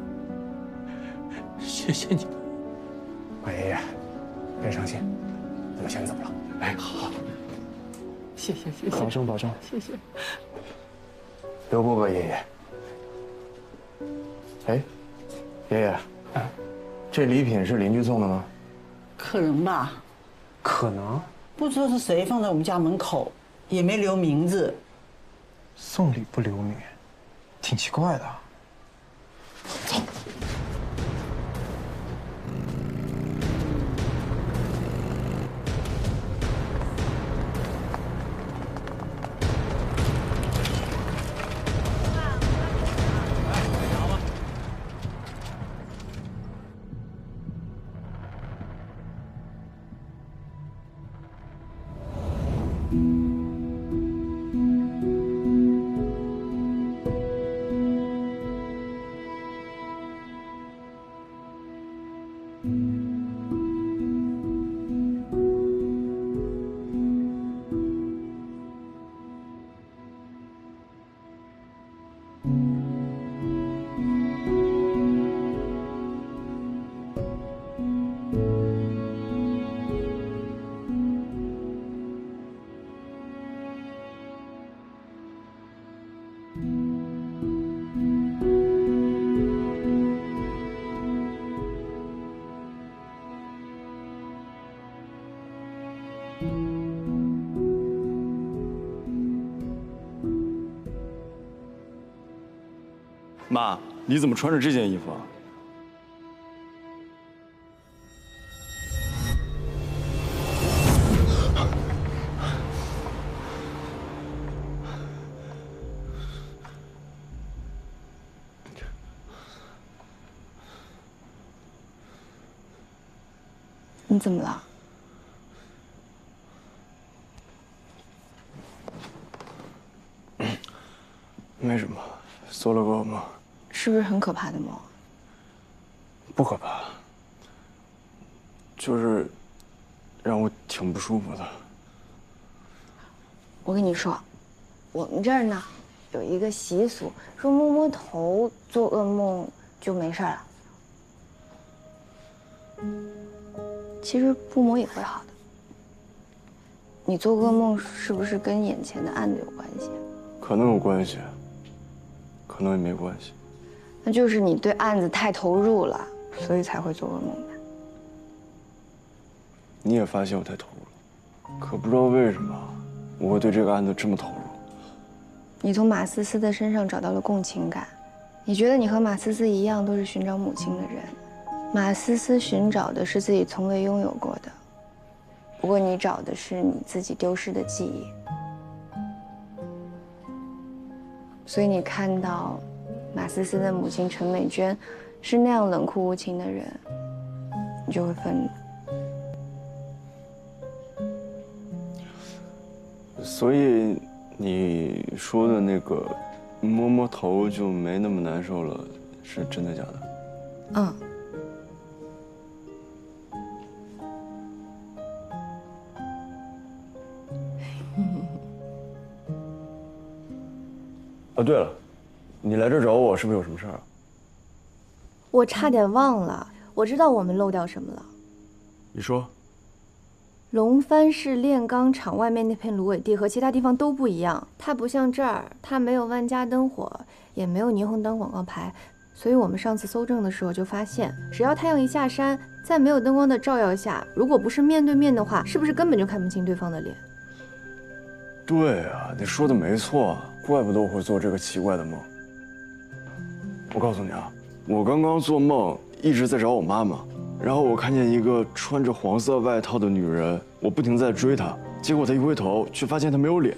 Speaker 10: 谢谢你们。
Speaker 20: 马爷爷，别伤心，我们先走了。
Speaker 10: 哎，好，
Speaker 19: 谢谢，
Speaker 12: 保重保重，
Speaker 19: 谢谢。
Speaker 20: 刘伯伯爷爷，哎，爷爷，这礼品是邻居送的吗？
Speaker 19: 可能吧，
Speaker 12: 可能
Speaker 19: 不知道是谁放在我们家门口，也没留名字。
Speaker 12: 送礼不留名，挺奇怪的。走。
Speaker 1: 妈，你怎么穿着这件衣服啊？
Speaker 8: 你怎么了？
Speaker 1: 没什么，做了个噩梦。
Speaker 8: 是不是很可怕的梦？
Speaker 1: 不可怕，就是让我挺不舒服的。
Speaker 8: 我跟你说，我们这儿呢有一个习俗，说摸摸头做噩梦就没事了。其实不摸也会好的。你做噩梦是不是跟眼前的案子有关系？
Speaker 1: 可能有关系，可能也没关系。
Speaker 8: 那就是你对案子太投入了，所以才会做噩梦吧？
Speaker 1: 你也发现我太投入了，可不知道为什么我会对这个案子这么投入。
Speaker 8: 你从马思思的身上找到了共情感，你觉得你和马思思一样，都是寻找母亲的人。马思思寻找的是自己从未拥有过的，不过你找的是你自己丢失的记忆。所以你看到马思思的母亲陈美娟是那样冷酷无情的人，你就会愤怒。
Speaker 1: 所以你说的那个摸摸头就没那么难受了，是真的假的？
Speaker 8: 嗯。
Speaker 1: 哦，对了，你来这儿找我是不是有什么事儿啊？
Speaker 9: 我差点忘了，我知道我们漏掉什么了。
Speaker 1: 你说。
Speaker 9: 龙帆市炼钢厂外面那片芦苇地和其他地方都不一样，它不像这儿，它没有万家灯火，也没有霓虹灯广告牌，所以我们上次搜证的时候就发现，只要太阳一下山，在没有灯光的照耀下，如果不是面对面的话，是不是根本就看不清对方的脸？
Speaker 1: 对啊，你说的没错，怪不得我会做这个奇怪的梦。我告诉你啊，我刚刚做梦一直在找我妈妈，然后我看见一个穿着黄色外套的女人，我不停在追她，结果她一回头，却发现她没有脸。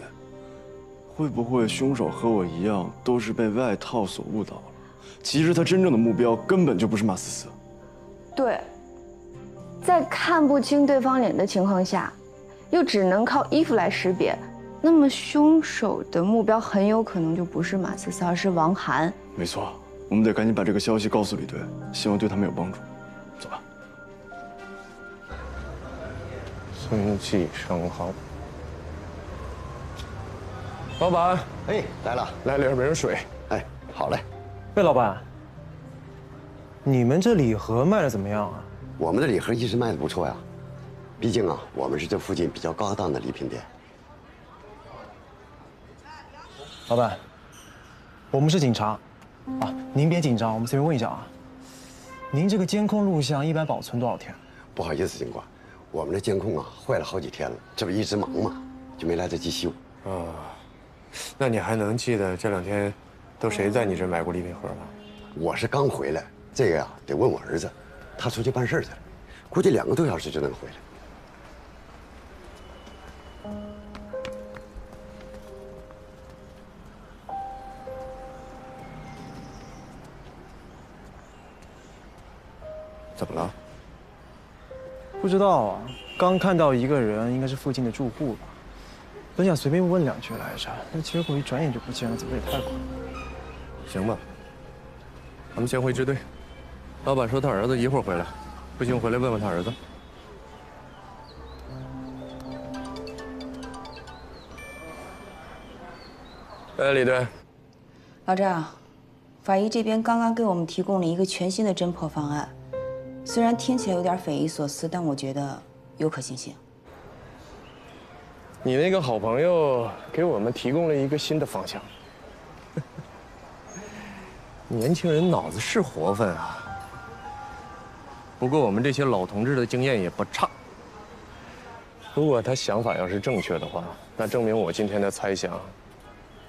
Speaker 1: 会不会凶手和我一样，都是被外套所误导了？其实他真正的目标根本就不是马思思。
Speaker 8: 对，在看不清对方脸的情况下，又只能靠衣服来识别，那么凶手的目标很有可能就不是马思思，而是王涵。
Speaker 1: 没错，我们得赶紧把这个消息告诉李队，希望对他们有帮助。走吧。
Speaker 20: 孙继生好。老板，
Speaker 7: 哎，来了，
Speaker 20: 来两瓶水。
Speaker 7: 哎，好嘞。
Speaker 13: 魏老板，你们这礼盒卖的怎么样啊？
Speaker 7: 我们的礼盒一直卖的不错呀，毕竟啊，我们是这附近比较高档的礼品店。
Speaker 13: 老板，我们是警察，啊，您别紧张，我们随便问一下啊。您这个监控录像一般保存多少天？
Speaker 7: 不好意思，警官，我们的监控啊坏了好几天了，这不一直忙嘛，就没来得及修。
Speaker 20: 啊，那你还能记得这两天都谁在你这买过礼品盒吗？
Speaker 7: 我是刚回来，这个呀得问我儿子，他出去办事去了，估计2个多小时就能回来。
Speaker 20: 怎么了？
Speaker 13: 不知道啊，刚看到一个人，应该是附近的住户吧。本想随便问2句来着，那结果一转眼就不见了，走得也太快了。
Speaker 20: 行吧，咱们先回支队。老板说他儿子一会儿回来，不行回来问问他儿子。哎，李队，
Speaker 3: 老赵，法医这边刚刚给我们提供了一个全新的侦破方案，虽然听起来有点匪夷所思，但我觉得有可行性。
Speaker 20: 你那个好朋友给我们提供了一个新的方向。年轻人脑子是活泛啊，不过我们这些老同志的经验也不差。如果他想法要是正确的话，那证明我今天的猜想，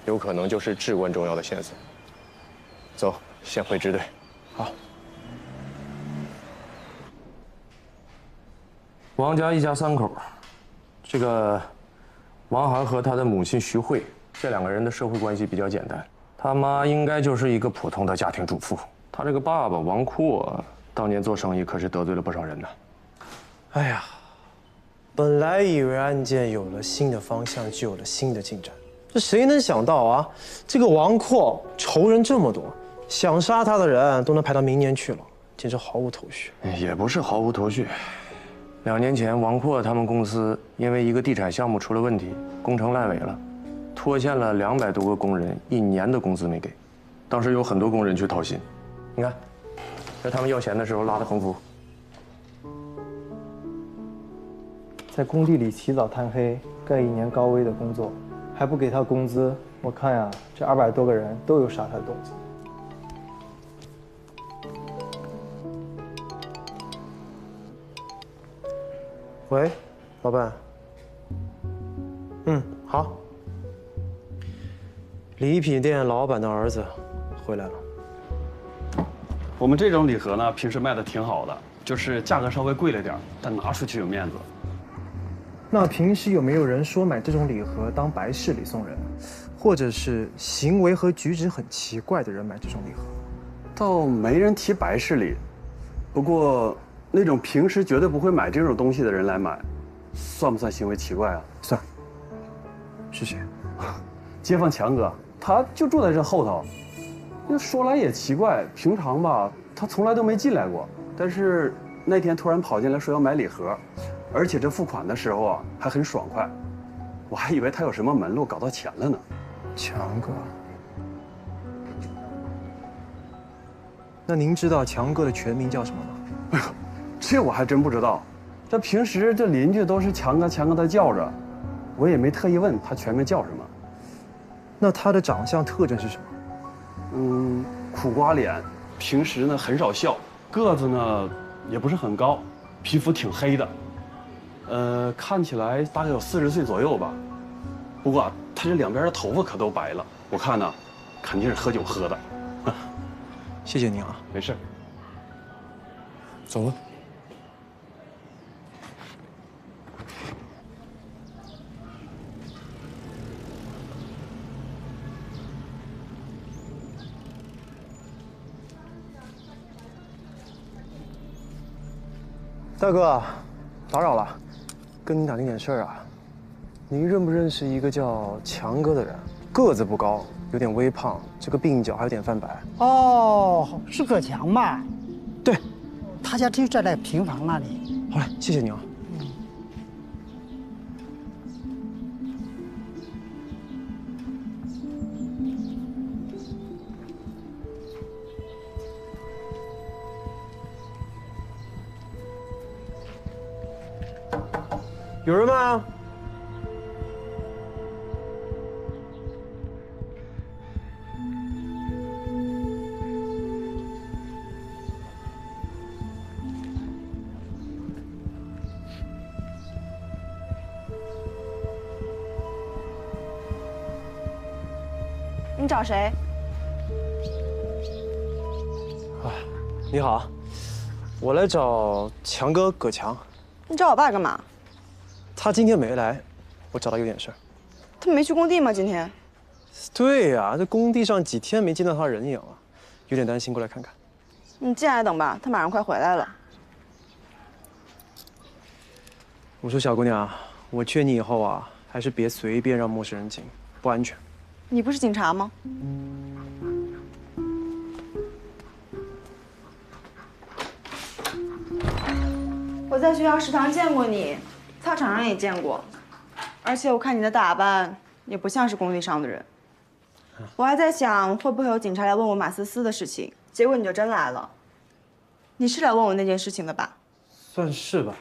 Speaker 20: 有可能就是至关重要的线索。走，先回支队。
Speaker 13: 好。王家一家3口，这个王涵和他的母亲徐慧，这2个人的社会关系比较简单。他妈应该就是一个普通的家庭主妇。他这个爸爸王阔，当年做生意可是得罪了不少人呢。
Speaker 12: 哎呀，本来以为案件有了新的方向，就有了新的进展，这谁能想到啊？这个王阔仇人这么多，想杀他的人都能排到明年去了，简直毫无头绪。
Speaker 13: 也不是毫无头绪。2年前，王阔他们公司因为一个地产项目出了问题，工程烂尾了，拖欠了200多个工人1年的工资没给。当时有很多工人去讨薪，你看，这他们要钱的时候拉的横幅。
Speaker 5: 在工地里起早贪黑，干1年高危的工作，还不给他工资，我看呀，这200多个人都有杀他的动机。
Speaker 12: 喂，老板。好。礼品店老板的儿子回来了。
Speaker 1: 我们这种礼盒呢，平时卖的挺好的，就是价格稍微贵了点，但拿出去有面子。
Speaker 12: 那平时有没有人说买这种礼盒当白事礼送人，或者是行为和举止很奇怪的人买这种礼盒？
Speaker 1: 倒没人提白事礼，不过那种平时绝对不会买这种东西的人来买，算不算行为奇怪啊？
Speaker 12: 算。是谁？
Speaker 1: 街坊强哥，他就住在这后头。那说来也奇怪，平常吧，他从来都没进来过，但是那天突然跑进来说要买礼盒，而且这付款的时候啊还很爽快，我还以为他有什么门路搞到钱了呢。
Speaker 12: 强哥，那您知道强哥的全名叫什么吗？
Speaker 1: 哎呦，这我还真不知道。这平时这邻居都是强哥强哥的叫着，我也没特意问他全名叫什么。
Speaker 12: 那他的长相特征是什么？
Speaker 1: 苦瓜脸，平时呢很少笑，个子呢也不是很高，皮肤挺黑的，看起来大概有40岁左右吧。不过他这两边的头发可都白了，我看呢，肯定是喝酒喝的。
Speaker 12: 谢谢您啊，
Speaker 1: 没事。
Speaker 13: 走吧。
Speaker 12: 大哥，打扰了，跟您打听点事儿啊。您认不认识一个叫强哥的人？个子不高，有点微胖，这个鬓角还有点泛白。
Speaker 21: 哦，是葛强吧？
Speaker 12: 对，
Speaker 21: 他家就在那平房那里。
Speaker 12: 好嘞，谢谢你啊。有人吗？
Speaker 15: 你找谁？
Speaker 12: 你好，我来找强哥葛强。
Speaker 15: 你找我爸干嘛？
Speaker 12: 他今天没来，我找他有点事儿。
Speaker 15: 他没去工地吗？今天？
Speaker 12: 对呀，这工地上几天没见到他人影了，有点担心，过来看看。
Speaker 15: 你进来等吧，他马上快回来了。
Speaker 12: 我说小姑娘，我劝你以后啊，还是别随便让陌生人进，不安全。
Speaker 15: 你不是警察吗？我在学校食堂见过你，操场上也见过，而且我看你的打扮也不像是工地上的人。我还在想会不会有警察来问我马思思的事情，结果你就真来了。你是来问我那件事情的吧？
Speaker 12: 算是吧。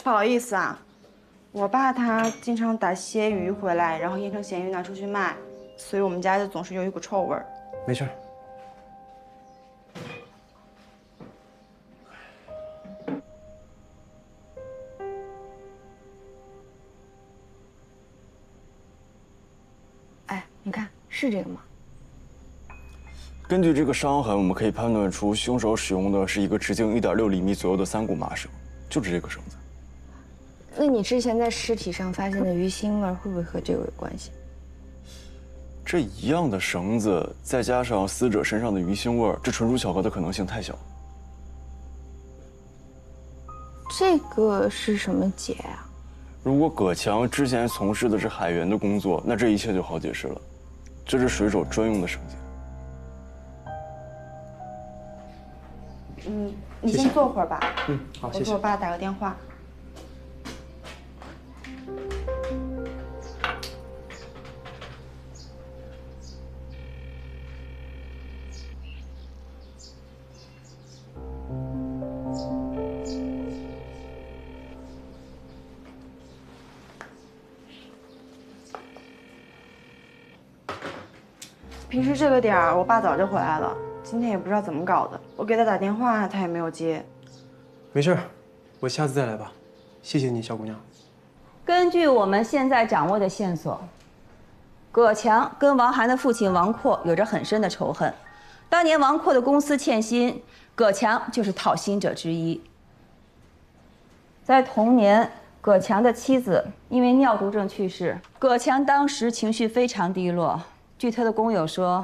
Speaker 23: 不好意思啊，我爸他经常打鲜鱼回来，然后腌成咸鱼拿出去卖，所以我们家就总是有一股臭味儿。
Speaker 12: 没事。
Speaker 8: 哎，你看是这个吗？
Speaker 1: 根据这个伤痕，我们可以判断出凶手使用的是一个直径1.6厘米左右的3股麻绳，就是这个绳子。
Speaker 8: 那你之前在尸体上发现的鱼腥味会不会和这个有关系？
Speaker 1: 这一样的绳子，再加上死者身上的鱼腥味，这纯属巧合的可能性太小。
Speaker 8: 这个是什么结啊？
Speaker 1: 如果葛强之前从事的是海员的工作，那这一切就好解释了。这是水手专用的绳结。
Speaker 23: 你先坐会儿吧。
Speaker 12: 好，
Speaker 23: 我给我爸打个电话。平时这个点儿，我爸早就回来了。今天也不知道怎么搞的，我给他打电话，他也没有接。
Speaker 12: 没事，我下次再来吧。谢谢你，小姑娘。
Speaker 3: 根据我们现在掌握的线索，葛强跟王涵的父亲王阔有着很深的仇恨。当年王阔的公司欠薪，葛强就是讨薪者之一。在同年，葛强的妻子因为尿毒症去世，葛强当时情绪非常低落。据他的工友说，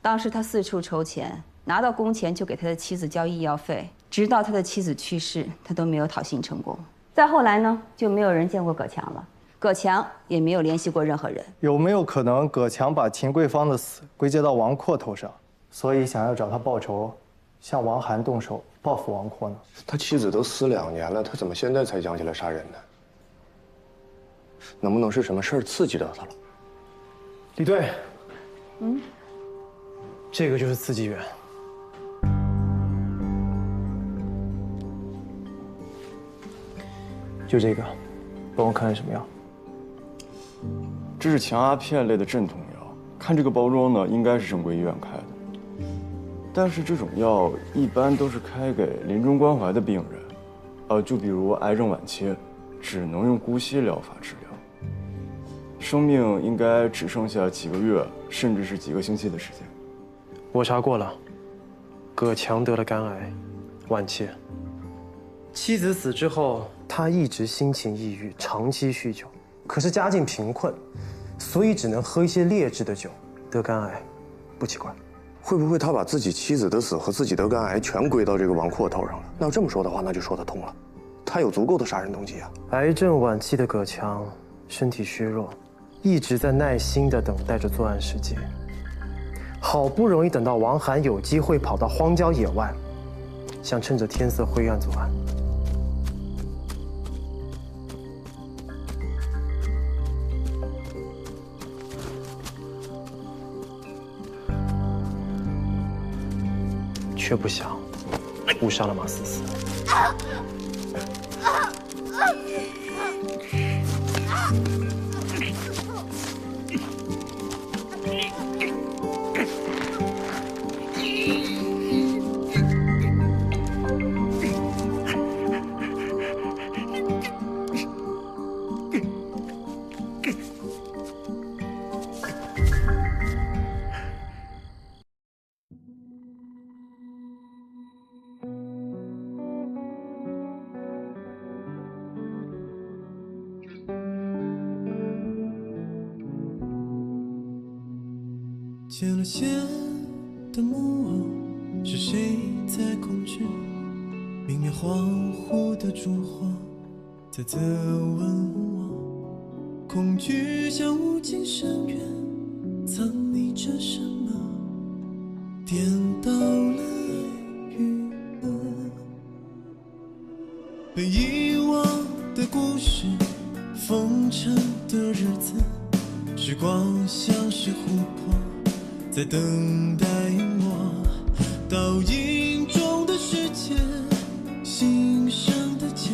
Speaker 3: 当时他四处筹钱，拿到工钱就给他的妻子交医药费，直到他的妻子去世，他都没有讨薪成功。再后来呢，就没有人见过葛强了，葛强也没有联系过任何人。
Speaker 5: 有没有可能葛强把秦桂芳的死归结到王阔头上，所以想要找他报仇，向王涵动手报复王阔呢？
Speaker 20: 他妻子都死2年了，他怎么现在才想起来杀人呢？能不能是什么事儿刺激到他了？
Speaker 12: 李队，这个就是刺激源。就这个，帮我看看什么药？
Speaker 1: 这是强鸦片类的镇痛药，看这个包装呢，应该是正规医院开的。但是这种药一般都是开给临终关怀的病人，就比如癌症晚期，只能用姑息疗法治疗，生命应该只剩下几个月，甚至是几个星期的时间。
Speaker 12: 我查过了，葛强得了肝癌，晚期。妻子死之后，他一直心情抑郁，长期酗酒，可是家境贫困，所以只能喝一些劣质的酒，得肝癌，不奇怪。
Speaker 20: 会不会他把自己妻子的死和自己得肝癌全归到这个王阔头上了？那要这么说的话，那就说得通了，他有足够的杀人动机啊。
Speaker 12: 癌症晚期的葛强身体虚弱，一直在耐心地等待着作案时机。好不容易等到王涵有机会跑到荒郊野外，想趁着天色灰暗作案。却不想误杀了马思思。
Speaker 4: 见了线的木偶，是谁在控制？明灭恍惚的烛火，在责问我。恐惧像无尽深渊，藏匿着什么？颠倒了爱与恶，被遗忘的故事，封尘的日子，时光像是琥珀。在等待我，倒影中的世界，心上的茧，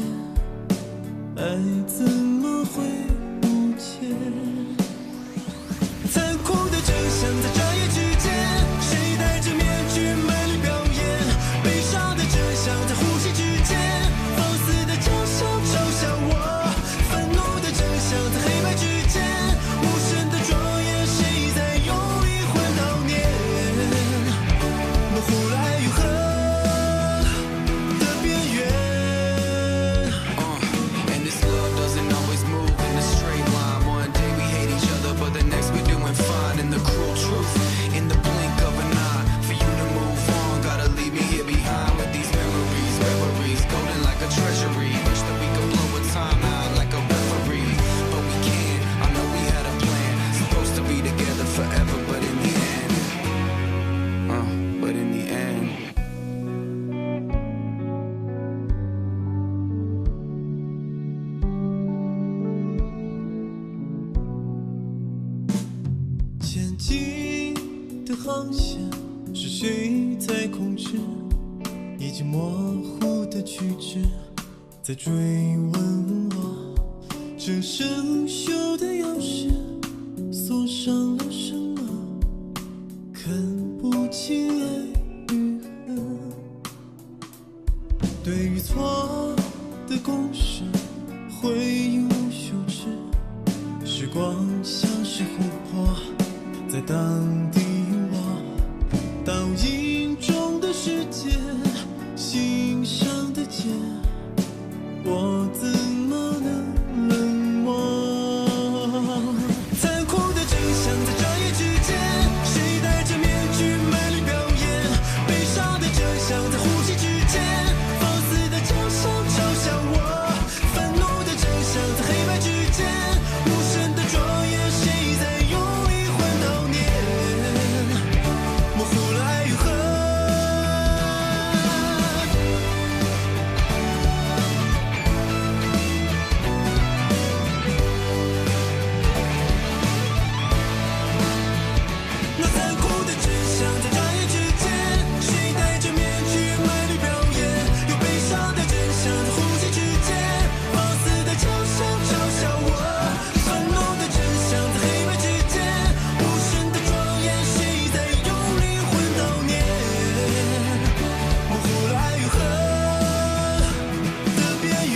Speaker 4: 航线是谁在控制？已经模糊的曲直在追问我，这生锈的钥匙锁上了什么？看不清爱与恨。对与错的公式，回忆无休止。时光像是琥珀，在荡涤我倒影中的世界，心上的结，我怎么能冷漠？残酷的真相在转眼之间，谁戴着面具卖力表演？悲伤的真相在呼吸之间，放肆的假象嘲笑我。愤怒的真相在黑白之间，无声的庄严，谁在用灵魂悼念？模糊了爱与恨。那残酷的真相在转眼之间，谁戴着面具卖力表演？有悲伤的真相在呼吸之间，放肆的假象嘲笑我。愤怒的真相在黑白之间，无声的庄严，谁在用灵魂悼念？模糊了爱与恨的边缘。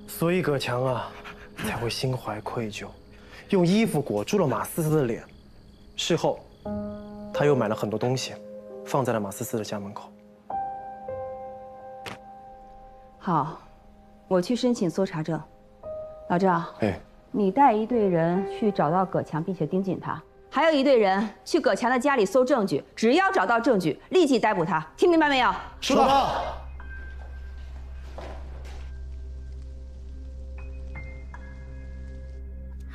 Speaker 12: 所以葛强啊，才会心怀愧疚，用衣服裹住了马思思的脸。事后，他又买了很多东西，放在了马思思的家门口。
Speaker 3: 好，我去申请搜查证。老赵，
Speaker 20: 哎，
Speaker 3: 你带一队人去找到葛强，并且盯紧他，还有一队人去葛强的家里搜证据，只要找到证据，立即逮捕他。听明白没有？
Speaker 12: 收到。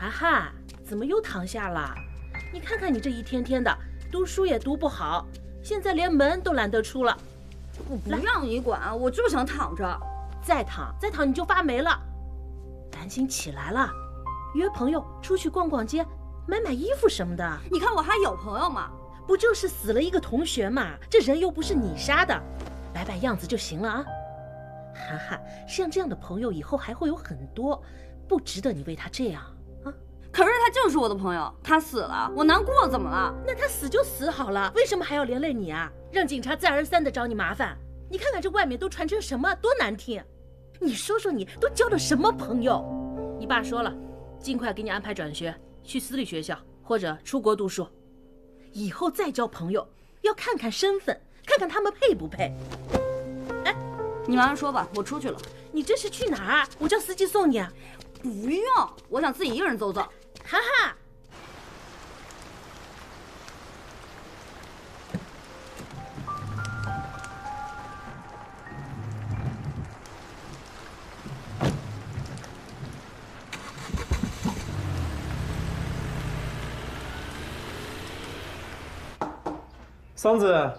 Speaker 17: 涵涵，怎么又躺下了？你看看你这一天天的，读书也读不好，现在连门都懒得出了。
Speaker 15: 我不让你管，我就想躺着。
Speaker 17: 再躺你就发霉了。赶紧起来了，约朋友出去逛逛街，买衣服什么的。
Speaker 15: 你看我还有朋友吗？
Speaker 17: 不就是死了一个同学嘛，这人又不是你杀的，摆样子就行了啊。涵涵，像这样的朋友以后还会有很多，不值得你为他这样。
Speaker 15: 可是他就是我的朋友，他死了，我难过，怎么了？
Speaker 17: 那他死就死好了，为什么还要连累你啊？让警察再而三的找你麻烦。你看看这外面都传成什么，多难听！你说说你都交了什么朋友？你爸说了，尽快给你安排转学，去私立学校或者出国读书。以后再交朋友，要看看身份，看看他们配不配。哎，
Speaker 16: 你马上说吧，我出去了。
Speaker 17: 你这是去哪儿？我叫司机送你啊。
Speaker 16: 不用，我想自己一个人走走。
Speaker 17: 哈哈。
Speaker 12: 桑子，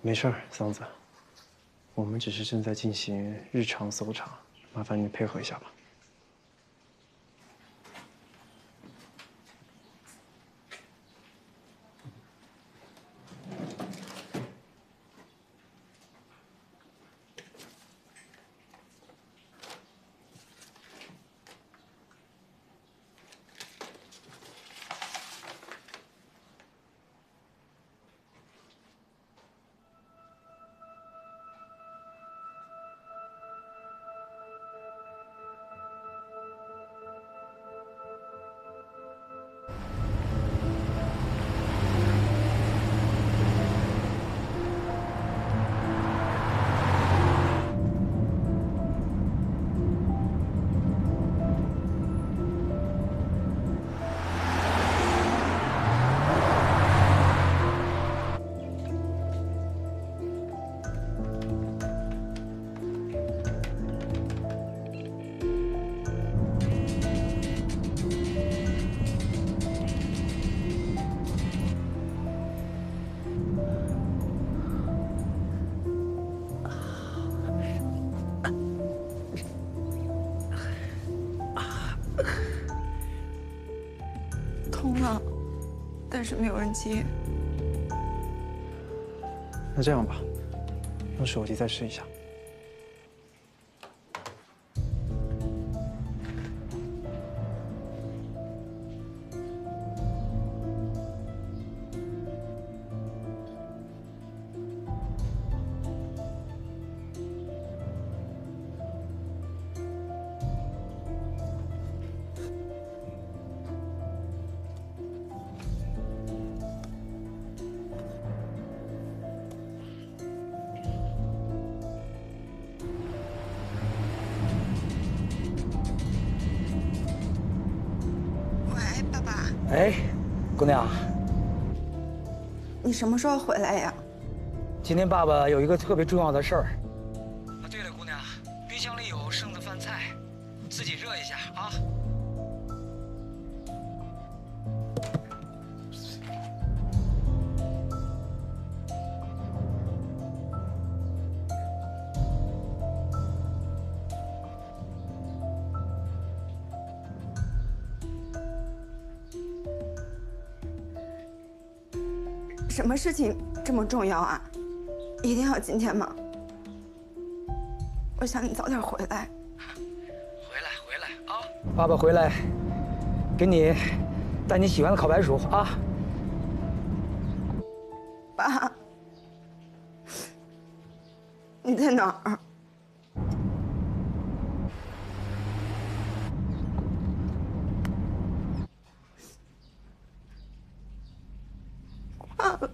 Speaker 13: 没事儿，桑子，我们只是正在进行日常搜查，麻烦你配合一下吧。
Speaker 18: 通了，但是没有人接。
Speaker 13: 那这样吧，用手机再试一下。
Speaker 21: 哎，姑娘，
Speaker 18: 你什么时候回来呀？
Speaker 21: 今天爸爸有一个特别重要的事儿。啊，对了，姑娘，冰箱里有剩的饭菜，自己热一下啊。
Speaker 18: 什么事情这么重要啊？一定要今天吗？我想你早点回来。
Speaker 21: 回来啊！爸爸回来，给你带你喜欢的烤白薯啊。
Speaker 18: 爸，你在哪儿？爸爸。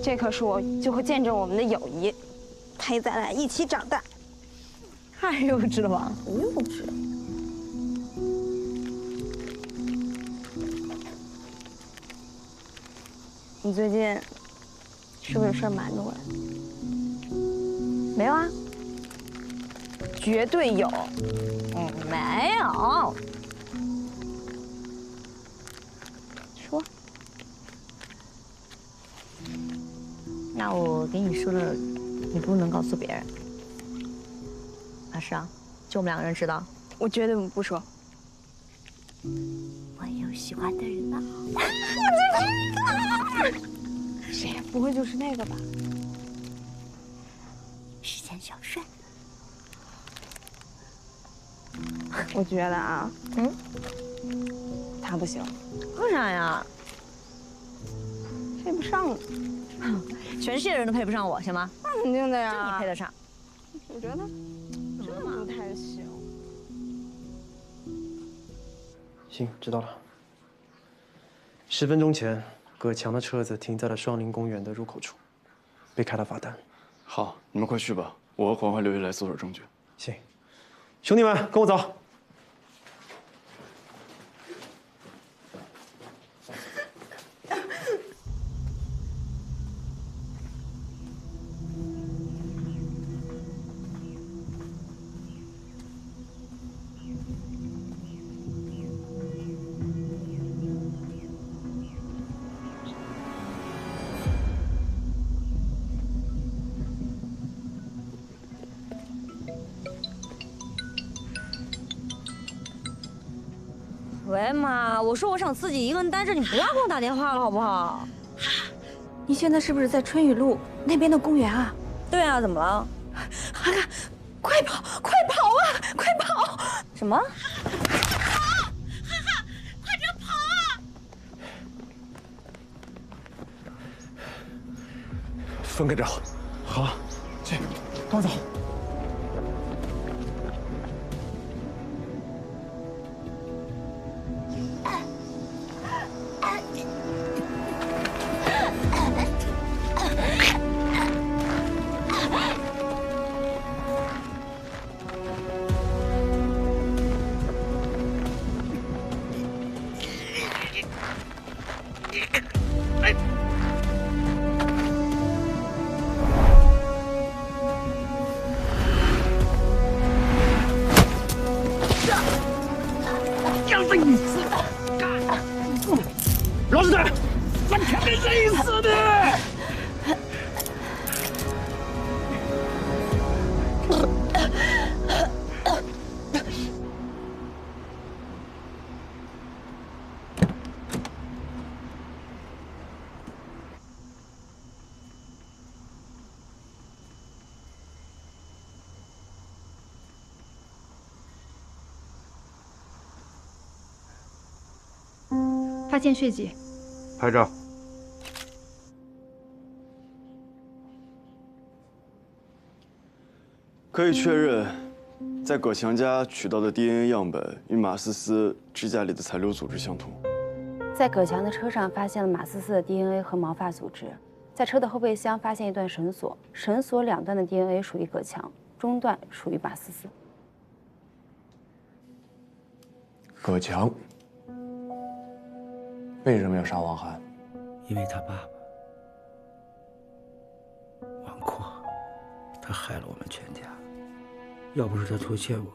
Speaker 15: 这棵树就会见证我们的友谊，陪咱俩一起长大。太幼稚了吧？不幼稚。你最近是不是有事瞒着我呀？没有啊？绝对有。没有。说。
Speaker 11: 那我给你说了，你不能告诉别人。啊，是啊，就我们两个人知道。
Speaker 15: 我绝对不说。
Speaker 11: 我有喜欢的人了。
Speaker 15: 谁呀？不会就是那个吧？
Speaker 11: 时间小帅。
Speaker 15: 我觉得啊，他不行。
Speaker 11: 为啥呀？
Speaker 15: 配不上你。
Speaker 11: 全世界人都配不上我，行吗？
Speaker 15: 那肯定的呀。
Speaker 11: 就你配得上。
Speaker 15: 我觉得真不太行。
Speaker 12: 行，知道了。10分钟前，葛强的车子停在了双林公园的入口处，被开了罚单。
Speaker 1: 好，你们快去吧，我和黄怀留下来搜索证据。
Speaker 12: 行，兄弟们，跟我走。
Speaker 11: 喂，妈，我说我想自己一个人待着，你不要给我打电话了，好不好？
Speaker 3: 你现在是不是在春雨路那边的公园啊？
Speaker 11: 对啊，怎么了？
Speaker 3: 涵涵，快跑，快跑啊，快跑！
Speaker 11: 什么？
Speaker 3: 快点跑啊！
Speaker 1: 分开找。
Speaker 12: 好，去，跟我走。
Speaker 10: 要是你死了，老实点，咱肯定累死的。
Speaker 14: 发现血迹，
Speaker 1: 拍照。可以确认，在葛强家取到的 DNA 样本与马思思指甲里的残留组织相同。
Speaker 6: 在葛强的车上发现了马思思的 DNA 和毛发组织，在车的后备箱发现一段绳索，绳索两端的 DNA 属于葛强，中段属于马思思。
Speaker 20: 葛强为什么要杀王涵？
Speaker 22: 因为他爸爸王阔，他害了我们全家。要不是他拖欠我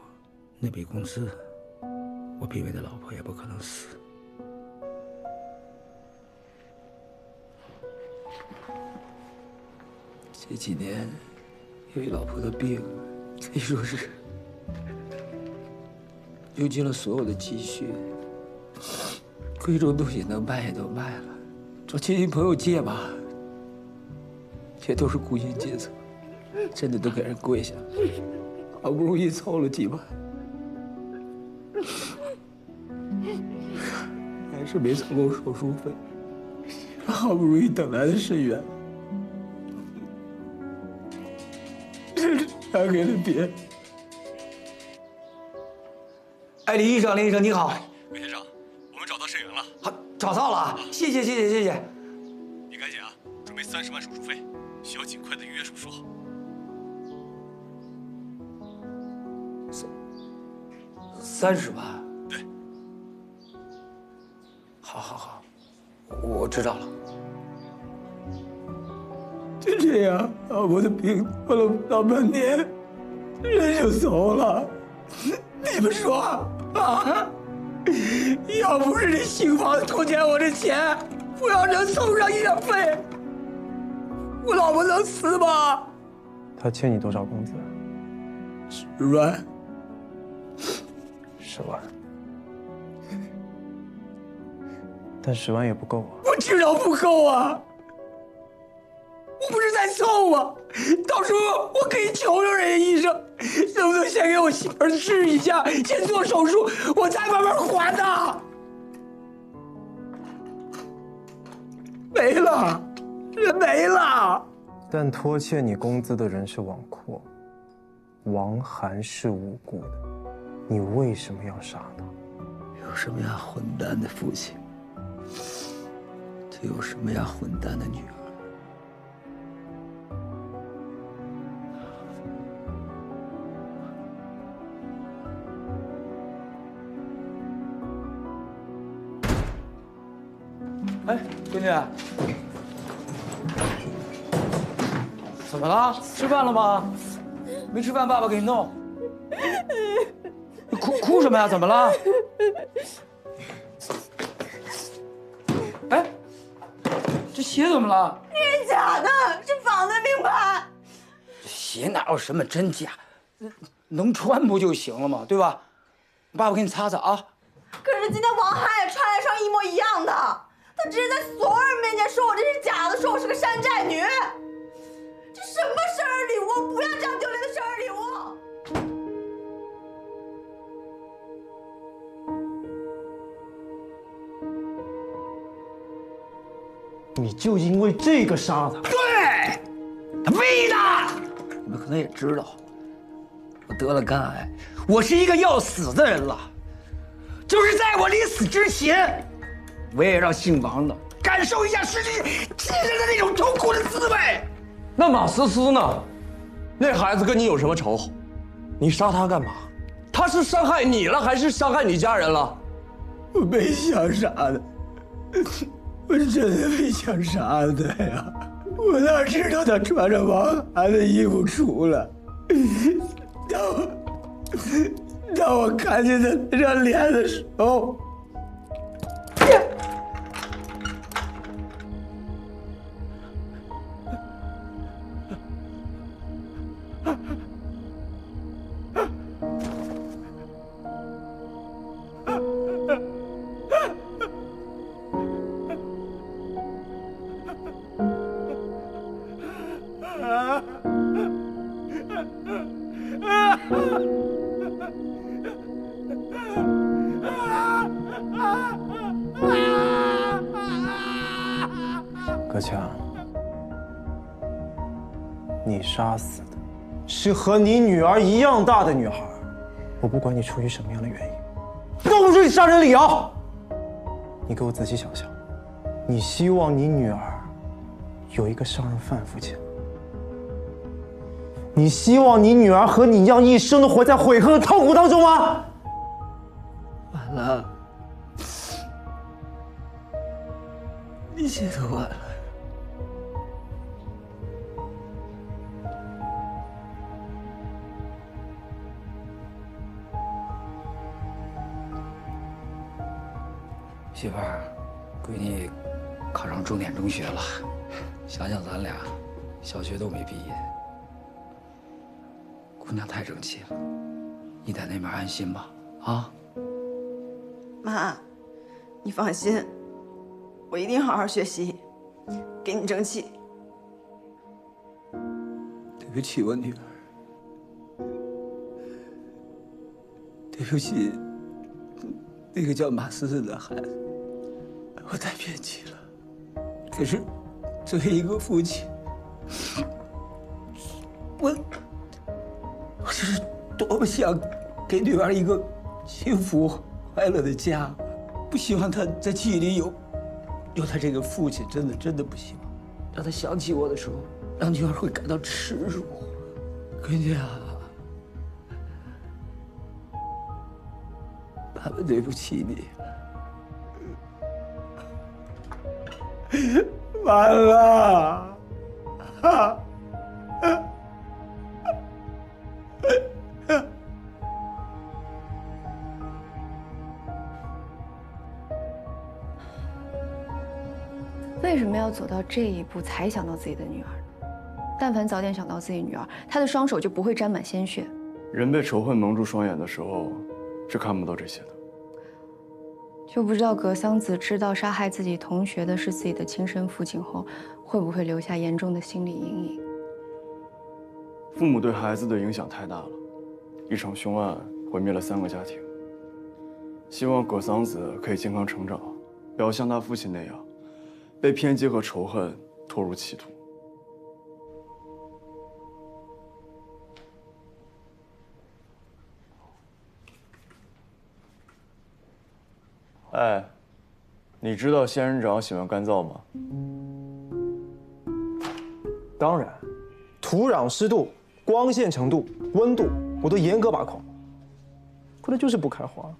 Speaker 22: 那笔工资，我濒危的老婆也不可能死。这几年，由于老婆的病，可以说是用尽了所有的积蓄，贵重东西能卖也都卖了，找亲戚朋友借吧，也都是工薪阶层，真的都给人跪下，好不容易凑了几万，还是没凑够手术费，好不容易等来的肾源，还给了别人。哎，林医生，林医生你好。
Speaker 24: 韦先生，我们找到肾源了。
Speaker 22: 好，找到了，谢谢谢谢谢谢。
Speaker 24: 你赶紧啊，准备4
Speaker 2: 30万手术费，需要尽快的预约手术。
Speaker 22: 30万？
Speaker 2: 对。
Speaker 22: 好，我知道了。就这样，我的病拖了老半年，人就走了。你们说啊？要不是这新房拖欠我这钱，我要能凑上医药费，我老婆能死吗？
Speaker 13: 他欠你多少工资
Speaker 22: ？10万。
Speaker 13: 10万。但10万也不够啊。
Speaker 22: 我知道不够啊。我不是在凑吗？到时候我可以求求人家医生，能不能先给我媳妇儿治一下，先做手术，我再慢慢还的。没了，人没了。
Speaker 13: 但拖欠你工资的人是王阔，王涵是无辜的，你为什么要杀他？
Speaker 22: 有什么样混蛋的父亲，就有什么样混蛋的女儿。哎，闺女，怎么了？吃饭了吗？没吃饭，爸爸给你弄。你哭什么呀？怎么了？哎，这鞋怎么了？
Speaker 23: 这是假的，是仿的名牌。
Speaker 22: 这鞋哪有什么真假？能穿不就行了吗？对吧？爸爸给你擦擦啊。
Speaker 23: 可是今天王涵也穿了双一模一样的。他直接在所有人面前说我这是假的，说我是个山寨女，这什么生日礼物？不要这样丢脸的生日礼
Speaker 12: 物。你就因为这个杀他？
Speaker 22: 对，他为的。你们可能也知道，我得了肝癌，我是一个要死的人了。就是在我临死之前。我也让姓王的感受一下失去亲人的那种痛苦的滋味。
Speaker 9: 那马思思呢？那孩子跟你有什么仇？你杀他干嘛？他是伤害你了，还是伤害你家人了？
Speaker 22: 我没想杀他，我真的没想杀他呀！我哪知道他穿着王涵的衣服出来。当我看见他那张脸的时候。
Speaker 13: 葛强，你杀死的是和你女儿一样大的女孩，我不管你出于什么样的原因，都不是你杀人理由。你给我仔细想想，你希望你女儿有一个杀人犯父亲？你希望你女儿和你一样一生都活在悔恨和痛苦当中吗？
Speaker 22: 完了，一切都完了。媳妇儿，闺女考上重点中学了，想想咱俩，小学都没毕业。姑娘太争气了，你在那边安心吧，啊？
Speaker 18: 妈，你放心，我一定好好学习，给你争气。
Speaker 22: 对不起，我女儿，对不起，那个叫马思思的孩子，我太偏激了。可是，作为一个父亲，我就是多么想给女儿一个幸福快乐的家，不希望她在记忆里有她这个父亲，真的不希望。当他想起我的时候，让女儿会感到耻辱。闺女啊，爸爸对不起你。
Speaker 13: 完了！
Speaker 15: 为什么要走到这一步才想到自己的女儿呢？但凡早点想到自己女儿，他的双手就不会沾满鲜血。
Speaker 1: 人被仇恨蒙住双眼的时候，是看不到这些的。
Speaker 15: 就不知道葛桑子知道杀害自己同学的是自己的亲生父亲后，会不会留下严重的心理阴影？
Speaker 1: 父母对孩子的影响太大了，一场凶案毁灭了3个家庭。希望葛桑子可以健康成长，不要像他父亲那样，被偏激和仇恨拖入歧途。哎，你知道仙人掌喜欢干燥吗？
Speaker 12: 当然，土壤湿度、光线程度、温度，我都严格把控。可它就是不开花。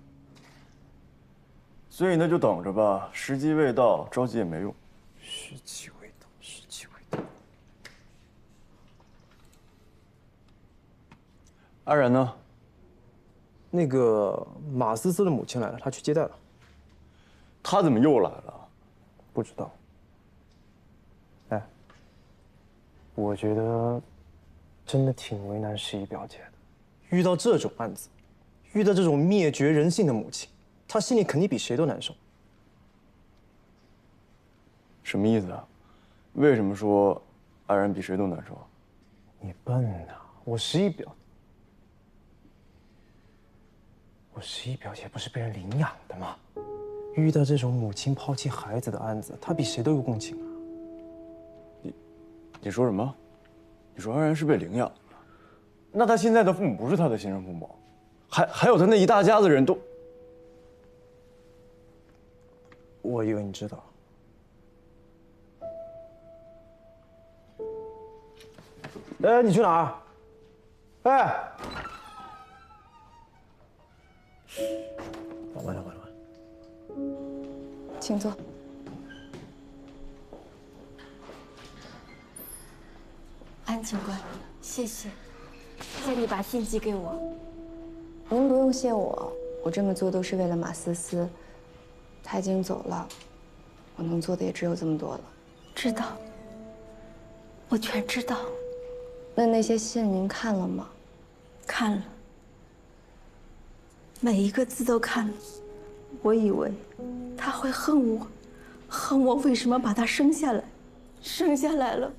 Speaker 1: 所以那就等着吧，时机未到，着急也没用。
Speaker 12: 时机未到，时机未到。
Speaker 1: 安然呢？
Speaker 12: 那个马思思的母亲来了，她去接待了。
Speaker 1: 她怎么又来了？
Speaker 12: 不知道。哎，我觉得真的挺为难十一表姐的。遇到这种案子，遇到这种灭绝人性的母亲，她心里肯定比谁都难受。
Speaker 1: 什么意思啊？为什么说安然比谁都难受？
Speaker 12: 你笨呐！我十一表姐不是被人领养的吗？遇到这种母亲抛弃孩子的案子，她比谁都有共情啊。
Speaker 1: 你说什么？你说安然是被领养的？那她现在的父母不是她的亲生父母，还有她那一大家子人都……
Speaker 12: 我以为你知道。哎，你去哪儿？哎，完了。
Speaker 15: 请坐。
Speaker 7: 安警官，谢谢，谢谢你把信寄给我。
Speaker 15: 您不用谢我，我这么做都是为了马思思。她已经走了，我能做的也只有这么多了。
Speaker 7: 知道，我全知道。
Speaker 15: 那些信您看了吗？
Speaker 7: 看了，每一个字都看了。我以为他会恨我，恨我为什么把他生下来，生下来了，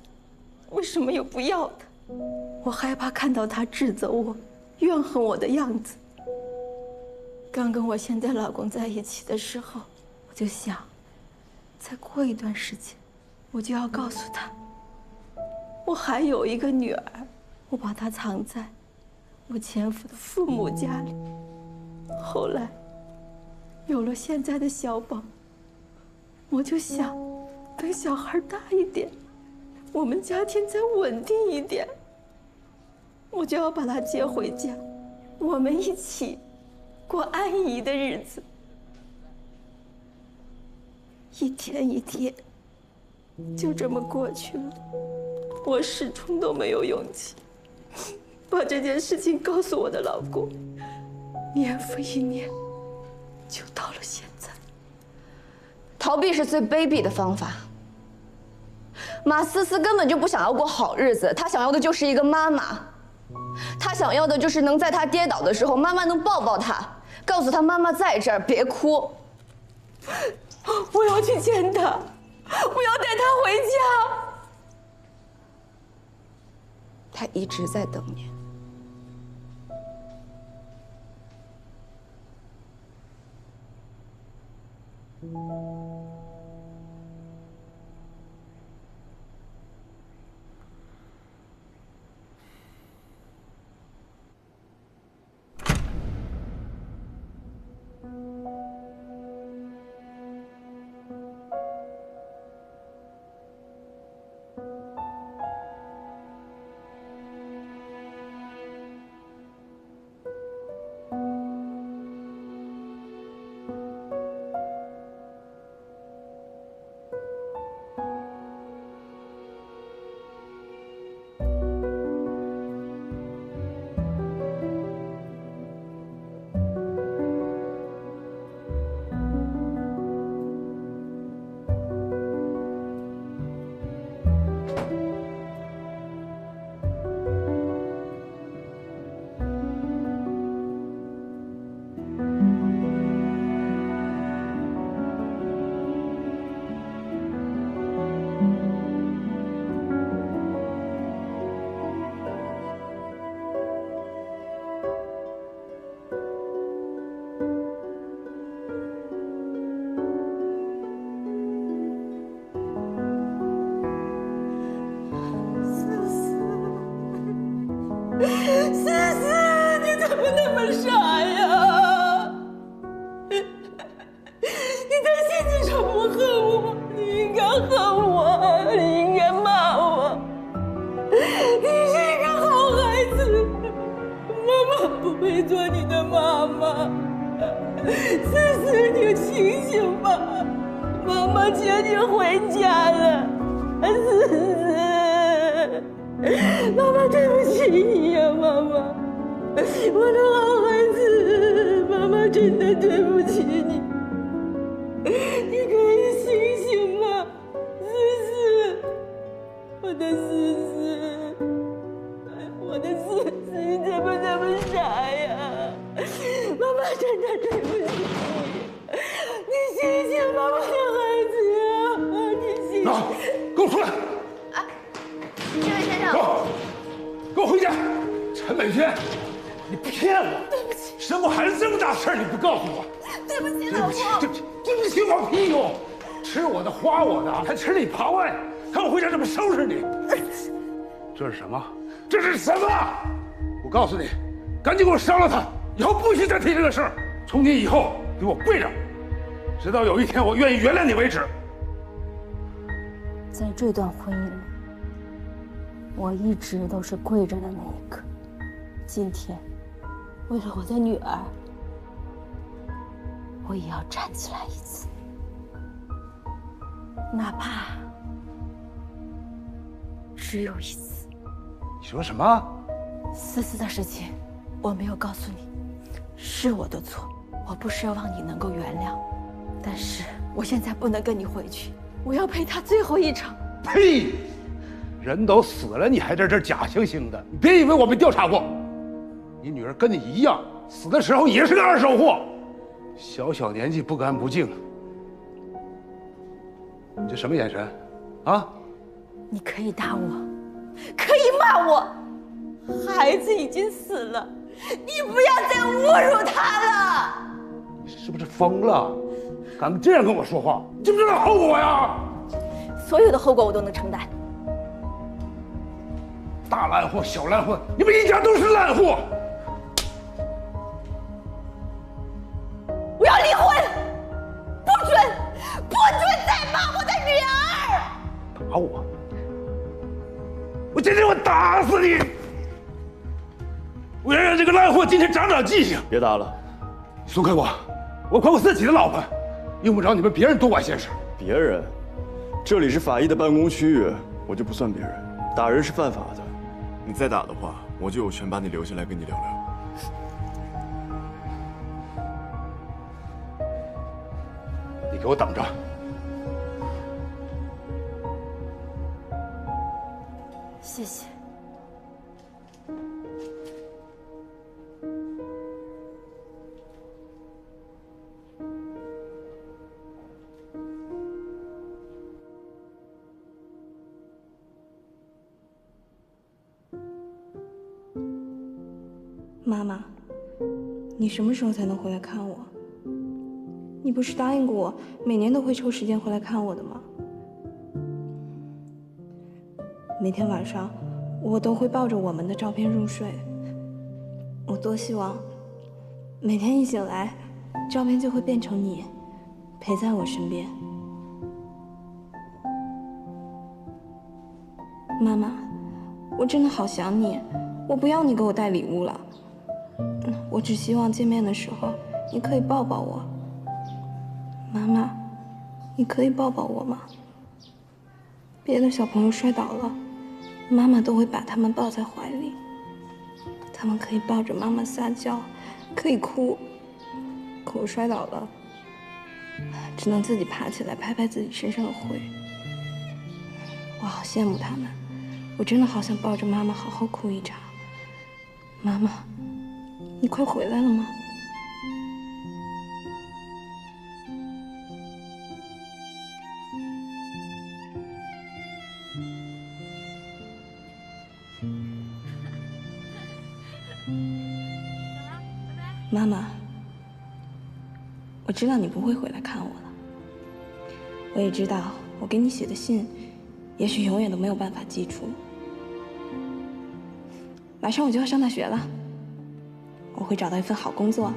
Speaker 7: 为什么又不要他？我害怕看到他指责我、怨恨我的样子。刚跟我现在老公在一起的时候，我就想，再过一段时间，我就要告诉他，我还有一个女儿，我把她藏在我前夫的父母家里。后来有了现在的小宝，我就想，等小孩大一点，我们家庭再稳定一点，我就要把他接回家，我们一起过安逸的日子。一天一天，就这么过去了。我始终都没有勇气把这件事情告诉我的老公，年复一年，就到了现在。
Speaker 15: 逃避是最卑鄙的方法。马思思根本就不想要过好日子，她想要的就是一个妈妈。她想要的就是能在她跌倒的时候，妈妈能抱抱她，告诉她妈妈在这儿，别哭。
Speaker 7: 我要去见他，我要带他回家。
Speaker 15: 他一直在等你。
Speaker 7: 思思，你清醒吧，妈妈接你回家了。思思，妈妈对不起你呀，妈妈，我的好孩子，妈妈真的对不起你。你可以醒醒吗，思思，我的思思，我的思思，你怎么那么傻呀？妈妈真的对不起你，你醒醒，妈妈的孩子啊，你醒醒！
Speaker 5: 给我出来！
Speaker 6: 这位先生，
Speaker 5: 给我回家！陈美娟，你骗我！
Speaker 7: 对不起，
Speaker 5: 生我孩子这么大事儿你不告诉我？
Speaker 7: 对不起，老婆。
Speaker 5: 对不起我屁用！吃我的花我的，还吃里扒外，看我回家怎么收拾你！这是什么？这是什么？我告诉你，赶紧给我烧了他！以后不许再提这个事儿。从今以后，给我跪着，直到有一天我愿意原谅你为止。
Speaker 15: 在这段婚姻里，我一直都是跪着的那一个。今天，为了我的女儿，我也要站起来一次，哪怕只有一次。
Speaker 5: 你说什么？
Speaker 15: 思思的事情，我没有告诉你，是我的错，我不奢望你能够原谅，但是我现在不能跟你回去，我要陪她最后一场。
Speaker 5: 呸！人都死了，你还在这假惺惺的？你别以为我没调查过，你女儿跟你一样，死的时候也是个二手货。小小年纪不干不净，你这什么眼神？啊！
Speaker 15: 你可以打我，可以骂我，孩子已经死了，你不要再侮辱他了。
Speaker 5: 你是不是疯了？敢这样跟我说话，你知不知道后果呀？
Speaker 15: 所有的后果我都能承担。
Speaker 5: 大烂货，小烂货，你们一家都是烂货。
Speaker 7: 我要离婚，不准再骂我的女儿！
Speaker 5: 打我！我今天我打死你！我要让这个烂货今天长长记性。
Speaker 1: 别打了，
Speaker 5: 松开我！我管我自己的老婆，用不着你们别人多管闲事。
Speaker 1: 别人，这里是法医的办公区域，我就不算别人。打人是犯法的，你再打的话，我就有权把你留下来跟你聊聊。
Speaker 5: 你给我等着！
Speaker 15: 谢谢。
Speaker 23: 妈妈，你什么时候才能回来看我？你不是答应过我每年都会抽时间回来看我的吗？每天晚上我都会抱着我们的照片入睡。我多希望每天一醒来，照片就会变成你，陪在我身边。妈妈，我真的好想你，我不要你给我带礼物了。我只希望见面的时候你可以抱抱我。妈妈，你可以抱抱我吗？别的小朋友摔倒了，妈妈都会把他们抱在怀里，他们可以抱着妈妈撒娇，可以哭。可我摔倒了，只能自己爬起来拍拍自己身上的灰。我好羡慕他们，我真的好想抱着妈妈好好哭一场。妈妈，你快回来了吗？妈妈，我知道你不会回来看我了。我也知道我给你写的信，也许永远都没有办法寄出。马上我就要上大学了，我会找到一份好工作。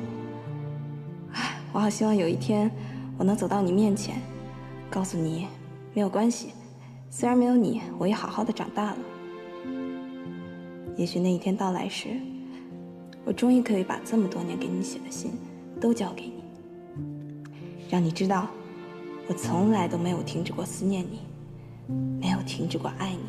Speaker 23: 我好希望有一天我能走到你面前，告诉你没有关系，虽然没有你，我也好好的长大了。也许那一天到来时，我终于可以把这么多年给你写的信都交给你。让你知道，我从来都没有停止过思念你，没有停止过爱你。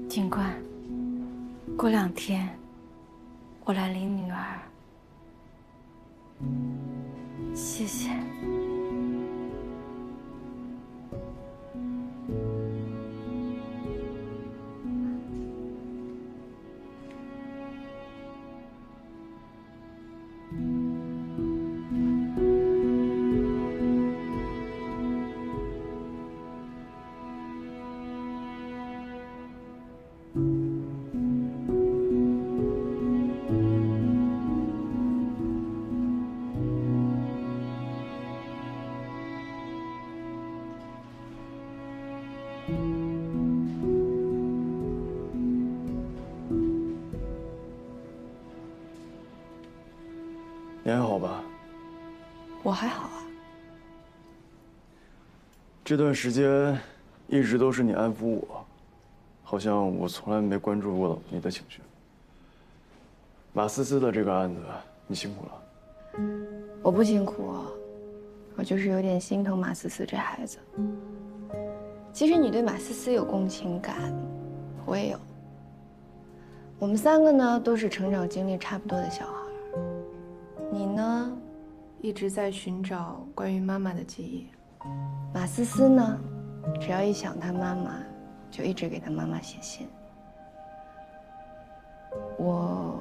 Speaker 23: 警官，过2天我来领女儿，谢谢。
Speaker 1: 你还好吧？
Speaker 23: 我还好啊。
Speaker 1: 这段时间一直都是你安抚我，好像我从来没关注过你的情绪。马思思的这个案子，你辛苦了。
Speaker 23: 我不辛苦，我就是有点心疼马思思这孩子。其实你对马思思有共情感，我也有。我们3个呢，都是成长经历差不多的小孩。你呢，一直在寻找关于妈妈的记忆。马思思呢，只要一想她妈妈，就一直给她妈妈写信。我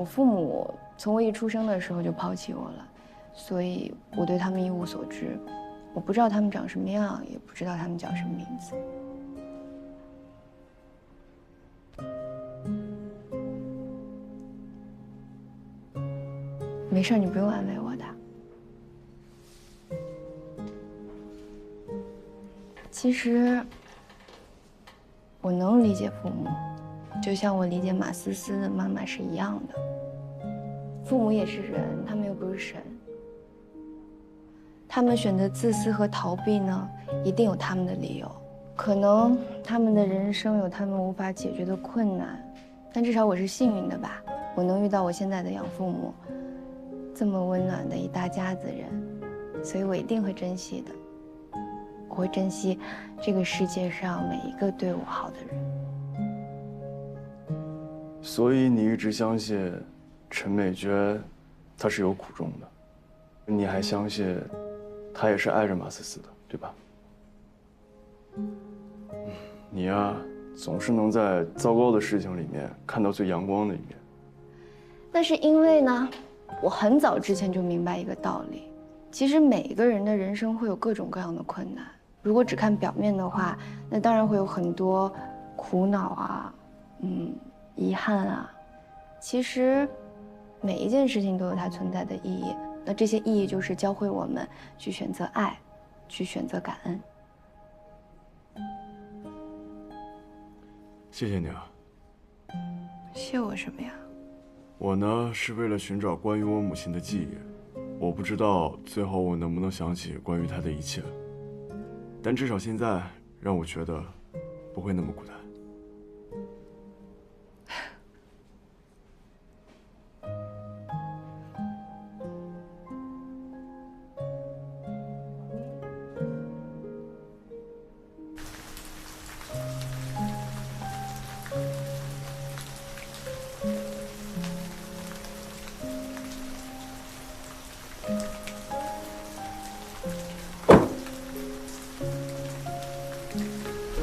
Speaker 23: 父母从我一出生的时候就抛弃我了，所以我对他们一无所知。我不知道他们长什么样，也不知道他们叫什么名字。没事，你不用安慰我的。其实，我能理解父母，就像我理解马思思的妈妈是一样的。父母也是人，他们又不是神。他们选择自私和逃避呢，一定有他们的理由。可能他们的人生有他们无法解决的困难，但至少我是幸运的吧，我能遇到我现在的养父母。这么温暖的一大家子人，所以我一定会珍惜的。我会珍惜这个世界上每一个对我好的人。
Speaker 1: 所以你一直相信陈美娟，她是有苦衷的，你还相信她也是爱着马思思的，对吧？你呀，总是能在糟糕的事情里面看到最阳光的一面。
Speaker 23: 那是因为呢，我很早之前就明白一个道理，其实每一个人的人生会有各种各样的困难。如果只看表面的话，那当然会有很多苦恼啊，遗憾啊。其实每一件事情都有它存在的意义，那这些意义就是教会我们去选择爱，去选择感恩。
Speaker 1: 谢谢你啊。
Speaker 23: 谢我什么呀？
Speaker 1: 我呢，是为了寻找关于我母亲的记忆。我不知道最后我能不能想起关于她的一切，但至少现在让我觉得不会那么孤单。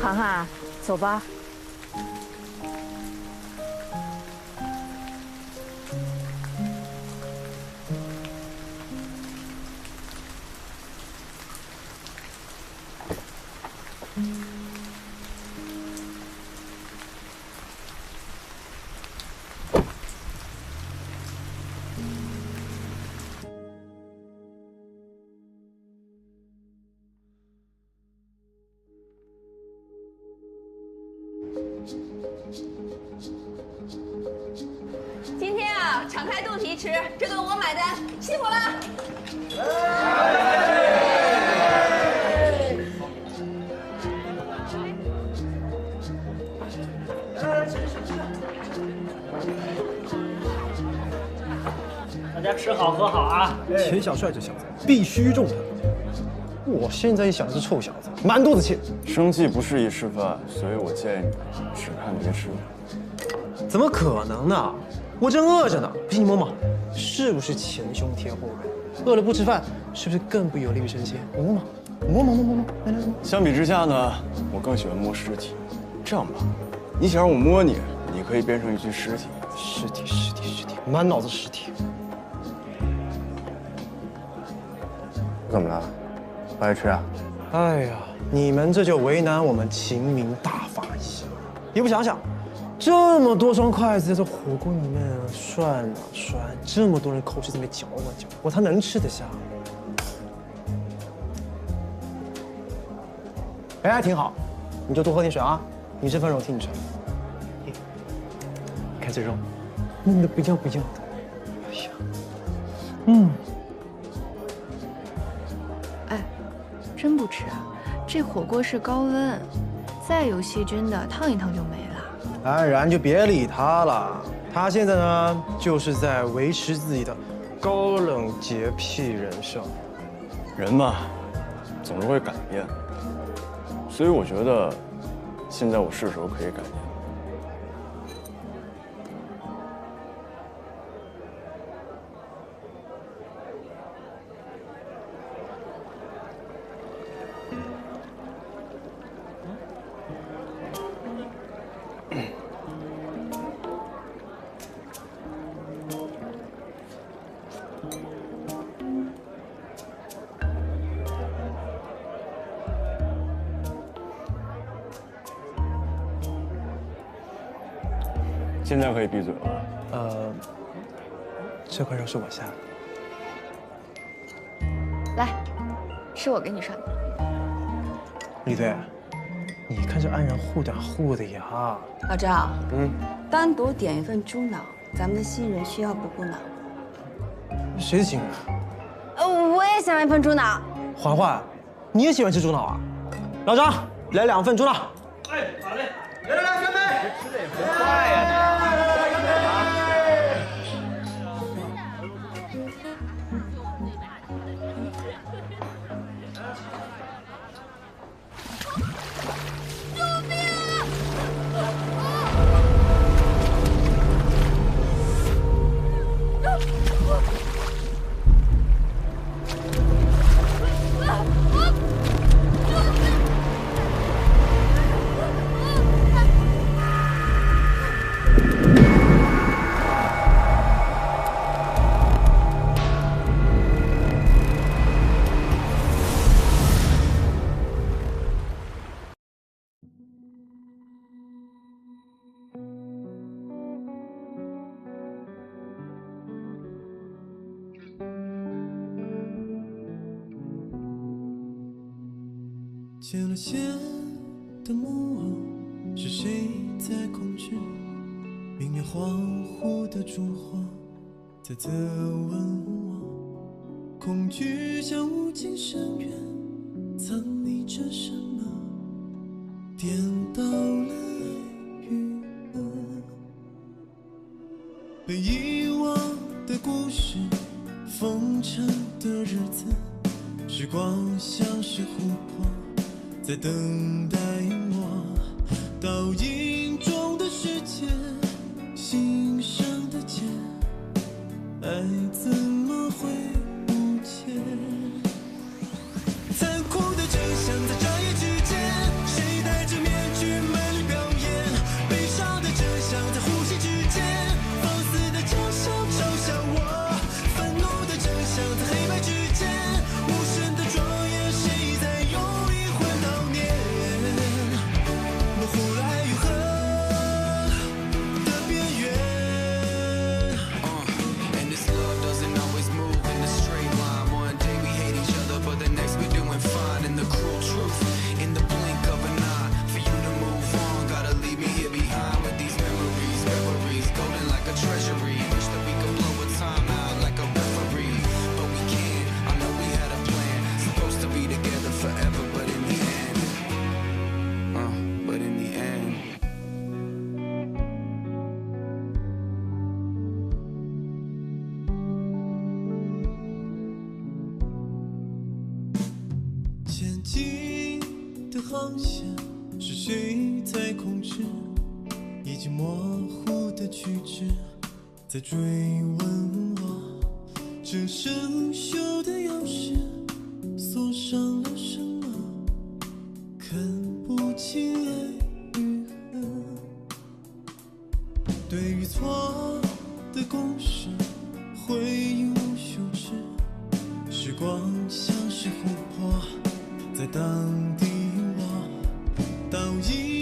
Speaker 11: 涵涵，走吧。
Speaker 3: 今天啊，敞开肚皮吃，这顿我买单，辛苦了。
Speaker 4: 大家吃好喝好啊！
Speaker 12: 钱小帅这小子必须中他。我现在一想，这臭小子满肚子气。
Speaker 1: 生气不适宜吃饭，所以我建议你只看别吃。
Speaker 12: 怎么可能呢？我正饿着呢，不信你摸摸，是不是前胸贴后背？饿了不吃饭，是不是更不有利于身心？摸摸，摸，来。
Speaker 1: 相比之下呢，我更喜欢摸尸体。这样吧，你想让我摸你，你可以变成一具尸体。
Speaker 12: 尸体，满脑子尸体。
Speaker 20: 怎么了？不爱吃啊？
Speaker 12: 哎呀，你们这就为难我们秦明大法医。也不想想，这么多双筷子在这火锅里面涮啊涮，这么多人口水在那边嚼啊嚼，我才能吃得下。哎，挺好，你就多喝点水啊。你这份肉听你吃。你看这肉，嫩的不要不要的。哎呀，
Speaker 23: 哎，真不吃啊！这火锅是高温，再有细菌的烫一烫就没了。
Speaker 12: 安然就别理他了，他现在呢就是在维持自己的高冷洁癖人设。
Speaker 1: 人嘛，总是会改变，所以我觉得现在我是时候可以改变。现在可以闭嘴了。
Speaker 12: 这块肉是我下的。
Speaker 23: 来，是我给你涮的。
Speaker 12: 李队，你看这安然护短护的呀。
Speaker 3: 老赵，单独点一份猪脑，咱们的新人需要补补脑。
Speaker 12: 谁的新人？
Speaker 15: 我也想要一份猪脑。
Speaker 12: 环环，你也喜欢吃猪脑啊？老张，来2份猪脑。
Speaker 4: 哎，好嘞。
Speaker 12: 来，干杯！
Speaker 4: 吃的也不快呀。
Speaker 8: 牵了线的木偶，是谁在控制？明明恍惚的烛火，在责问我。恐惧像无尽深渊，藏匿着什么？颠倒了爱与恶，被遗忘的故事，封尘的日子，时光像是琥珀。在等待我，倒影中的世界，心上的结，爱怎么会无解？残酷的真相在转眼之间，谁戴着面具卖力表演？悲伤的真相在呼吸之间，放肆的假象嘲笑我，愤怒的真相在黑白之间，无声的庄严，谁在用力？模糊了爱与恨。方向，是谁在控制？已经模糊的举止，在追问我，这生锈的钥匙锁上了什么？看不清爱与恨。对与错的公式，回应无休止。时光像是琥珀，在当地我倒映。